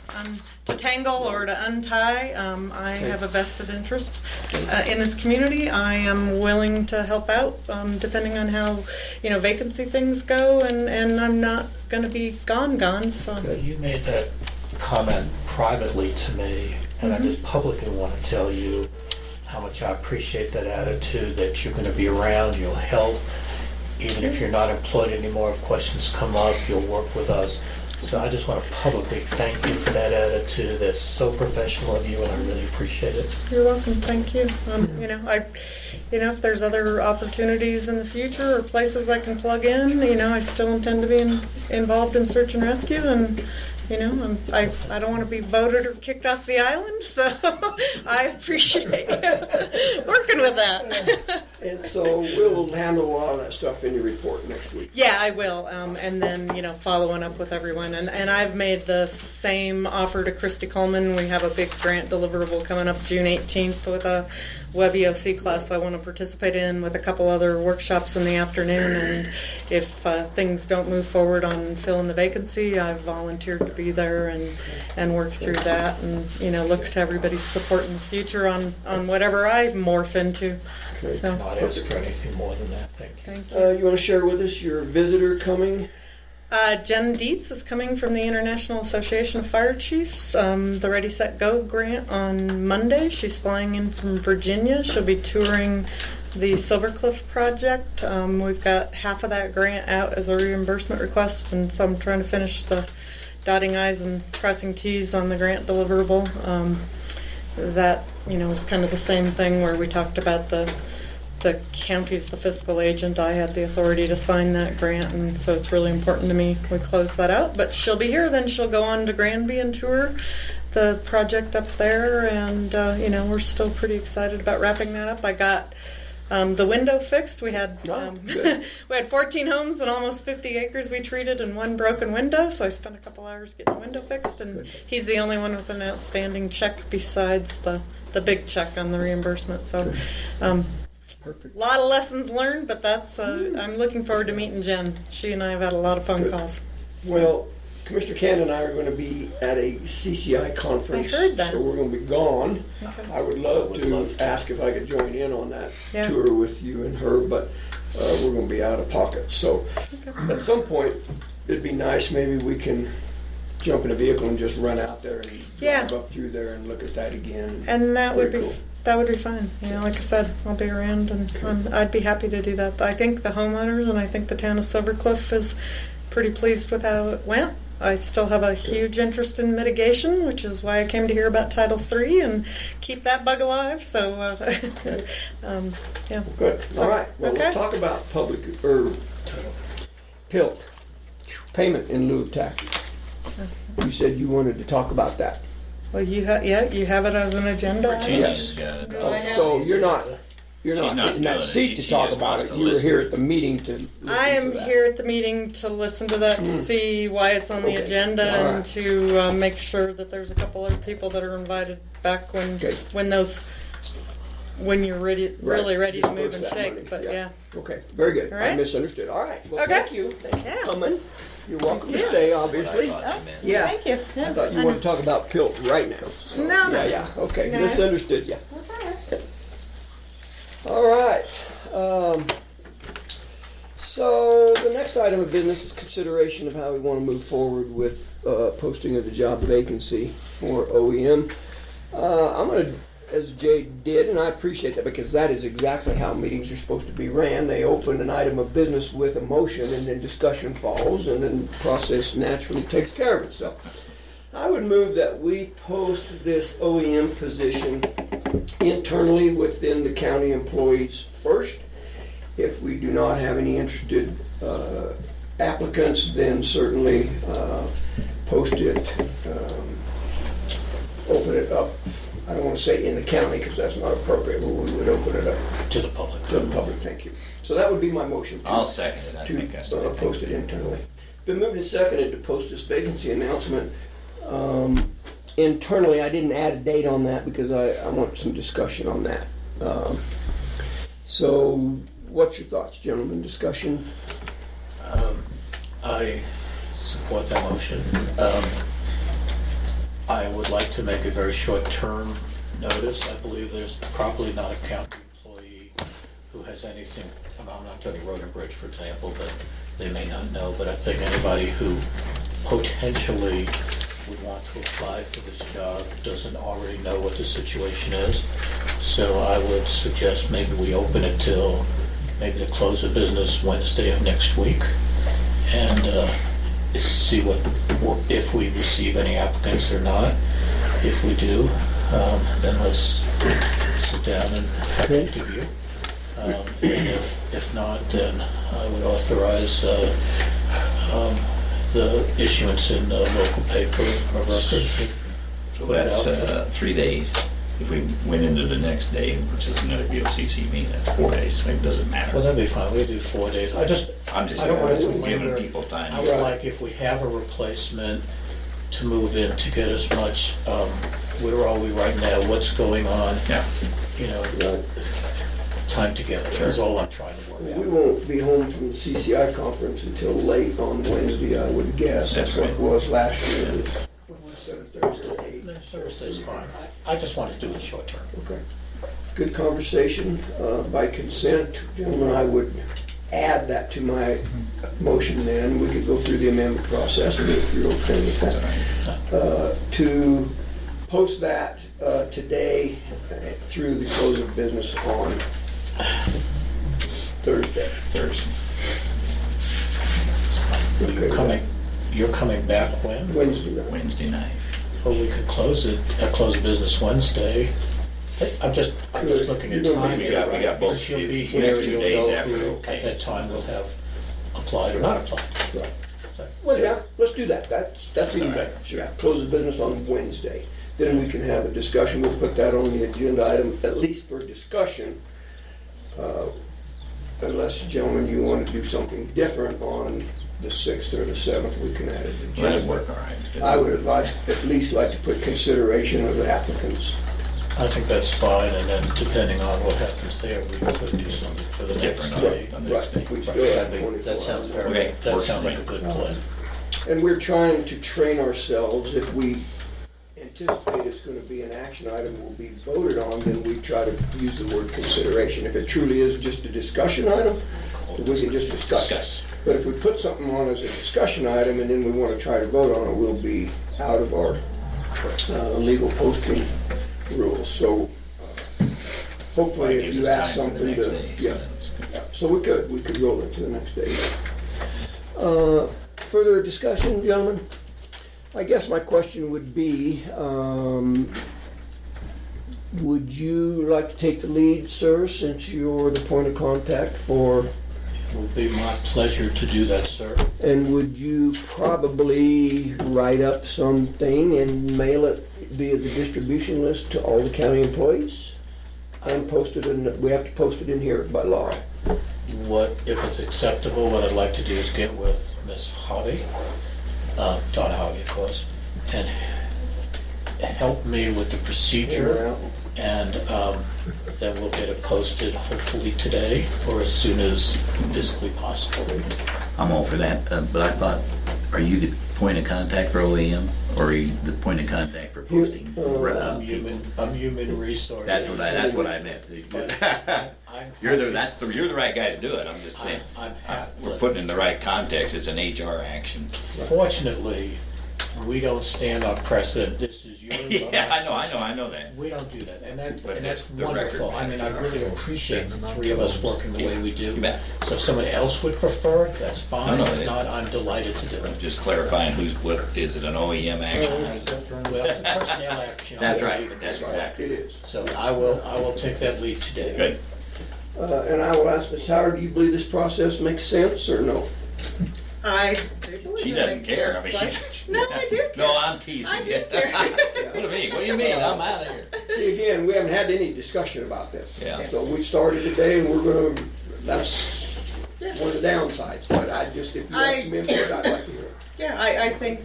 tangle or to untie. I have a vested interest in this community. I am willing to help out, depending on how, vacancy things go, and I'm not gonna be gone, so. You made that comment privately to me, and I just publicly want to tell you how much I appreciate that attitude, that you're going to be around, you'll help, even if you're not employed anymore. If questions come up, you'll work with us. So I just want to publicly thank you for that attitude. That's so professional of you, and I really appreciate it. You're welcome, thank you. If there's other opportunities in the future or places I can plug in, I still intend to be involved in search and rescue, and You know, I don't want to be voted or kicked off the island, so I appreciate working with that. And so we'll handle a lot of that stuff in your report next week. Yeah, I will. And then, following up with everyone. And I've made the same offer to Christy Coleman. We have a big grant deliverable coming up June 18th with a Web EOC class I want to participate in with a couple other workshops in the afternoon. And if things don't move forward on filling the vacancy, I've volunteered to be there and work through that and, look to everybody's support in the future on whatever I morph into. Okay. So. Not ask for anything more than that. Thank you. Thank you. You want to share with us your visitor coming? Jen Dietz is coming from the International Association of Fire Chiefs, the Ready, Set, Go grant on Monday. She's flying in from Virginia. She'll be touring the Silver Cliff project. We've got half of that grant out as a reimbursement request, and so I'm trying to finish the dotting I's and crossing T's on the grant deliverable. That, was kind of the same thing where we talked about the county's the fiscal agent. I had the authority to sign that grant, and so it's really important to me we close that out. But she'll be here, then she'll go on to Granby and tour the project up there, and we're still pretty excited about wrapping that up. I got the window fixed. We had we had 14 homes and almost 50 acres we treated and one broken window, so I spent a couple hours getting the window fixed, and he's the only one with an outstanding check besides the big check on the reimbursement. So Perfect. A lot of lessons learned, but that's I'm looking forward to meeting Jen. She and I have had a lot of phone calls. Well, Commissioner Cannon and I are going to be at a CCI conference. I heard that. So we're going to be gone. Okay. I would love to ask if I could join in on that Yeah. tour with you and her, but we're going to be out of pocket. So at some point, it'd be nice, maybe we can jump in a vehicle and just run out there and Yeah. drive up through there and look at that again. And that would Very be cool. that would be fun. Like I said, I'll be around, and I'd be happy to do that. I think the homeowners and I think the town of Silver Cliff is pretty pleased with how it went. I still have a huge interest in mitigation, which is why I came to hear about Title III and keep that bug alive. So, yeah. Good. All right. Well, Okay. let's talk about public or PILT, payment in lieu of taxes. You said you wanted to talk about that. Well, you have it as an agenda. Virginia's got it. So you're not She's not in that doing it. seat to She talk just about wants it. to You were listen. here at the meeting to listen I am to that. here at the meeting to listen to that, to see why it's on the Okay. agenda, All and right. to make sure that there's a couple other people that are invited back when Okay. when you're ready, really ready to move Disperse and that shake. money. But yeah. Okay, very good. All I right. misunderstood. All right. Well, Okay. thank you. Thank you for coming. You're welcome to Yeah. stay, obviously. Yeah. Thank you. I thought you wanted to talk about PILT right now. So, No, no. Yeah. Okay. No. Misunderstood you. All right. So the next item of business is consideration of how we want to move forward with posting of the job vacancy for OEM. I'm going to, as Jay did, and I appreciate that because that is exactly how meetings are supposed to be ran. They open an item of business with a motion, and then discussion follows, and then the process naturally takes care of itself. I would move that we post this OEM position internally within the county employees first. If we do not have any interested applicants, then certainly post it, open it up. I don't want to say in the county because that's not appropriate, but we would open it up To the public. to the public. Thank you. So that would be my motion. I'll second it. I think that's the To right thing post to it do. internally. Been moved and seconded to post this vacancy announcement. Internally, I didn't add a date on that because I want some discussion on that. So what's your thoughts, gentlemen? Discussion? I support that motion. I would like to make a very short-term notice. I believe there's probably not a county employee who has anything, I'm not talking Road and Bridge, for example, but they may not know, but I think anybody who potentially would want to apply for this job doesn't already know what the situation is. So I would suggest maybe we open it till maybe the close of business Wednesday of next week, and see if we receive any applicants or not. If we do, then let's sit down and have an interview. And if not, then I would authorize the issuance in the local paper or record? So that's 3 days. If we went into the next day, which is another BOCC meeting, that's 4 days. It doesn't matter. Well, that'd be fine, we do 4 days. I'm just I don't want it to giving linger. people time. I would like, if we have a replacement, to move in to get as much, where are we right now, what's going on? Yeah. You know, time together is all I'm trying to work We out. won't be home from the CCI conference until late on Wednesday, I would guess. That's what right. it was last year. Instead of Thursday, 8. Thursday's fine. I just want to do it short term. Okay. Good conversation. By consent, gentlemen, I would add that to my motion then. We could go through the amendment process if you're okay with that. To post that today through the close of business on Thursday. You're coming back when? Wednesday night. Wednesday night. Well, we could close it, close business Wednesday. I'm just looking at time We here. got both. Because you'll be The here, next 2 you'll days know after, who okay. at that time will have applied or not applied. Right. Well, yeah, let's do that. That's even all right. better. Yeah, close the business on Wednesday. Then we can have a discussion. We'll put that on the agenda item, at least for discussion. Unless, gentlemen, you want to do something different on the 6th or the 7th, we can add it to the agenda. That'd work all right. I would at least like to put consideration of the applicants. I think that's fine, and then depending on what happens there, we could do something for the next Different day. on the next day. We still have That 24 sounds hours. Okay, that works sounds for like a me. good plan. And we're trying to train ourselves, if we anticipate it's going to be an action item will be voted on, then we try to use the word consideration. If it truly is just a discussion item, we can just discuss. But if we put something on as a discussion item and then we want to try to vote on it, we'll be out of our legal posting rules. So hopefully if Gives you us ask time for the something next to, day, so yeah. that's good. Yeah, so we could roll it to the next day. Further discussion, gentlemen? I guess my question would be, would you like to take the lead, sir, since you're the point of contact for, It will be my pleasure to do that, sir. and would you probably write up something and mail it via the distribution list to all the county employees? And post it in, we have to post it in here by law. What, if it's acceptable, what I'd like to do is get with Ms. Hobby, Don Hobby, of course, and help me with the procedure, and then we'll get it posted hopefully today or as soon as physically possible. I'm all for that, but I thought, are you the point of contact for OEM, or are you the point of contact for posting? I'm human resources. That's what I meant. You're the right guy to do it. I'm just saying. We're putting it in the right context. It's an HR action. Fortunately, we don't stand on precedent. This is yours. Yeah, I know that. We don't do that, and But that's the record wonderful. I mean, I really appreciate the three of us working the way we do. You bet. So if someone else would prefer it, that's fine. No, If not, I'm delighted to do it. Just clarifying what is it an OEM action? Well, it's a personnel action. That's I right. believe it That's is. exactly. It is. So I will take that lead today. Good. And I will ask Ms. Howard, do you believe this process makes sense or no? I do believe She it doesn't makes care. I mean, sense. she's. No, I do care. No, I'm teasing I you. do care. What do you mean? I'm out of here. See, again, we haven't had any discussion about this. Yeah. So we started today and we're gonna, that's one of the downsides, but if you have some input, I'd like to hear it. Yeah, I think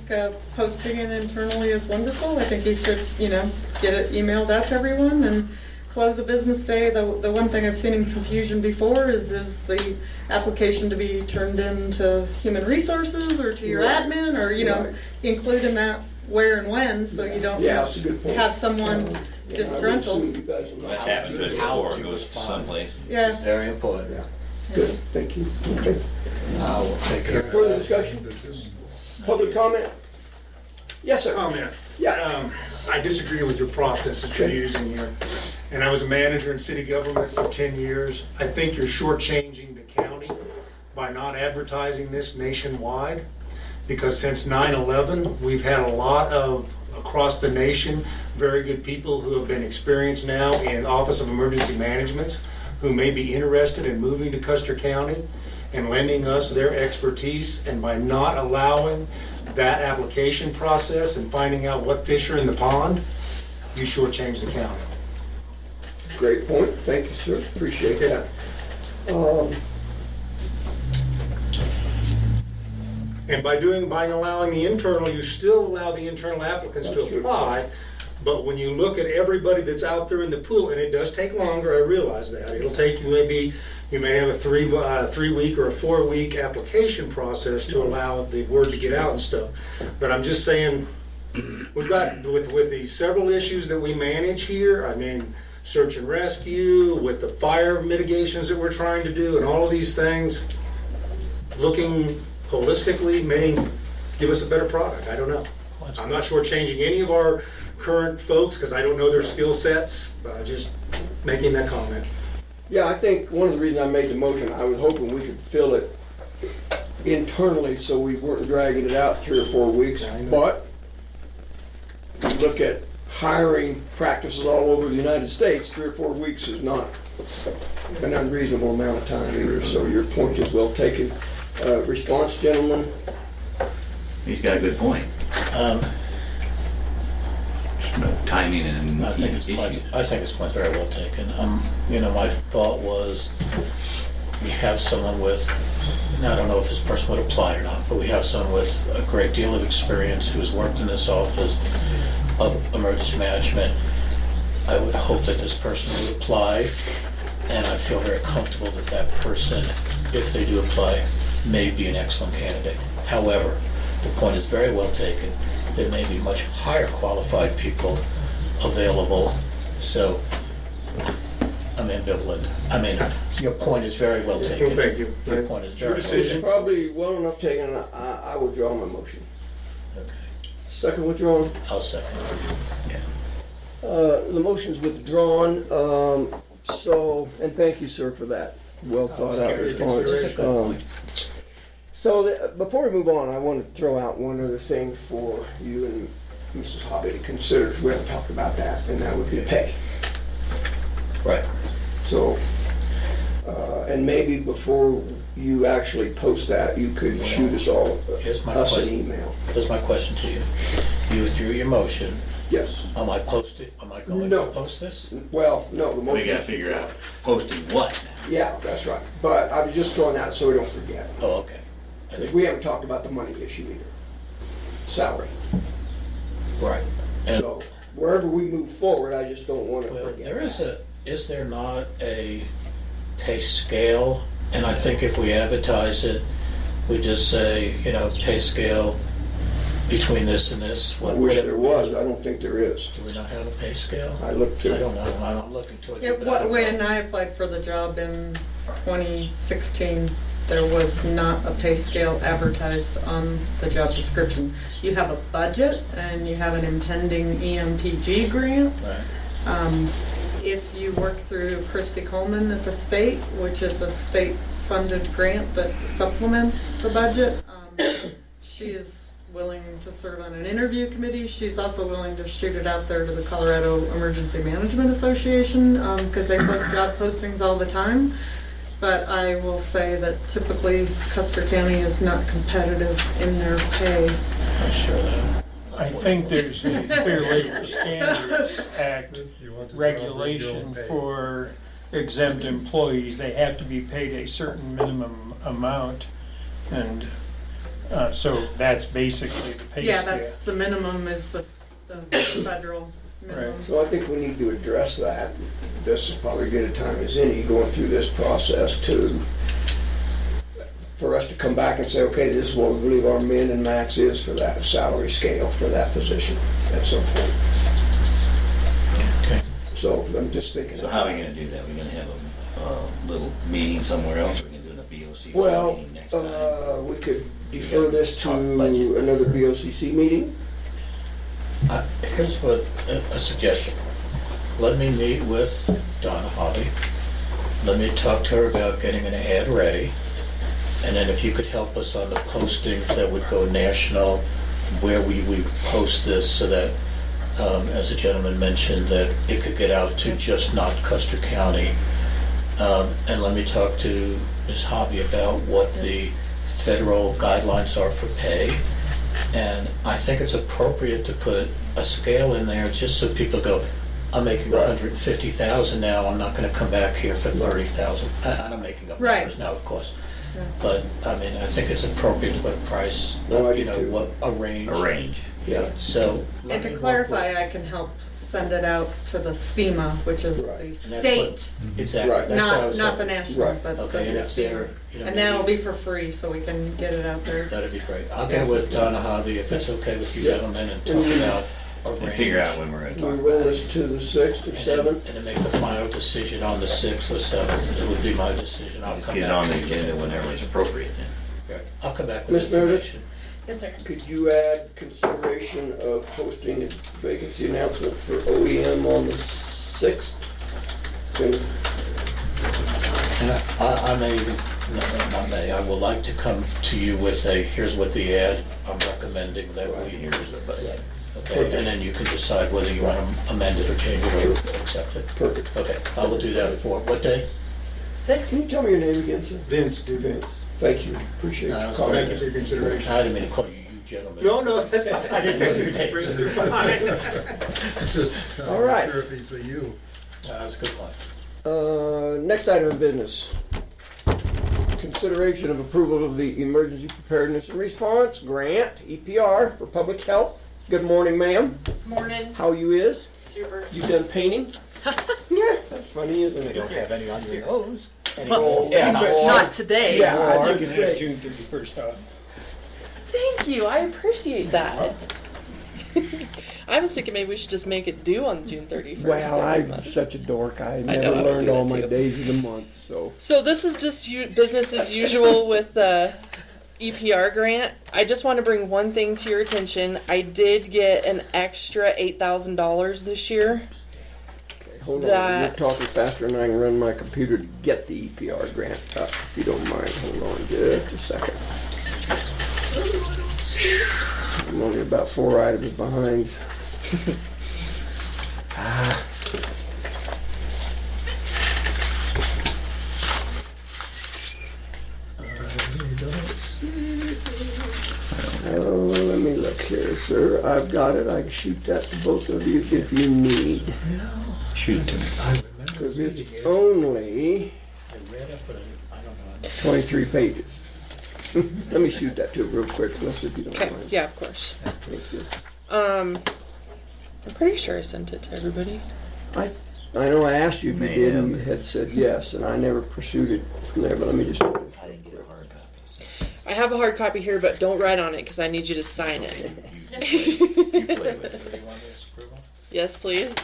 posting it internally is wonderful. I think you should, get it emailed out to everyone and close a business day. The one thing I've seen in confusion before is the application to be turned into human resources or to your Right. admin or, Right. include in that where and when so you don't Yeah, that's a good point. have someone Yeah, I would disgruntled. assume you guys will know That's how to happened do to us it. before. It goes to someplace. Yeah. Very important. Yeah. Good, thank you. Okay. I will take care of Further that. discussion? Public comment? Yes, sir. Comment. Yeah. I disagree with your process that you're using here. And I was a manager in city government for 10 years. I think you're shortchanging the county by not advertising this nationwide. Because since 9/11, we've had a lot of, across the nation, very good people who have been experienced now in Office of Emergency Management who may be interested in moving to Custer County. and lending us their expertise, and by not allowing that application process and finding out what fish are in the pond, you shortchange the county. Great point. Thank you, sir. Appreciate that. And by allowing the internal, you still allow the internal applicants to apply, but when you look at everybody that's out there in the pool, and it does take longer, I realize that. It'll take you you may have a 3 week or a 4 week application process to allow the word to get out and stuff. But I'm just saying, we've got, with the several issues that we manage here, I mean, search and rescue, with the fire mitigations that we're trying to do, and all of these things, looking holistically may give us a better product. I don't know. I'm not shortchanging any of our current folks because I don't know their skill sets. Just making that comment. Yeah, I think one of the reasons I made the motion, I was hoping we could fill it internally so we weren't dragging it out 3 or 4 weeks. But if you look at hiring practices all over the United States, 3 or 4 weeks is not an unreasonable amount of time either. So your point is well taken. Response, gentlemen? He's got a good point. Timing and I think his point's very well taken. My thought was, we have someone with, and I don't know if this person would apply or not, but we have someone with a great deal of experience who has worked in this office of emergency management. I would hope that this person would apply, and I feel very comfortable that that person, if they do apply, may be an excellent candidate. However, the point is very well taken. There may be much higher qualified people available, so I'm ambivalent. I mean, your point is very well taken. Well, thank you. Your point is very well It's taken. probably well enough taken. I withdraw my motion. Okay. Second withdrawn. I'll second. The motion's withdrawn. And thank you, sir, for that. Well thought out response. Before we move on, I want to throw out one other thing for you and Mrs. Hobby to consider. We haven't talked about that, and that would be pay. Right. So, and maybe before you actually post that, you could shoot us an email. Here's my question to you. You withdrew your motion. Yes. Am I going to post this? Well, no, the motion. We gotta figure out posting what. Yeah, that's right. But I was just throwing that so we don't forget. Oh, okay. Because we haven't talked about the money issue either. Salary. Right. So wherever we move forward, I just don't want to forget. Is there not a pay scale? And I think if we advertise it, we just say, pay scale between this and this. I wish there was. I don't think there is. Do we not have a pay scale? I looked to. I don't know. I'm looking to it. When I applied for the job in 2016, there was not a pay scale advertised on the job description. You have a budget and you have an impending EMPG grant. Right. If you work through Christy Coleman at the state, which is a state-funded grant that supplements the budget, she is willing to serve on an interview committee. She's also willing to shoot it out there to the Colorado Emergency Management Association because they post job postings all the time. But I will say that typically Custer County is not competitive in their pay. I'm sure that. I think there's a Fair Labor Standards Act regulation for exempt employees. They have to be paid a certain minimum amount, and so that's basically the pay scale. Yeah, that's the minimum is the federal minimum. Right. So I think we need to address that. This is probably as good a time as any going through this process for us to come back and say, okay, this is what we believe our min and max is for that salary scale for that position at some point. Okay. So I'm just thinking. So how are we gonna do that? We're gonna have a little meeting somewhere else? We're gonna do a BOCC meeting next time? We could defer this to another BOCC meeting. Here's a suggestion. Let me meet with Donna Hobby. Let me talk to her about getting an ad ready. And then if you could help us on the posting that would go national, where we post this so that, as the gentleman mentioned, that it could get out to just not Custer County And let me talk to Ms. Hobby about what the federal guidelines are for pay. And I think it's appropriate to put a scale in there just so people go, I'm making $150,000 now, I'm not gonna come back here for $30,000. And I'm making up numbers now, of course. But, I mean, I think it's appropriate to put a price, what, a range. A range. Yeah, so. And to clarify, I can help send it out to the SEMA, which is the state. Exactly. That's what I was Not the hoping. national, but Okay, and the if they're, SEMA. you know, And that'll be for free, so we can get it out there. That'd be great. I'll get with Donna Hobby, if it's okay with you gentlemen, and talk about a range. And figure out when we're gonna We talk roll about this to the 6th or 7th. And to make the final decision on the 6th or 7th, it would be my decision. I'll Just come get it back on the to you. agenda whenever it's appropriate. Right. I'll come back with Ms. Meredith? information. Yes, sir. Could you add consideration of posting a vacancy announcement for OEM on the 6th? And I may even, not may, I would like to come to you with a, here's what the ad, I'm recommending that we use. Okay, and then you can decide whether you want to amend it or change it or accept it. Perfect. Okay, I will do that for, what day? 6? Can you tell me your name again, sir? Vince, do Vince. Thank you. Appreciate No, your it's call. Thank you for your consideration. I didn't mean to call you gentlemen. No, that's fine. I didn't know your names. All right. Sure if he's a you. That's a good one. Next item of business. Consideration of approval of the Emergency Preparedness and Response Grant, EPR, for public health. Good morning, ma'am. Morning. How you is? Super. You done painting? Yeah, that's funny, isn't it? You don't have any on your nose. Well, not today. Yeah, I You think can have it's June 31st off. Thank you. I appreciate that. I was thinking maybe we should just make it due on June 31st. well, every I'm month. such a dork. I know, never I would learned do all that my too. days of the month, so. So this is just business as usual with the EPR grant. I just want to bring one thing to your attention. I did get an extra $8,000 this year. Okay, hold on. That- You're talking faster than I can run my computer to get the EPR grant up, if you don't mind. Hold on just a second. I'm only about 4 items behind. Oh, let me look here, sir. I've got it. I can shoot that to both of you if you need. Shoot to me. Because it's only I read it, but I don't know. 23 pages. Let me shoot that to you real quick, Melissa, if you don't Okay. mind. Yeah, of course. Thank you. I'm pretty sure I sent it to everybody. I know I asked you if you May did, have. and you had said yes, and I never pursued it from there, but let me just. I didn't get a hard copy. So. I have a hard copy here, but don't write on it because I need you to sign it. You play with it. Do you want this approval? Yes, please.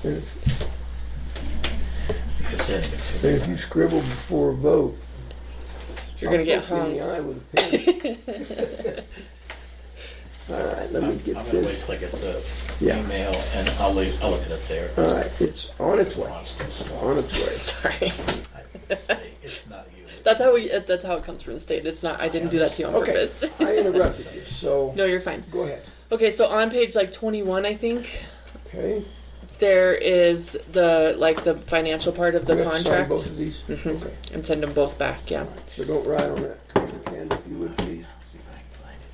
You can send it to If you scribble before a vote, You're gonna get I'll poke you in hung. the eye with a pen. All right, let me get I'm gonna wait this. till I get the Yeah. email and I'll look at it there. All right, it's on its way. On its way. Sorry. It's not you. That's how it comes from the state. It's not. I didn't do that to you on Okay, purpose. I interrupted you, so No, you're fine. go ahead. Okay, so on page 21, I think Okay. there is the financial part of the We have to sign contract, both of these? Mhm. Okay. and send them both back. Yeah. So don't write on that, Ken, if you would please.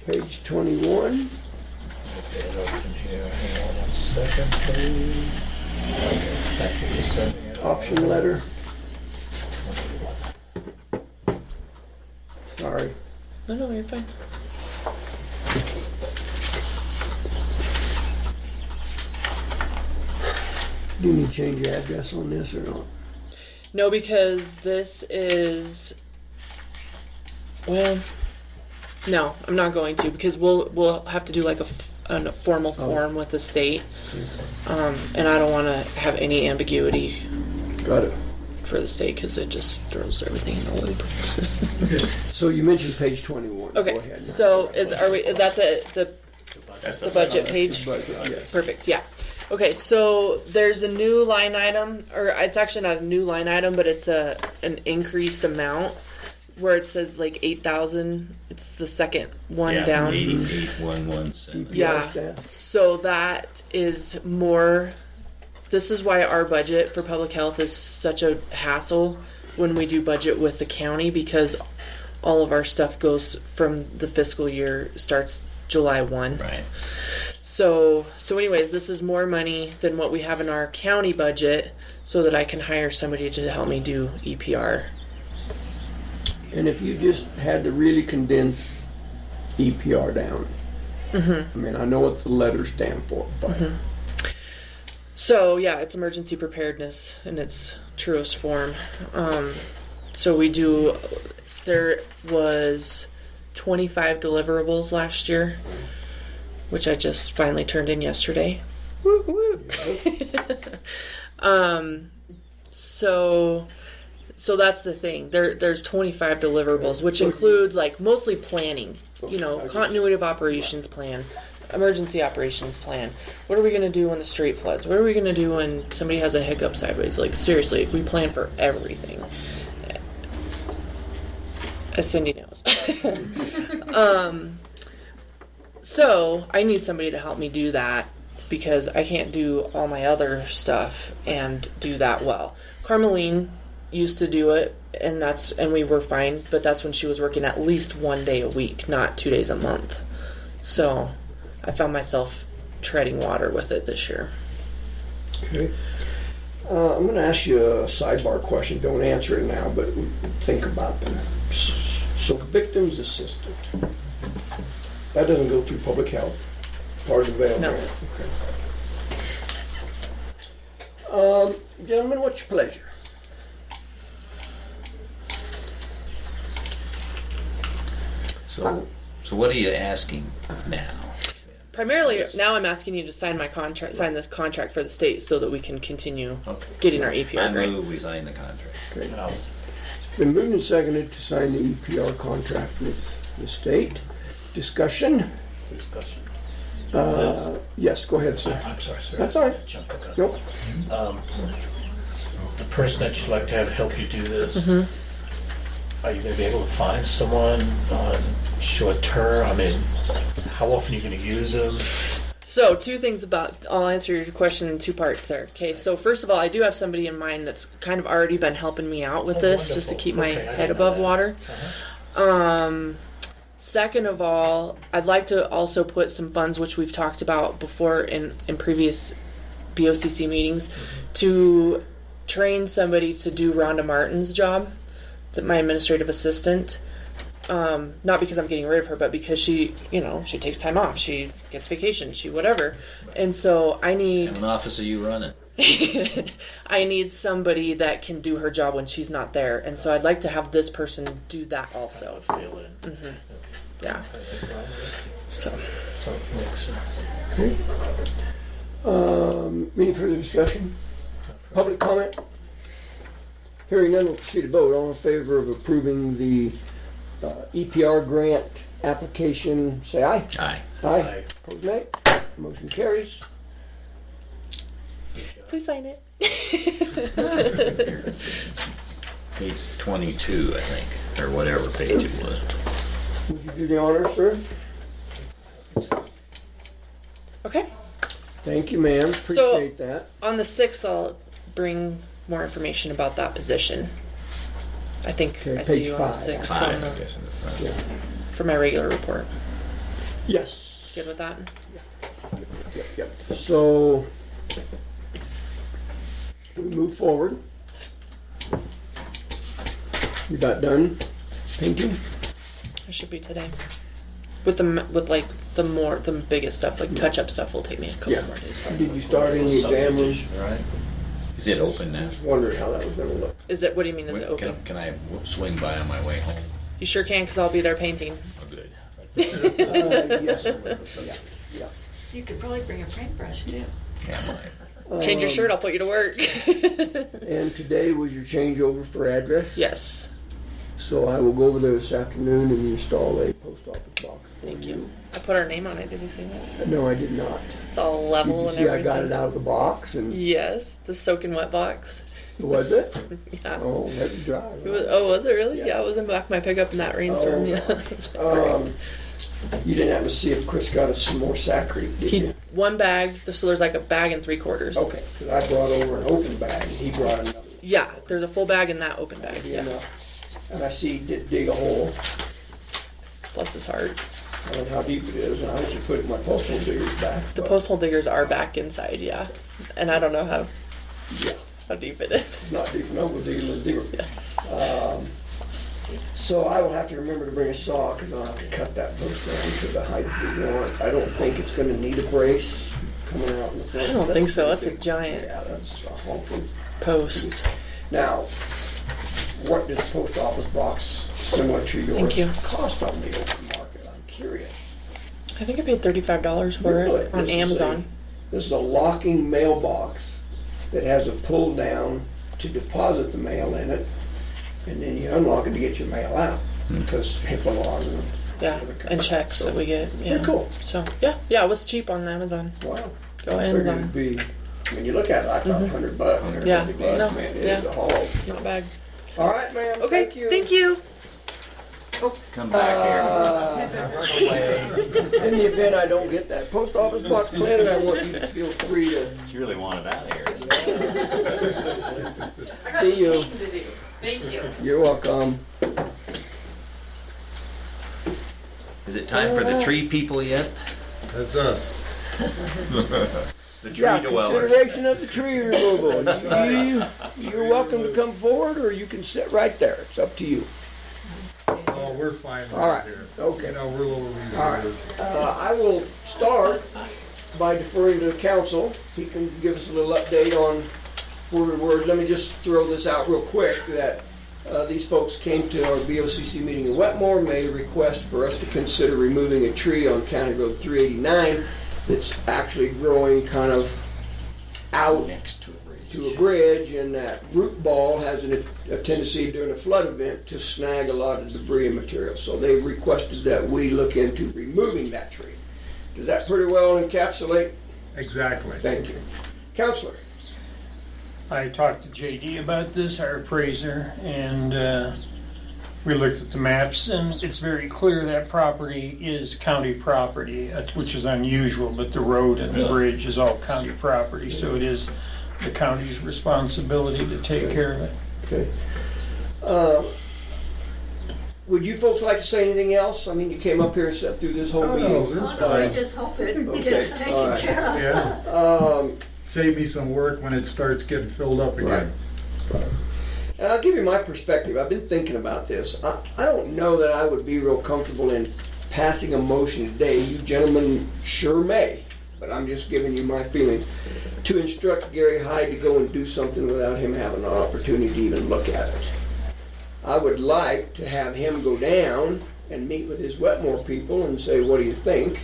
Page 21. Okay, it open here. Hang on 1 second, please. Okay, thank you for sending it. Option letter. Sorry. No, you're fine. Do you need to change your address on this or not? No, because this is. Well, no, I'm not going to because we'll have to do like a formal form with the state, and I don't want to have any ambiguity. Got it. For the state because it just throws everything in the loop. So you mentioned page 21. Go Okay, ahead. so is that the That's the budget page? Budget, yes. Perfect, yeah. Okay, so there's a new line item, or it's actually not a new line item, but it's an increased amount where it says like 8,000. It's the second one Yeah, down. 88,117. Yeah. staff. So that is more. This is why our budget for public health is such a hassle when we do budget with the county, because all of our stuff goes from the fiscal year starts July 1. Right. So anyways, this is more money than what we have in our county budget, so that I can hire somebody to help me do EPR. And if you just had to really condense EPR down, I mean, I know what the letters stand for, but So yeah, it's emergency preparedness in its truest form. So we do. There was 25 deliverables last year, which I just finally turned in yesterday. Woo woo. So that's the thing. There's 25 deliverables, which includes like mostly planning. You know, continuity of operations plan, emergency operations plan. What are we going to do when the street floods? What are we going to do when somebody has a hiccup sideways? Like, seriously, we plan for everything. As Cindy knows. So I need somebody to help me do that, because I can't do all my other stuff and do that well. Carmeline used to do it, and we were fine, but that's when she was working at least 1 day a week, not 2 days a month. So I found myself treading water with it this year. okay. I'm going to ask you a sidebar question. Don't answer it now, but think about that. So, victims assistant. That doesn't go through public health. Part of the Vail No. grant. Okay. Gentlemen, what's your pleasure? So what are you asking now? Primarily, now I'm asking you to sign the contract for the state, so that we can continue getting our EPR I grant. move we sign the contract. Okay. It's been moved and seconded to sign the EPR contract with the state. Discussion? Discussion. Yes, go ahead, sir. I'm sorry, sir. That's all right. Jump the gun. Nope. The person that you'd like to have help you do this, are you going to be able to find someone on short term? I mean, how often are you going to use them? So, I'll answer your question in two parts, sir. Okay, so first of all, I do have somebody in mind that's kind of already been helping me out with this, just to keep my head above water. Second of all, I'd like to also put some funds, which we've talked about before in previous BOCC meetings, to train somebody to do Rhonda Martin's job, my administrative assistant. Not because I'm getting rid of her, but because she takes time off, she gets vacation, she whatever. And so I need... An office are you running? I need somebody that can do her job when she's not there. And so I'd like to have this person do that also. Fill in. Yeah. So. Okay. Any further discussion? Public comment? Hearing none, we'll proceed to vote. All in favor of approving the EPR grant application, say aye. Aye. Aye. Opposed, nay. Motion carries. Please sign it. Page 22, I think, or whatever page it was. Would you do the honors, sir? Okay. Thank you, ma'am. Appreciate that. On the 6th, I'll bring more information about that position. I think Okay, I see page you on the 5. 6th on the, Yeah. for my regular report. Yes. Good with that? Yep. So, we move forward. You got done painting? I should be today. With the biggest stuff, like touch-up stuff, will take me a couple more days. Did you start in the exam room? Right. Is it open now? I was wondering how that was going to look. Is it? What do you mean? Is it open? Can I swing by on my way home? You sure can, because I'll be there painting. Oh, good. Yes. Yeah. You could probably bring a paintbrush too. Yeah, Change your shirt, I'll put you to work. And today was your changeover for address? Yes. So I will go over there this afternoon and install a post office box. Thank you. I put our name on it. Did you see that? No, I did not. It's all level Did and you see everything. I got it out of the box and Yes, the soaking wet box. was it? Yeah. Oh, that was dry. It was, oh, was it really? Yeah, it was in the back of my pickup in that rainstorm. Oh. Yeah. You didn't have to see if Chris got us some more saccharin, did you? One bag. So there's like a bag and 3/4. Okay, because I brought over an open bag and he brought another. Yeah, there's a full bag in that open bag. Yeah. And I see he did dig a hole. Bless his heart. I don't know how deep it is, and I should put my postal diggers back. The but postal diggers are back inside, yeah. And I don't know how Yeah, deep it is. it's not deep enough. We'll dig a little deeper. So I will have to remember to bring a saw because I'll have to cut that post down to the height we want. I don't think it's going to need a brace coming out in the front. I don't think so. That's a giant Yeah, that's a honking post. Now, what does post office box similar to yours Thank you. cost on the open market? I'm curious. I think I paid $35 for Really? it on This is Amazon. This is a locking mailbox that has a pull down to deposit the mail in it, and then you unlock it to get your mail out because HIPAA laws and Yeah, and checks that we get. Yeah. Very cool. So yeah, it was cheap on Amazon. Wow. Go I figured Amazon. it'd be, when you look at it, I thought $100. Yeah. $150, No. man, it Yeah. is a haul. Not bad. All right, ma'am. Okay. Thank you. Thank you. Come back In the event I don't get that post office box planted, I want you to feel free to You really want it out of here. see you. Thank you. You're welcome. Is it time for the tree people yet? That's us. The tree Yeah, dwellers. consideration of the tree removal. You're welcome to come forward, or you can sit right there. It's up to you. Oh, we're fine All right. right here. Okay. You know, we're a little All right. reserved. I will start by deferring to the council. He can give us a little update on where we were. Let me just throw this out real quick that these folks came to our BOCC meeting in Wetmore, made a request for us to consider removing a tree on County Road 389 that's actually growing kind of out Next to a bridge. to a bridge, and that root ball has a tendency during a flood event to snag a lot of debris and material. So they requested that we look into removing that tree. Does that pretty well encapsulate? Exactly. Thank you. Counselor? I talked to JD about this, our appraiser, and we looked at the maps, and it's very clear that property is county property, which is unusual, but the road and the bridge is all county property, so it is the county's responsibility to take care of it. Okay. Would you folks like to say anything else? I mean, you came up here and sat through this whole Oh, meeting. no, this is I fine. just hope it Okay, gets all taken right. care of. Yeah. Save me some work when it starts getting filled up again. And I'll give you my perspective. I've been thinking about this. I don't know that I would be real comfortable in passing a motion today. You gentlemen sure may, but I'm just giving you my feeling. To instruct Gary Hyde to go and do something without him having an opportunity to even look at it. I would like to have him go down and meet with his Wetmore people and say, what do you think?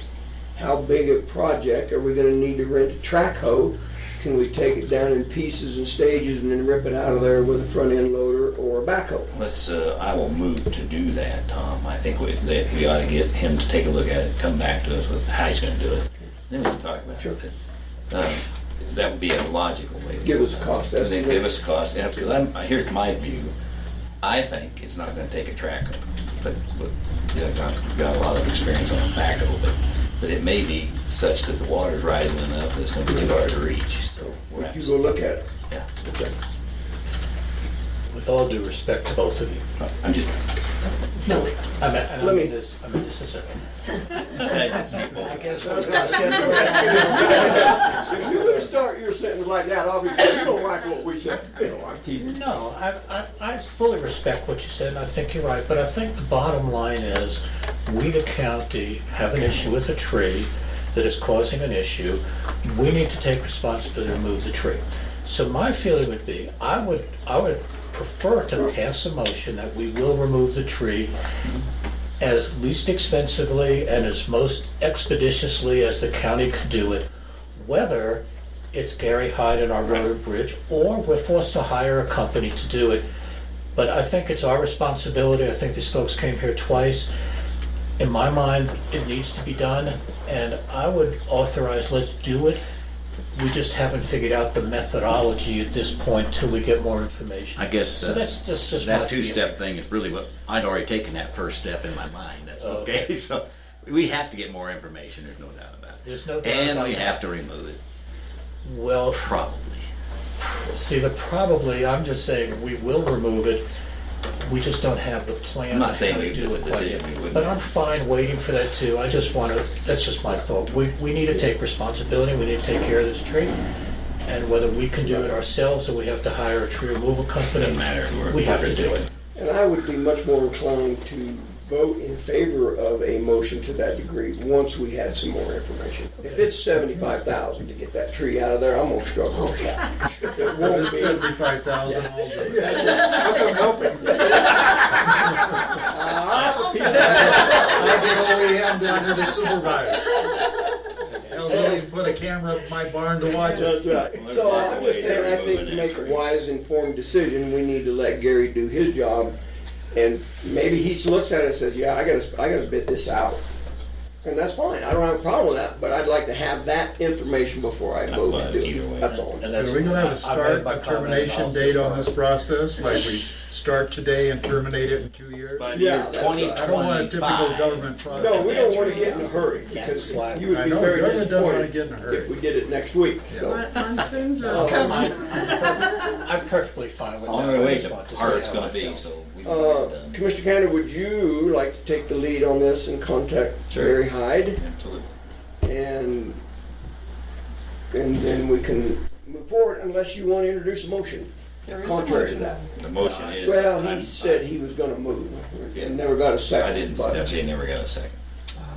How big a project? Are we gonna need to rent a track hoe? Can we take it down in pieces and stages and then rip it out of there with a front end loader or a backhoe? Let's, I will move to do that, Tom. I think that we ought to get him to take a look at it, come back to us with how he's gonna do it. Then we can talk about it. That would be a logical way to Give go. us a cost Then estimate. give us a cost, yeah, because here's my view. I think it's not gonna take a track, but yeah, I've got a lot of experience on a backhoe, but it may be such that the water's rising enough that it's gonna be too hard to reach, so we'll have You to go look at it. Yeah. Okay. With all due respect to both of you. I'm just, No, I Let me- mean this sincerely. I can see I both. guess we're gonna separate. If you're gonna start your sentence like that, I'll be, you don't like what we said. No, I'm teasing. No, I fully respect what you said, and I think you're right, but I think the bottom line is, we the county have an issue with a tree that is causing an issue. We need to take responsibility to remove the tree. So my feeling would be, I would prefer to pass a motion that we will remove the tree as least expensively and as most expeditiously as the county could do it, whether it's Gary Hyde and our road and bridge, or we're forced to hire a company to do it. But I think it's our responsibility. I think these folks came here twice. In my mind, it needs to be done, and I would authorize, let's do it. We just haven't figured out the methodology at this point till we get more information. I guess So that's just my that feeling. two-step thing is really what, I'd already taken that first step in my mind. That's okay. So we have to get more information, there's no doubt about it. There's no doubt And about we that. have to remove it. Well, Probably. see, I'm just saying, we will remove it. We just don't have the plan. I'm not on saying how to we- do it's a it quite decision yet. we wouldn't But have. I'm fine waiting for that too. I just want to, that's just my thought. We need to take responsibility. We need to take care of this tree. And whether we can do it ourselves or we have to hire a tree removal company, Doesn't matter. we have to do it. And I would be much more inclined to vote in favor of a motion to that degree once we had some more information. If it's 75,000 to get that tree out of there, I'm gonna struggle with that. It won't It's be. 75,000 also. I'll come help him. I get OEM down there to supervise. They'll even put a camera up in my barn to watch it. That's right. So I'm just saying, I think to make a wise, informed decision, we need to let Gary do his job. And maybe he looks at it and says, yeah, I gotta bid this out. And that's fine, I don't have a problem with that, but I'd like to have that information before I vote to do it. That's all. And Are we gonna have a start, a termination date on this process? Like we start today and terminate it in 2 years? By Yeah, that's right. I don't want a typical government process. No, we don't wanna get in a hurry, because you would I be know, very government doesn't wanna disappointed get in a hurry. if we did it next week, so. Monsoons are coming. I'm perfectly fine with that. On our I way just to want to hard see it's how gonna I be, feel. so we can get it done. Commissioner Cantor, would you like to take the lead on this and contact Sure. Gary Hyde? Absolutely. And then we can move forward unless you want to introduce a motion contrary to that. The motion is. Well, he said he was gonna move and never got a second. I didn't, but- that's, he never got a second.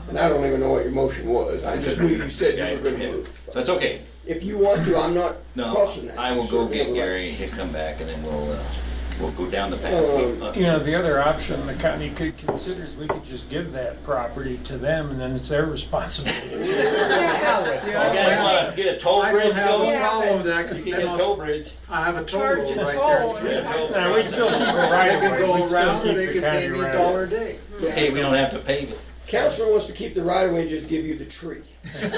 And I don't even know what your motion was. I just knew you said you were gonna move. So it's okay. If you want to, I'm not No, crossing that. I will go Certainly get would. Gary, he'll come back, and then we'll go down the path. You know, the other option the county could consider is we could just give that property to them and then it's their responsibility. See, You guys wanna get a toll I bridge don't have going? a problem with that, because You then get a toll bridge. I have a toll Charge road a right toll there. and- Now, we still keep it right They away. can go We'd still around, or keep they the can pay county me right $1 away. a day. Hey, we don't have to pave it. Counselor wants to keep the right of way and just give you the tree. Then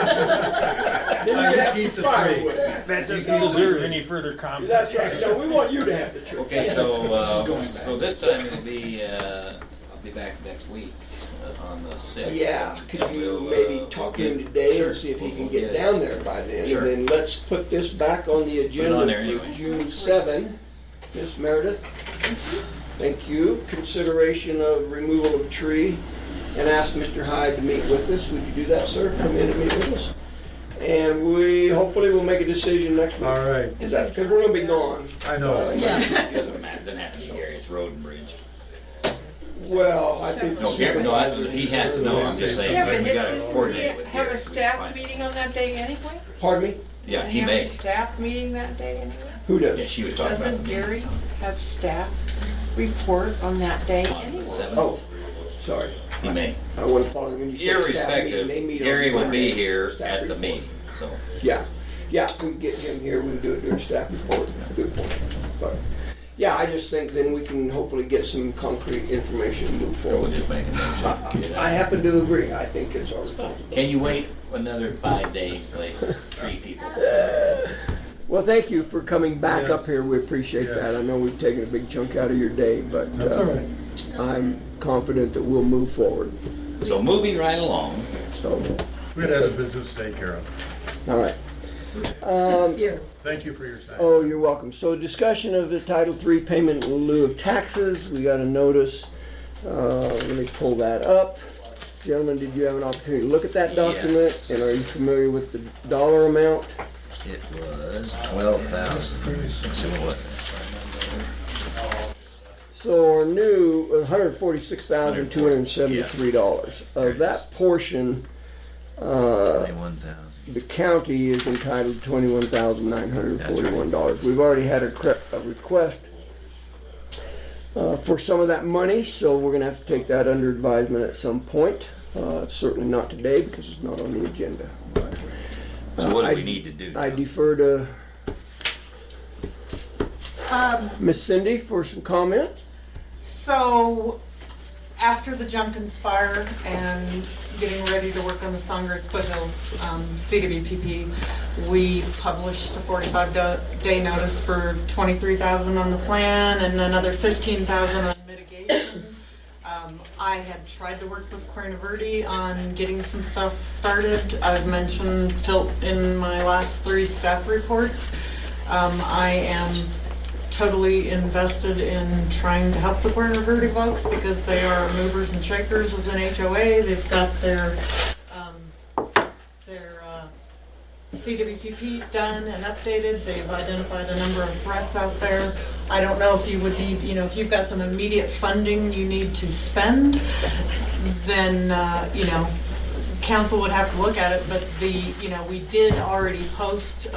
you I have keep some the tree. firewood. That doesn't deserve any further comment. That's right, so we want you to have the tree. Okay, so this time it'll be, I'll be back next week on the 6th. Yeah, could you We'll, maybe talk to him we'll today sure, and see if he we'll can get get it. down there by then? Sure. And then let's put this back on the on agenda there for anyway. June 7. Ms. Meredith? Thank you. Consideration of removal of tree, and ask Mr. Hyde to meet with us. Would you do that, sir? Come in and meet with us? And we hopefully will make a decision next week. All right, Is that, because we're gonna be gone. I know. Yeah. It doesn't matter, doesn't have to be Gary, it's road and bridge. Well, I think. No, Gary, no, he has to know, I'm just saying, Yeah, but but we gotta didn't coordinate we with have Gary. a staff meeting on that day anyway? Pardon me? Yeah, Didn't he have may. a staff meeting that day anyway? Who does? Yeah, she was talking about Doesn't the Gary have staff report on that day anyway? 7th. Oh, sorry. He may. I wasn't following when you said staff meeting. Irrespective, They meet on Gary will be Monday, here staff at the report. meeting, so. Yeah, we can get him here, we can do it during staff report, good point. But, yeah, I just think then we can hopefully get some concrete information and move We'll forward. just make a motion. Get it out. I happen to agree, I think it's our responsibility. Can you wait another 5 days, like 3 people? Well, thank you for coming back up Yes. here, we appreciate that. Yes. I know we've taken a big chunk out of your day, but That's all right. I'm confident that we'll move forward, So moving right along, so, We had other business to take care of. all right. Here. Thank you for your time. Oh, you're welcome. So discussion of the Title III payment in lieu of taxes, we got a notice. Let me pull that up. Gentlemen, did you have an opportunity to look at that document? Yes. And are you familiar with the dollar amount? it was 12,000. Let's see what was it? So our new $146,273. Of that portion, 21,000. the county is entitled to $21,941. We've already had a request for some of that money, so we're gonna have to take that under advisement at some point. Certainly not today because it's not on the agenda. So what do I- we need to do? I defer to Miss Cindy for some comment. So, after the Junkins fire and getting ready to work on the Sangres Foothills CWPP, we published a 45-day notice for $23,000 on the plan and another $15,000 on mitigation. I had tried to work with Corona Verde on getting some stuff started. I've mentioned PILT in my last 3 staff reports. I am totally invested in trying to help the Corona Verde folks because they are movers and shakers as an HOA. They've got their CWPP done and updated. They've identified a number of threats out there. I don't know if you would be, if you've got some immediate funding you need to spend, then, council would have to look at it, but we did already post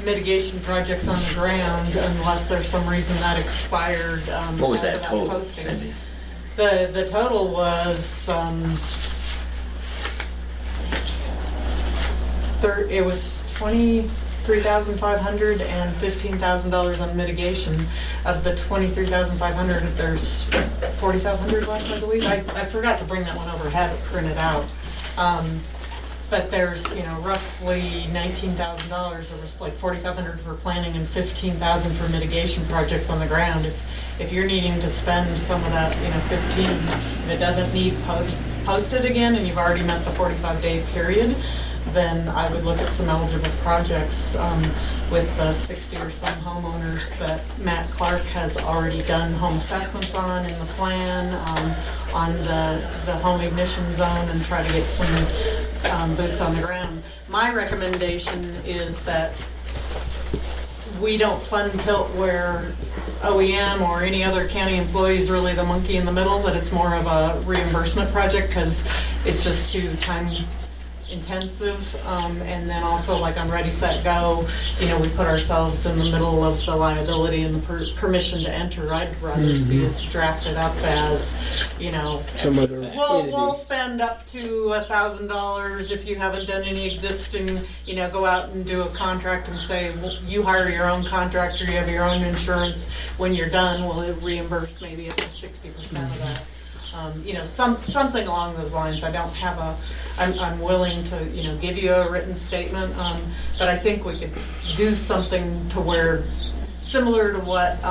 mitigation projects on the ground unless there's some reason that expired. What was after that total, posting. Cindy? The total was it was $23,500 and $15,000 on mitigation. Of the $23,500, there's $4,500 left, I believe. I forgot to bring that one over, had it printed out. But there's, roughly $19,000. There was like $4,500 for planning and $15,000 for mitigation projects on the ground. If you're needing to spend some of that, 15, if it doesn't need posted again and you've already met the 45-day period, then I would look at some eligible projects with 60 or some homeowners that Matt Clark has already done home assessments on in the plan, on the home ignition zone, and try to get some boots on the ground. My recommendation is that we don't fund PILT where OEM or any other county employee is really the monkey in the middle, that it's more of a reimbursement project because it's just too time intensive, and then also like on Ready, Set, Go, we put ourselves in the middle of the liability and the permission to enter. I'd rather see us drafted up as, some other we'll spend up to $1,000 if you haven't done any existing, go out and do a contract and say, well, you hire your own contractor, you have your own insurance. When you're done, we'll reimburse maybe up to 60% of that. Something along those lines. I don't have I'm willing to, give you a written statement, but I think we could do something to where, similar to what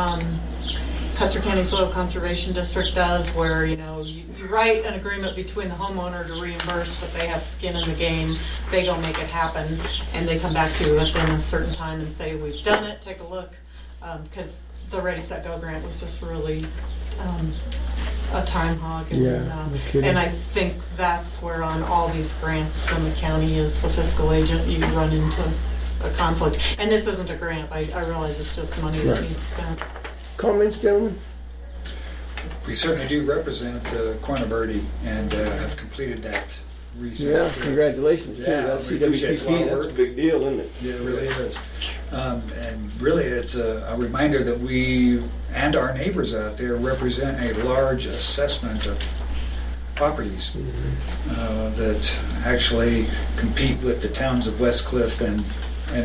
Custer County Soil Conservation District does, where, you write an agreement between the homeowner to reimburse, but they have skin in the game. They go make it happen, and they come back to you within a certain time and say, we've done it, take a look, because the Ready, Set, Go grant was just really a time hog, and I think that's where on all these grants, when the county is the fiscal agent, you run into a conflict. And this isn't a grant. I realize it's just money that needs spent. Comments, gentlemen? We certainly do represent Corona Verde and have completed that recently. Yeah, congratulations too. Yeah, That's we appreciate a lot CWPP. of That's work. a big deal, isn't it? Yeah, it really is. And really, it's a reminder that we and our neighbors out there represent a large assessment of properties that actually compete with the towns of Westcliff and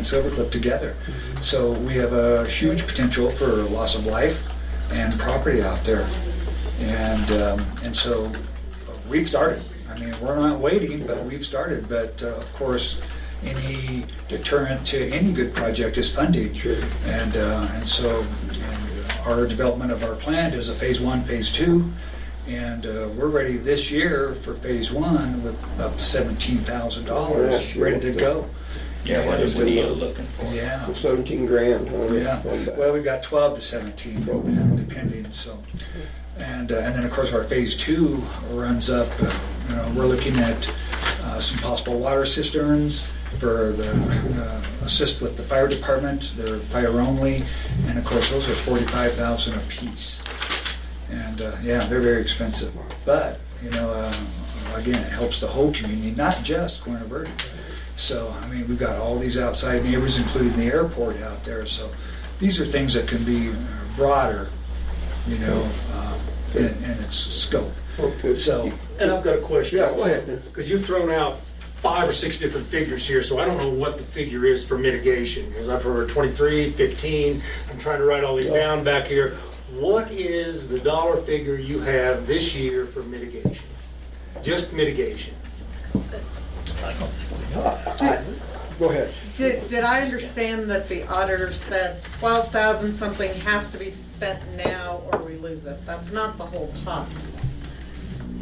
Silver Cliff together. So we have a huge potential for loss of life and property out there. And so we've started. I mean, we're not waiting, but we've started. But of course, any deterrent to any good project is funding. Sure. And so our development of our plan is a phase 1, phase 2. And we're ready this year for phase 1 with up to $17,000 ready to go. Yeah, what are you looking for? Yeah. 17 grand. Huh? Yeah. Well, we've got 12 to 17, depending. So, and then of course our phase 2 runs up. We're looking at some possible water cisterns for the assist with the fire department. They're fire only, and of course those are $45,000 a piece. And yeah, they're very expensive. But again, it helps the whole community, not just Corona Verde. So, I mean, we've got all these outside neighbors, including the airport out there. So, these are things that can be broader, in its scope. Okay. So, And I've got a question. Yeah, go ahead. Because you've thrown out 5 or 6 different figures here, so I don't know what the figure is for mitigation. Because I've heard 23, 15. I'm trying to write all these down back here. what is the dollar figure you have this year for mitigation? Just mitigation. I don't think we know. Go ahead. Did I understand that the auditor said 12,000 something has to be spent now or we lose it? That's not the whole pot.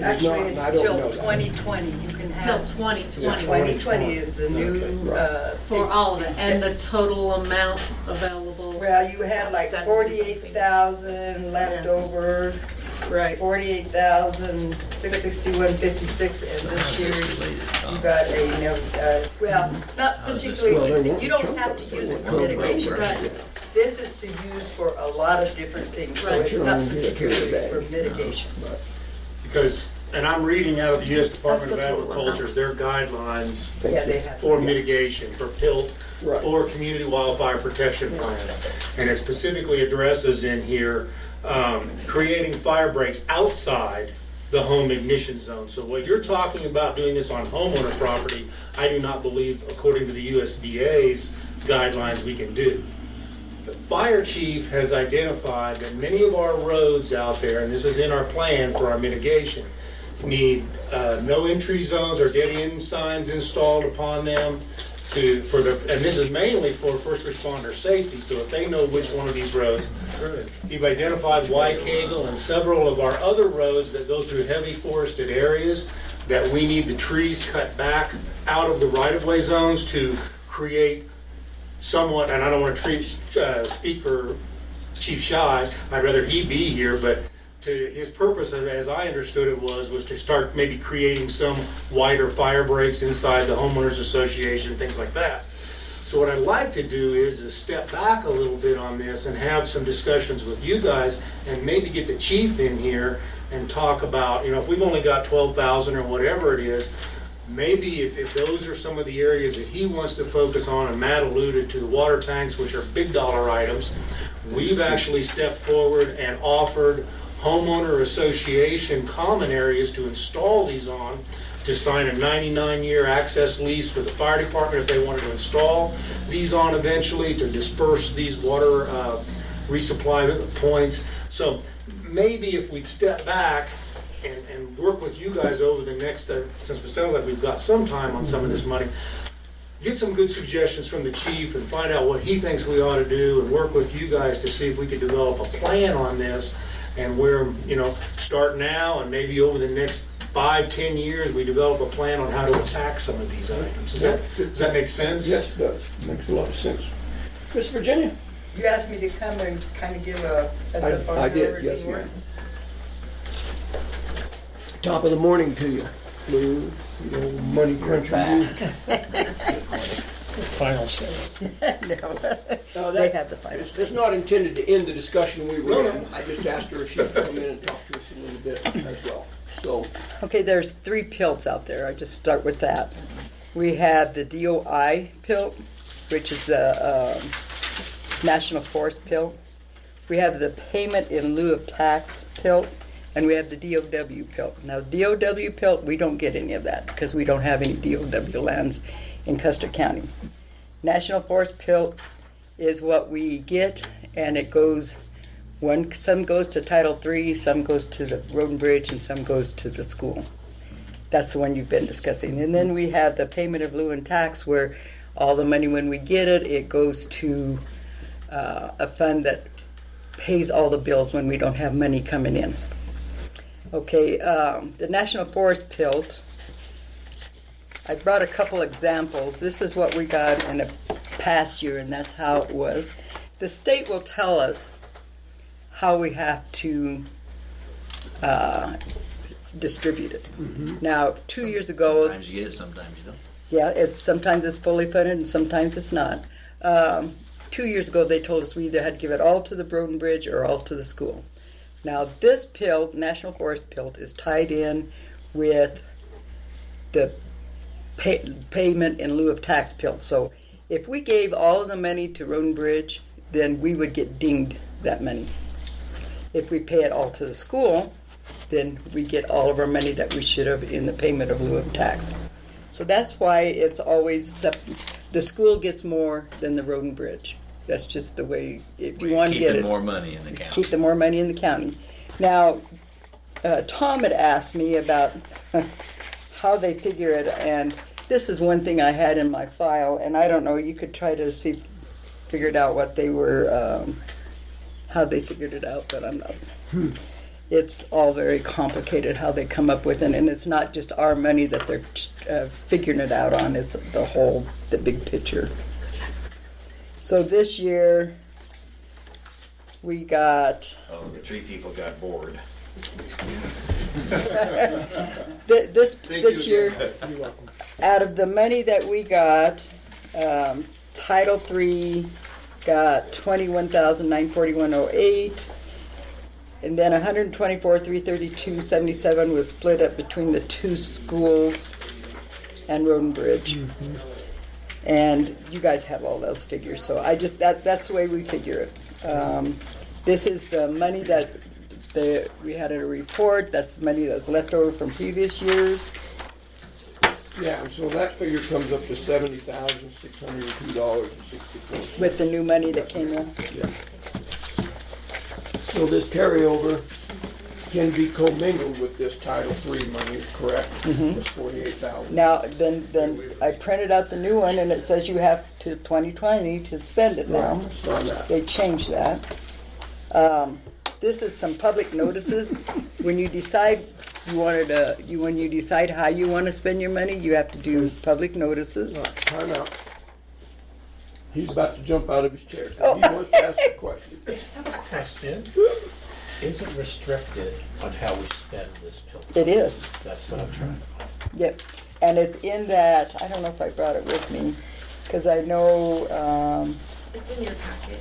Actually, It's I don't till know that. 2020, you can Till have. 2020. 2020 is the new, For all of it, and the total amount available. well, you had like 70 48,000 left over. Right. 48,661.56, and this year you got well, not particularly, you don't have to use it for mitigation. Right. This is to use for a lot of different things, so it's not particularly for mitigation. Because, and I'm reading out of the U.S. Department of That's the total Agriculture's, their guidelines Yeah, they have. for mitigation, for PILT, Right. for community wildfire protection plans. And it specifically addresses in here creating fire breaks outside the home ignition zone. So what you're talking about doing this on homeowner property, I do not believe, according to the USDA's guidelines, we can do. The fire chief has identified that many of our roads out there, and this is in our plan for our mitigation, need no entry zones or dead end signs installed upon them and this is mainly for first responder safety, so if they know which one of these roads. You've identified Waikegel and several of our other roads that go through heavy forested areas that we need the trees cut back out of the right-of-way zones to create somewhat, and I don't want to speak for Chief Shy, I'd rather he be here, but to his purpose, as I understood it, was to start maybe creating some wider fire breaks inside the homeowners association, things like that. So what I'd like to do is step back a little bit on this and have some discussions with you guys and maybe get the chief in here and talk about, if we've only got 12,000 or whatever it is, maybe if those are some of the areas that he wants to focus on, and Matt alluded to the water tanks, which are big dollar items, we've actually stepped forward and offered homeowner association common areas to install these on, to sign a 99-year access lease for the fire department if they wanted to install these on eventually, to disperse these water resupply points. So maybe if we'd step back and work with you guys over the next, since it sounds like we've got some time on some of this money, get some good suggestions from the chief and find out what he thinks we ought to do, and work with you guys to see if we could develop a plan on this, and where, start now and maybe over the next 5-10 years, we develop a plan on how to attack some of these items. Does that make sense? Yes, it does. Makes a lot of sense. Miss Virginia? You asked me to come and kind of give a heads up on I your did, yes, review. ma'am. Top of the morning to you, Lou. You know, money cruncher. Final say. No, they have the final say. It's not intended to end the discussion we were in. I just asked her if she'd come in and talk to us a little bit as well. So, Okay, there's 3 PILTs out there. I just start with that. We have the DOI PILT, which is the National Forest PILT. We have the payment in lieu of tax PILT, and we have the DOW PILT. Now, DOW PILT, we don't get any of that because we don't have any DOW lands in Custer County. National Forest PILT is what we get, and it goes, some goes to Title III, some goes to the road and bridge, and some goes to the school. That's the one you've been discussing. And then we have the payment of lieu and tax, where all the money, when we get it, it goes to a fund that pays all the bills when we don't have money coming in. Okay, the National Forest PILT, I brought a couple examples. This is what we got in the past year, and that's how it was. The state will tell us how we have to distribute it. Now, 2 years ago, Sometimes you get it, sometimes you don't. yeah, sometimes it's fully funded and sometimes it's not. 2 years ago, they told us we either had to give it all to the road and bridge or all to the school. Now, this PILT, National Forest PILT, is tied in with the payment in lieu of tax PILT. So if we gave all of the money to road and bridge, then we would get dinged that money. If we pay it all to the school, then we get all of our money that we should have in the payment of lieu of tax. So that's why it's always, the school gets more than the road and bridge. That's just the way, if you want to get Keeping it. more money in the county. Keep the more money in the county. Now, Tom had asked me about how they figure it, and this is one thing I had in my file, and I don't know, you could try to figure it out what they were, how they figured it out, but I'm not. It's all very complicated how they come up with it, and it's not just our money that they're figuring it out on, it's the big picture. So this year, we got... Oh, the tree people got bored. This year, out of the money that we got, Title III got $21,941.08, and then $124,332.77 was split up between the two schools and Road and Bridge. And you guys have all those figures, so that's the way we figure it. This is the money that we had in a report. That's the money that's left over from previous years. Yeah, and so that figure comes up to $70,602.64. With the new money that came in. Yeah. So this carryover can be commingled with this Title III money, correct? Mhm. It's $48,000. Now, then I printed out the new one, and it says you have to 2020 to spend it now. Right, saw that. They changed that. This is some public notices. When you decide when you decide how you want to spend your money, you have to do public notices. Time out. He's about to jump out of his chair. Oh. He wants to ask a question. Question, is it restricted on how we spend this pill? It is. That's what I'm trying to find. Yep. And it's in that, I don't know if I brought it with me, because I know, It's in your packet.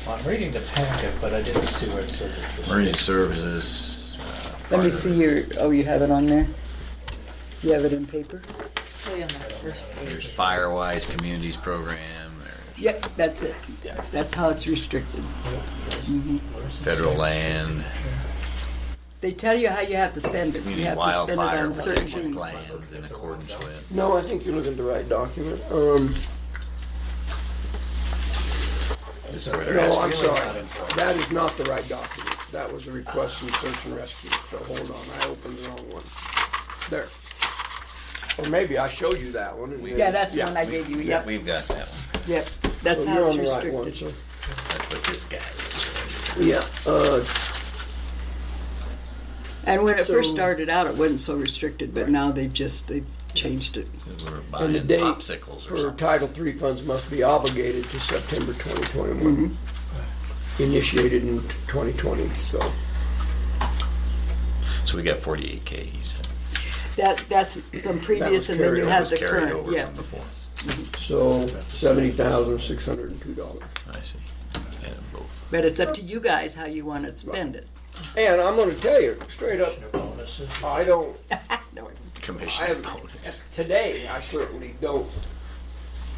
Well, I'm reading the packet, but I didn't see where it says it's restricted. Emergency services. let me see you have it on there? You have it in paper? Really on that first There's page. Firewise Communities Program, Yep, that's it. That's how it's restricted. Mhm. federal land, They tell you how you have to spend it. You community have to spend it wildfire on certain protection things. plans in accordance with. No, I think you're looking at the right document. This is where they're No, asking. I'm sorry. That is not the right document. That was the request from search and rescue. So hold on, I opened the wrong one. There. Or maybe I showed you that one. and Yeah, that's the one I gave you, yep. We've got that one. Yep, that's So how you're it's on the right restricted. one, so. That's what this guy is. Yeah, And when it first So- started out, it wasn't so restricted, but now they've changed it. We're and buying the date popsicles or for something. Title III funds must be obligated to September 2021. Initiated in 2020, so. So we got 48K, you said. That's from previous, and then you carryover. have Was the carried current, over yeah. from before. So $70,602. I see. And both. But it's up to you guys how you want to spend it. And I'm gonna tell you, straight up, Bonuses. I don't, Commission bonus. today, I certainly don't,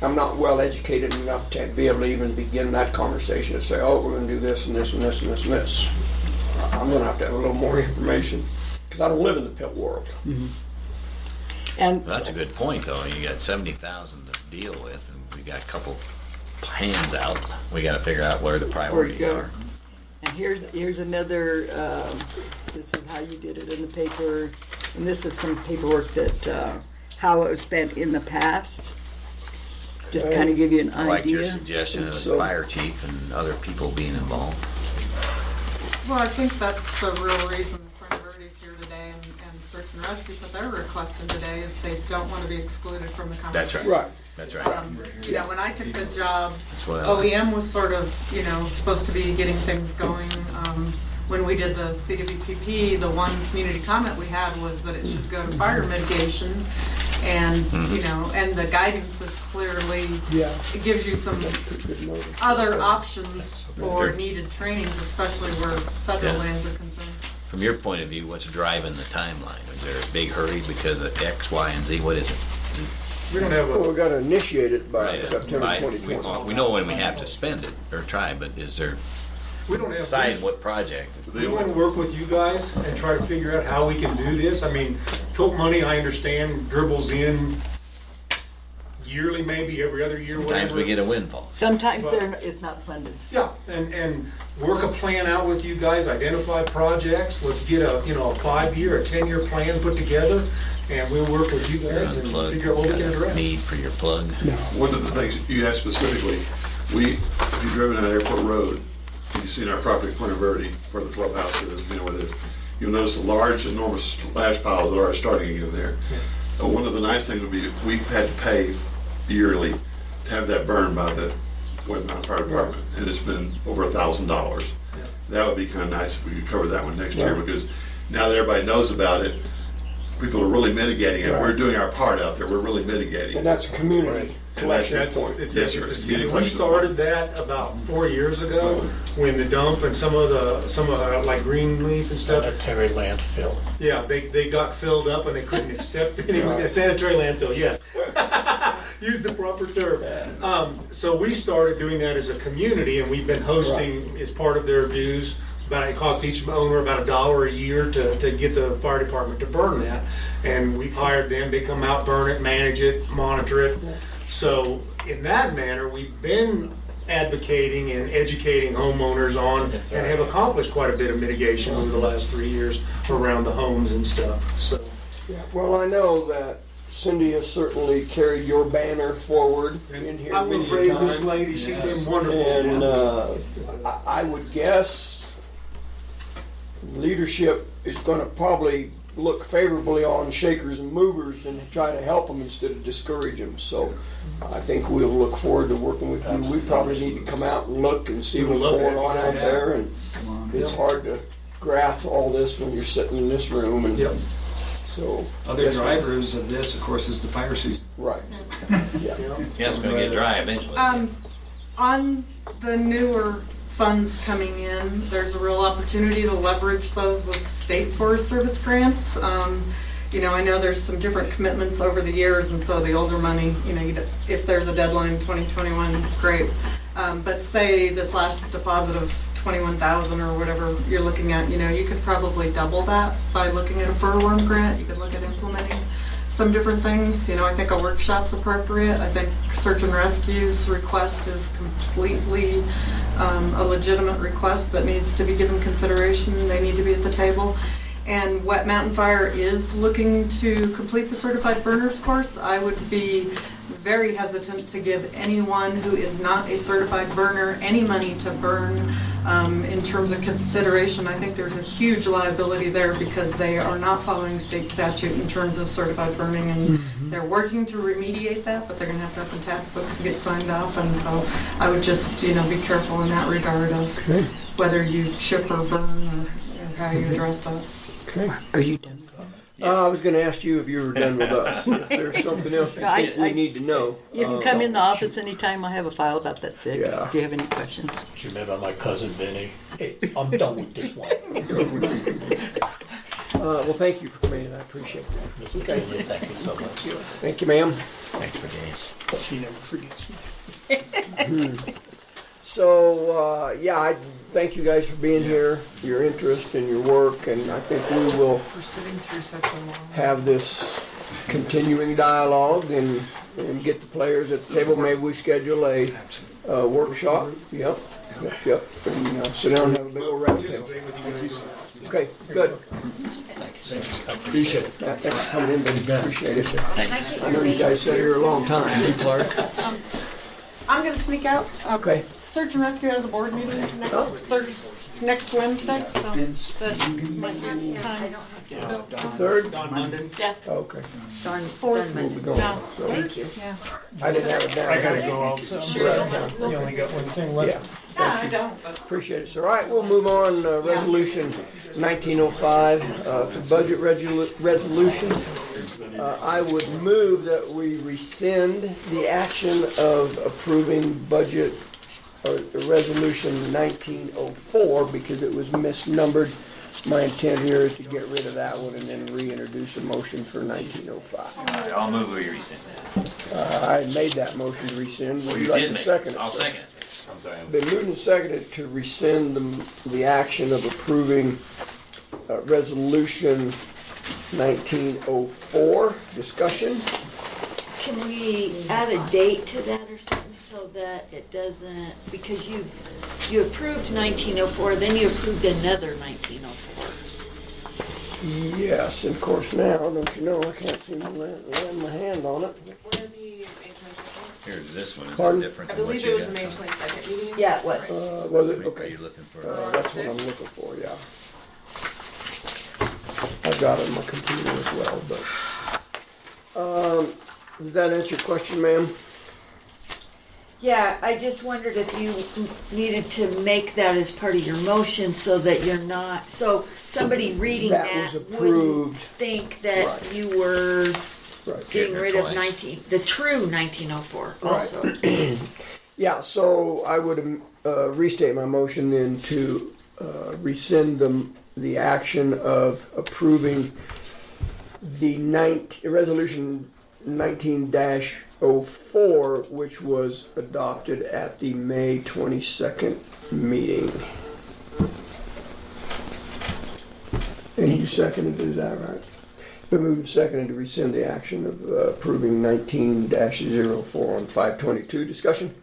I'm not well educated enough to be able to even begin that conversation and say, oh, we're gonna do this and this and this and this and this. I'm gonna have to have a little more information, because I don't live in the pit world. And Well, that's a good point, though. You got 70,000 to deal with, and we got a couple hands out. We got to figure out where the priorities go. are. And here's another, this is how you did it in the paper, and this is some paperwork that, how it was spent in the past. Just kind of give you an I like your idea. suggestion of the fire chief and other people being involved. Well, I think that's the real reason Friend Birdie's here today and Search and Rescue, what they're requesting today is they don't want to be excluded from the That's conversation. right. That's right. You know, when I took the job, That's what I like. OEM was sort of, supposed to be getting things going. When we did the CWPP, the one community comment we had was that it should go to fire mitigation. And, and the guidance is clearly, it gives you some other options for needed trainings, especially where federal Yeah. lands are concerned. From your point of view, what's driving the timeline? Is there a big hurry because of X, Y, and Z? What is it? We don't have Well, a, we gotta initiate it by Right, September right. 2020. We know when we have to spend it or try, but is there we don't have. decide what project? We want to work with you guys and try to figure out how we can do this. I mean, tilt money, I understand, dribbles in yearly, maybe every other year, Sometimes whatever. we get a windfall. Sometimes But- it's not funded. Yeah, and work a plan out with you guys, identify projects, let's get a 5-year, a 10-year plan put together, and we'll work with you guys and Plug, figure out what we can address. need for your plug. One of the things you asked specifically, if you've driven down Airport Road, you've seen our property at Point Verde, where the clubhouse is, where you'll notice the large, enormous splash piles that are starting again there. One of the nice things would be, we've had to pay yearly to have that burned by the West Mountain Fire Department, and it's been over $1,000. That would be kind of nice if we could cover that one next year, because now that everybody knows about it, people are really mitigating it. Right. We're doing our part out there. We're really mitigating. And that's a community collection That's, point. it's, Yes, it's sir. a city. We Collection started that about 4 years ago when the dump and some of like Greenleaf and stuff. Sanitary landfill. Yeah, they got filled up and they couldn't accept it anymore. Right. Sanitary landfill, yes. Use the proper term. So we started doing that as a community, and we've been hosting as part of their dues. It costs each owner about $1 a year to get the fire department to burn that. And we've hired them, they come out, burn it, manage it, monitor it. So in that manner, we've been advocating and educating homeowners on, and have accomplished quite a bit of mitigation over the last 3 years around the homes and stuff, so. Yeah, well, I know that Cindy has certainly carried your banner forward in here I will many praise times. this lady, she's been wonderful. And I would guess leadership is going to probably look favorably on shakers and movers and try to help them instead of discourage them. So I think we'll look forward to working with you. We probably need to come out and look and see what's going on out there. And it's hard to grasp all this when you're sitting in this room. And so Other drivers of this, of course, is the fire season. Right. Yeah, it's gonna get dry eventually. On the newer funds coming in, there's a real opportunity to leverage those with state Forest Service grants. I know there's some different commitments over the years, and so the older money, if there's a deadline 2021, great. But say this last deposit of 21,000 or whatever you're looking at, you could probably double that by looking at a furworm grant. You could look at implementing some different things. I think a workshop's appropriate. I think search and rescue's request is completely a legitimate request that needs to be given consideration. They need to be at the table. And Wet Mountain Fire is looking to complete the certified burners course. I would be very hesitant to give anyone who is not a certified burner any money to burn in terms of consideration. I think there's a huge liability there because they are not following state statute in terms of certified burning, and they're working to remediate that, but they're going to have to open task books to get signed off. And so I would just be careful in that regard of whether you chip or burn or how you address that. Okay. Are you done? I was going to ask you if you were done with us. If there's something else you think we need to know. You can come in the office anytime. I have a file about that thick. Yeah. If you have any questions. Do you remember my cousin Vinny? Hey, I'm done with this one. Well, thank you for coming in. I appreciate that. Mr. Taylor, thank you so much. Thank you, ma'am. Thanks for this. She never forgets me. So, I thank you guys for being here, your interest and your work, and I think we will For sitting through such a long. have this continuing dialogue and get the players at the table. Maybe we schedule a workshop. Yep. And sit down and have a big old round table. Okay, good. Appreciate it. Yeah, thanks for coming in, baby. Appreciate it. I know you guys sat here a long time. Hey, Clark. I'm going to sneak out. Okay. Search and Rescue has a board meeting next Wednesday, so that might give time. Third? Don Munden. Yeah. Okay. Fourth. We'll be going. No. So Thank you. Yeah. I didn't have it down. I gotta go also. You only got one thing left. Yeah. I don't, but. Appreciate it, sir. All right, we'll move on, resolution 1905, to budget resolutions. I would move that we rescind the action of approving budget, or resolution 1904, because it was misnumbered. My intent here is to get rid of that one and then reintroduce a motion for 1905. All right, I'll move we rescind that. I made that motion to rescind. Would Well, you you like did to make second it. it? I'll sir? second it. I'm sorry. Been moved and seconded to rescind the action of approving resolution 1904. Discussion? Can we add a date to that or something so that it doesn't, because you approved 1904, then you approved another 1904. Yes, and of course now, don't you know, I can't seem to land my hand on it. Where the May 22nd? Here's this one, is Pardon? different I than what believe you it was got. the May 22nd meeting. Yeah, it was. Was it? What are Okay. you looking for? That's what I'm looking for, yeah. I've got it on my computer as well, but, does that answer your question, ma'am? Yeah, I just wondered if you needed to make that as part of your motion so that you're not, so somebody reading That that was wouldn't approved. think that Right. you were Right. getting rid of Twice. the true 1904 also. Yeah, so I would restate my motion then to rescind the action of approving the resolution 19-04, which was adopted at the May 22nd meeting. And you seconded, is that right? Been moved and seconded to rescind the action of approving 19-04 on 522. Discussion?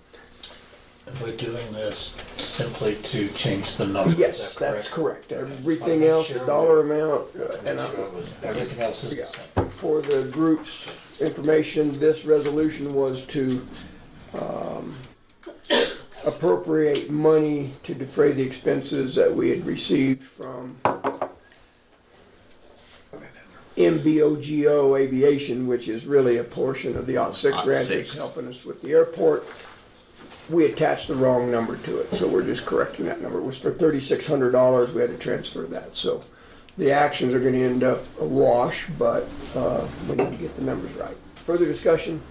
We're doing this simply to change the number. Yes, is that that's correct? correct. Everything else, the dollar amount, and Everything else is the yeah. same. For the group's information, this resolution was to appropriate money to defray the expenses that we had received from MBOGO Aviation, which is really a portion of the OT6 OT6. ranchers helping us with the airport. We attached the wrong number to it, so we're just correcting that number. It was for $3,600. We had to transfer that. So the actions are going to end up a wash, but we need to get the numbers right. Further discussion?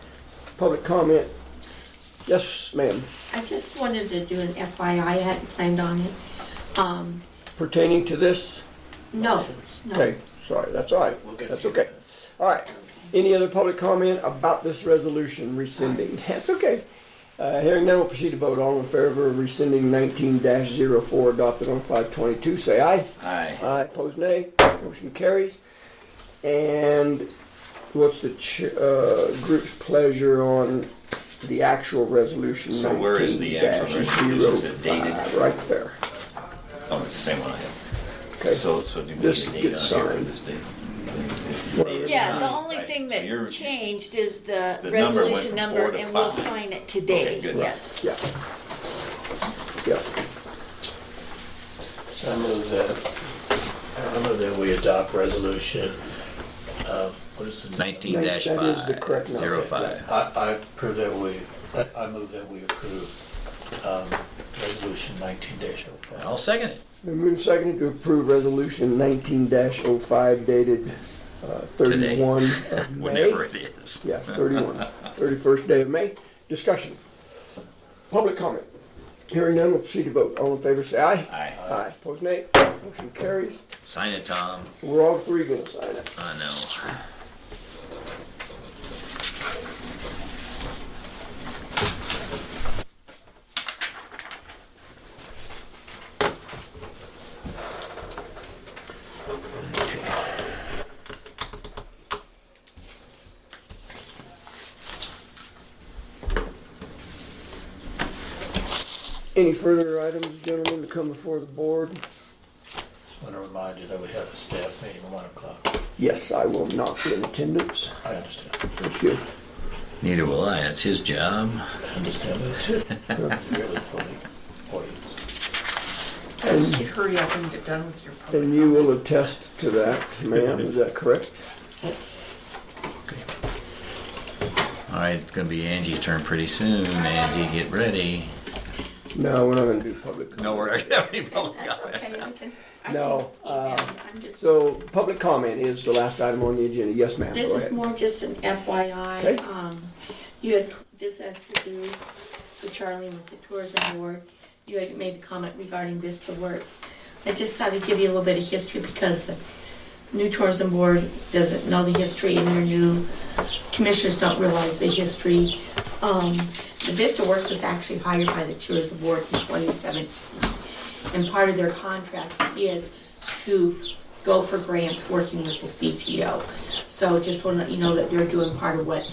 Public comment? Yes, ma'am. I just wanted to do an FYI. I hadn't planned on it. Pertaining to this? No, no. Okay, sorry, that's all right. That's okay. All right. Any other public comment about this resolution rescinding? That's okay. Hearing none, we'll proceed to vote. All in favor of rescinding 19-04 adopted on 522, say aye. Aye. Aye, opposed nay. Motion carries. And what's the group's pleasure on the actual resolution? So where is the actual resolution? Is it dated? Right there. Oh, it's the same one I have. Okay. So do we need This a date gets on here for signed. this date? Yeah, the only Right. thing So that you're- changed is the The number went resolution from number, 4 to and we'll 5. sign it today, Okay, good. yes. Yeah. Yeah. So I move that we adopt resolution, what is the? 19-505. I approve that I move that we approve resolution 19-05. I'll second it. Been moved and seconded to approve resolution 19-05 dated 31 of May. Whenever it is. Yeah, 31st day of May. Discussion. Public comment. Hearing none, we'll proceed to vote. All in favor say aye. Aye. Aye. Opposed nay. Motion carries. Sign it, Tom. We're all three going to sign it. I know. Any further items, gentlemen, to come before the board? Just want to remind you that we have a staff meeting at 1 o'clock. Yes, I will not be in attendance. I understand. Thank you. Neither will I. That's his job. I understand that too. Really fully audience. Just hurry up and get done with your public. And you will attest to that, ma'am, is that correct? Yes. All right, it's going to be Angie's turn pretty soon. Angie, get ready. No, we're not going to do public comment. No, we're not going to have any public That's comment. okay. I No, can email. I'm just. So, public comment is the last item on the agenda. Yes, ma'am, This go is ahead. more just an FYI. Okay. This has to do with Charlie and with the tourism board. You had made the comment regarding Vista Works. I just thought I'd give you a little bit of history because the new tourism board doesn't know the history and their new commissioners don't realize the history. The Vista Works was actually hired by the tourism board in 2017. And part of their contract is to go for grants working with the CTO. So just want to let you know that they're doing part of what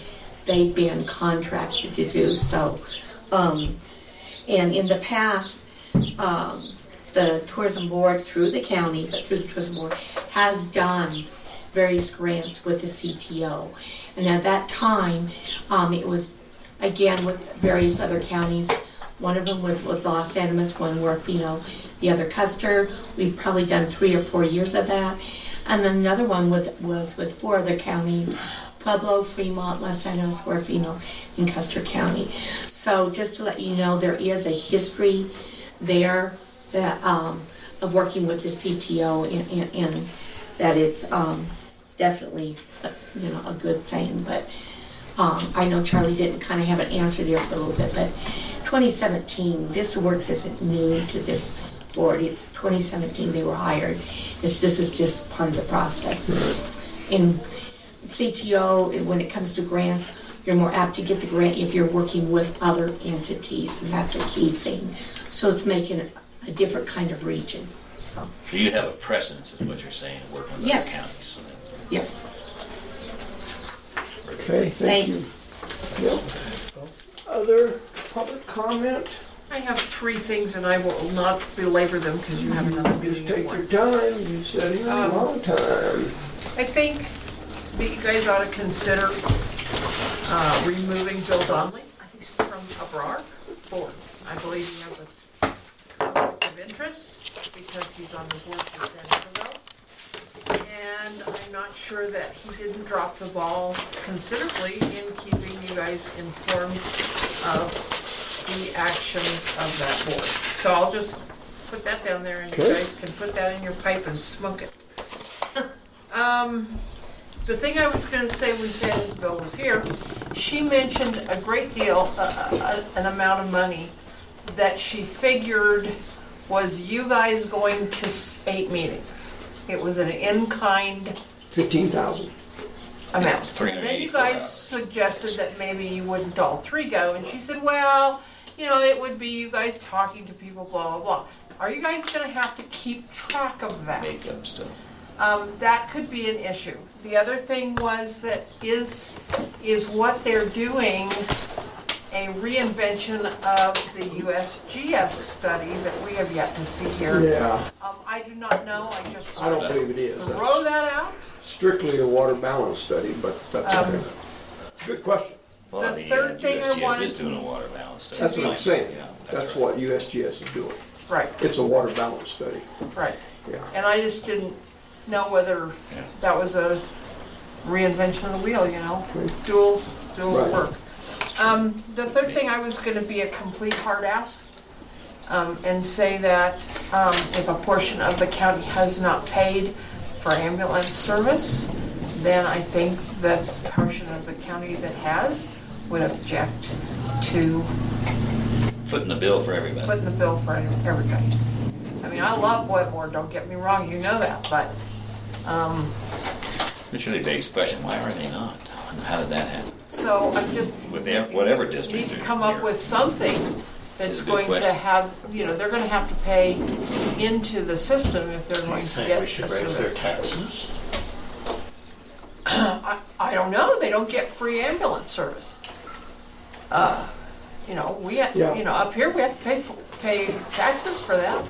they've been contracted to do so. And in the past, the tourism board through the county, but through the tourism board, has done various grants with the CTO. And at that time, it was, again, with various other counties. One of them was with Los Animas, one Orofino, the other Custer. We've probably done 3 or 4 years of that. And then another one was with 4 other counties, Pueblo, Fremont, Los Animas, Orofino, and Custer County. So just to let you know, there is a history there that of working with the CTO, and that it's definitely a good thing. But I know Charlie didn't kind of have an answer there for a little bit, but 2017, VistaWorks isn't new to this board. It's 2017 they were hired. This is just part of the process. In CTO, when it comes to grants, you're more apt to get the grant if you're working with other entities, and that's a key thing. So it's making a different kind of region. So you have a precedence, is what you're saying, to work with other Yes. counties. So yes. Okay, thank you. Yep. Other public comment? I have 3 things, and I will not belabor them because you have another meeting at Take 1. your time, you said here a long time. I think that you guys ought to consider removing Bill Donnelly from Abrar board. I believe he has a conflict of interest because he's on the board for San Isabel. And I'm not sure that he didn't drop the ball considerably in keeping you guys informed of the actions of that board. So I'll just put that down there, and you guys can put that in your pipe and smoke it. The thing I was going to say when San Isabel was here, she mentioned a great deal, an amount of money that she figured was you guys going to 8 meetings. It was an in-kind 15,000 amount. And then you guys suggested that maybe you wouldn't all 3 go, and she said, well, it would be you guys talking to people, blah, blah, blah. Are you guys going to have to keep track of that? Make up stuff. That could be an issue. The other thing was that is what they're doing a reinvention of the USGS study that we have yet to see here. Yeah. I do not know. I don't believe it is. Throw that out. Strictly a water balance study, but that's okay. Good question. Well, The third thing I USGS wanted is doing a water balance study. That's what I'm saying. Yeah, That's what USGS is doing. Right. It's a water balance study. Right. Yeah. And I just didn't know whether that was a reinvention of the wheel, dual Right. work. The third thing, I was going to be a complete hard ass and say that if a portion of the county has not paid for ambulance service, then I think that portion of the county that has would object to Footing the bill for everybody. footing the bill for everybody. I mean, I love Wetmore, don't get me wrong, you know that, but Which really begs the question, why are they not? How did that happen? so I'm just. With whatever Need district to they're come up here. with something that's That's a good going to question. have, they're gonna have to pay into the system if they're going to think get we the should raise their service. taxes? I don't know, they don't get free ambulance service. We have, Yeah. up here, we have to pay taxes for that.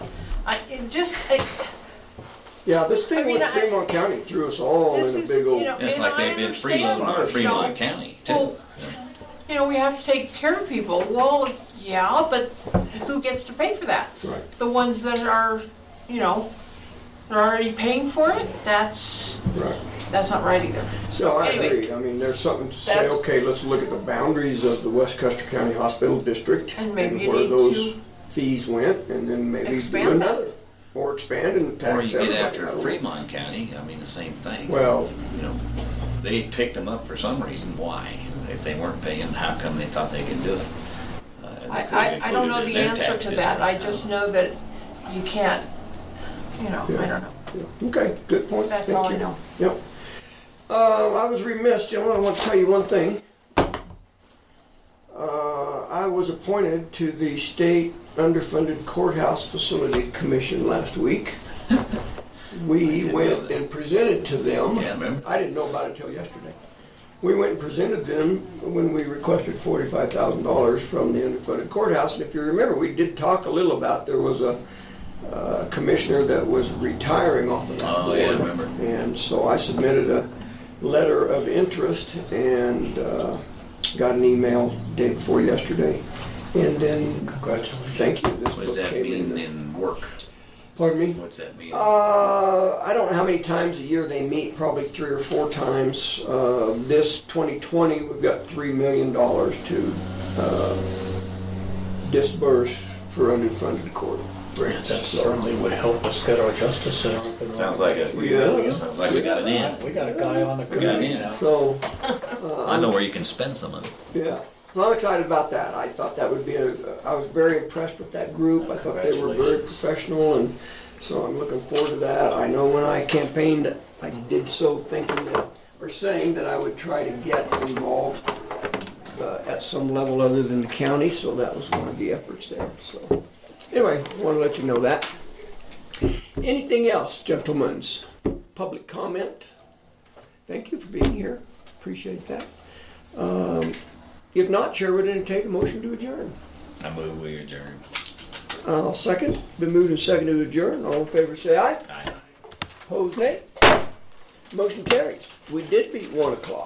Yeah, this thing I mean, with Fremont County threw us all This in a is, big old. It's and like I they've been understand, freeloading on Fremont County, too. Well, we have to take care of people. Well, yeah, but who gets to pay for that? Right. The ones that are, they're already paying for it? That's not right either. So I anyway, agree. I mean, there's something to say, that's- okay, let's look at the boundaries of the West Custer County Hospital District. And maybe you where need those to fees went, and then maybe do expand that. another. Or expand and tax Or you get everybody. I after don't know. Fremont County, I mean, the same thing. Well- They picked them up for some reason, why? If they weren't paying, how come they thought they could do it? They could have I don't know included the it in their answer tax to that. I district. just know that you can't, I don't know. Okay, good point. That's Thank all I you. know. Yep. I was remiss, gentlemen, I want to tell you one thing. I was appointed to the State Underfunded Courthouse Facility Commission last week. We went and presented to them. Yeah, remember? I didn't know about it until yesterday. we went and presented them when we requested $45,000 from the underfunded courthouse. And if you remember, we did talk a little about, there was a commissioner that was retiring off of that board. Oh, yeah, I remember. And so I submitted a letter of interest and got an email day before yesterday. And then, Congratulations. thank you, this What does book that came mean in. in work? Pardon me? What's that mean? I don't know how many times a year they meet, probably 3 or 4 times. This 2020, we've got $3 million to disburse for underfunded court grants. That certainly would help us get our justice center up and running. Sounds like sounds like we got an in. We got a guy on the We got an committee in. now. So, I know where you can spend some of it. yeah. So I'm excited about that. I thought that would be I was very impressed with that group. I thought they were very professional, and so I'm looking forward to that. I know when I campaigned, I did so thinking that, or saying that I would try to get involved at some level other than the county, so that was one of the efforts there. So anyway, I want to let you know that. Anything else, gentlemen? Public comment? Thank you for being here. Appreciate that. If not, Chair would entertain a motion to adjourn. I move we adjourn. I'll second. Been moved and seconded to adjourn. All in favor say aye. Aye. Opposed nay. Motion carries. We did beat 1 o'clock.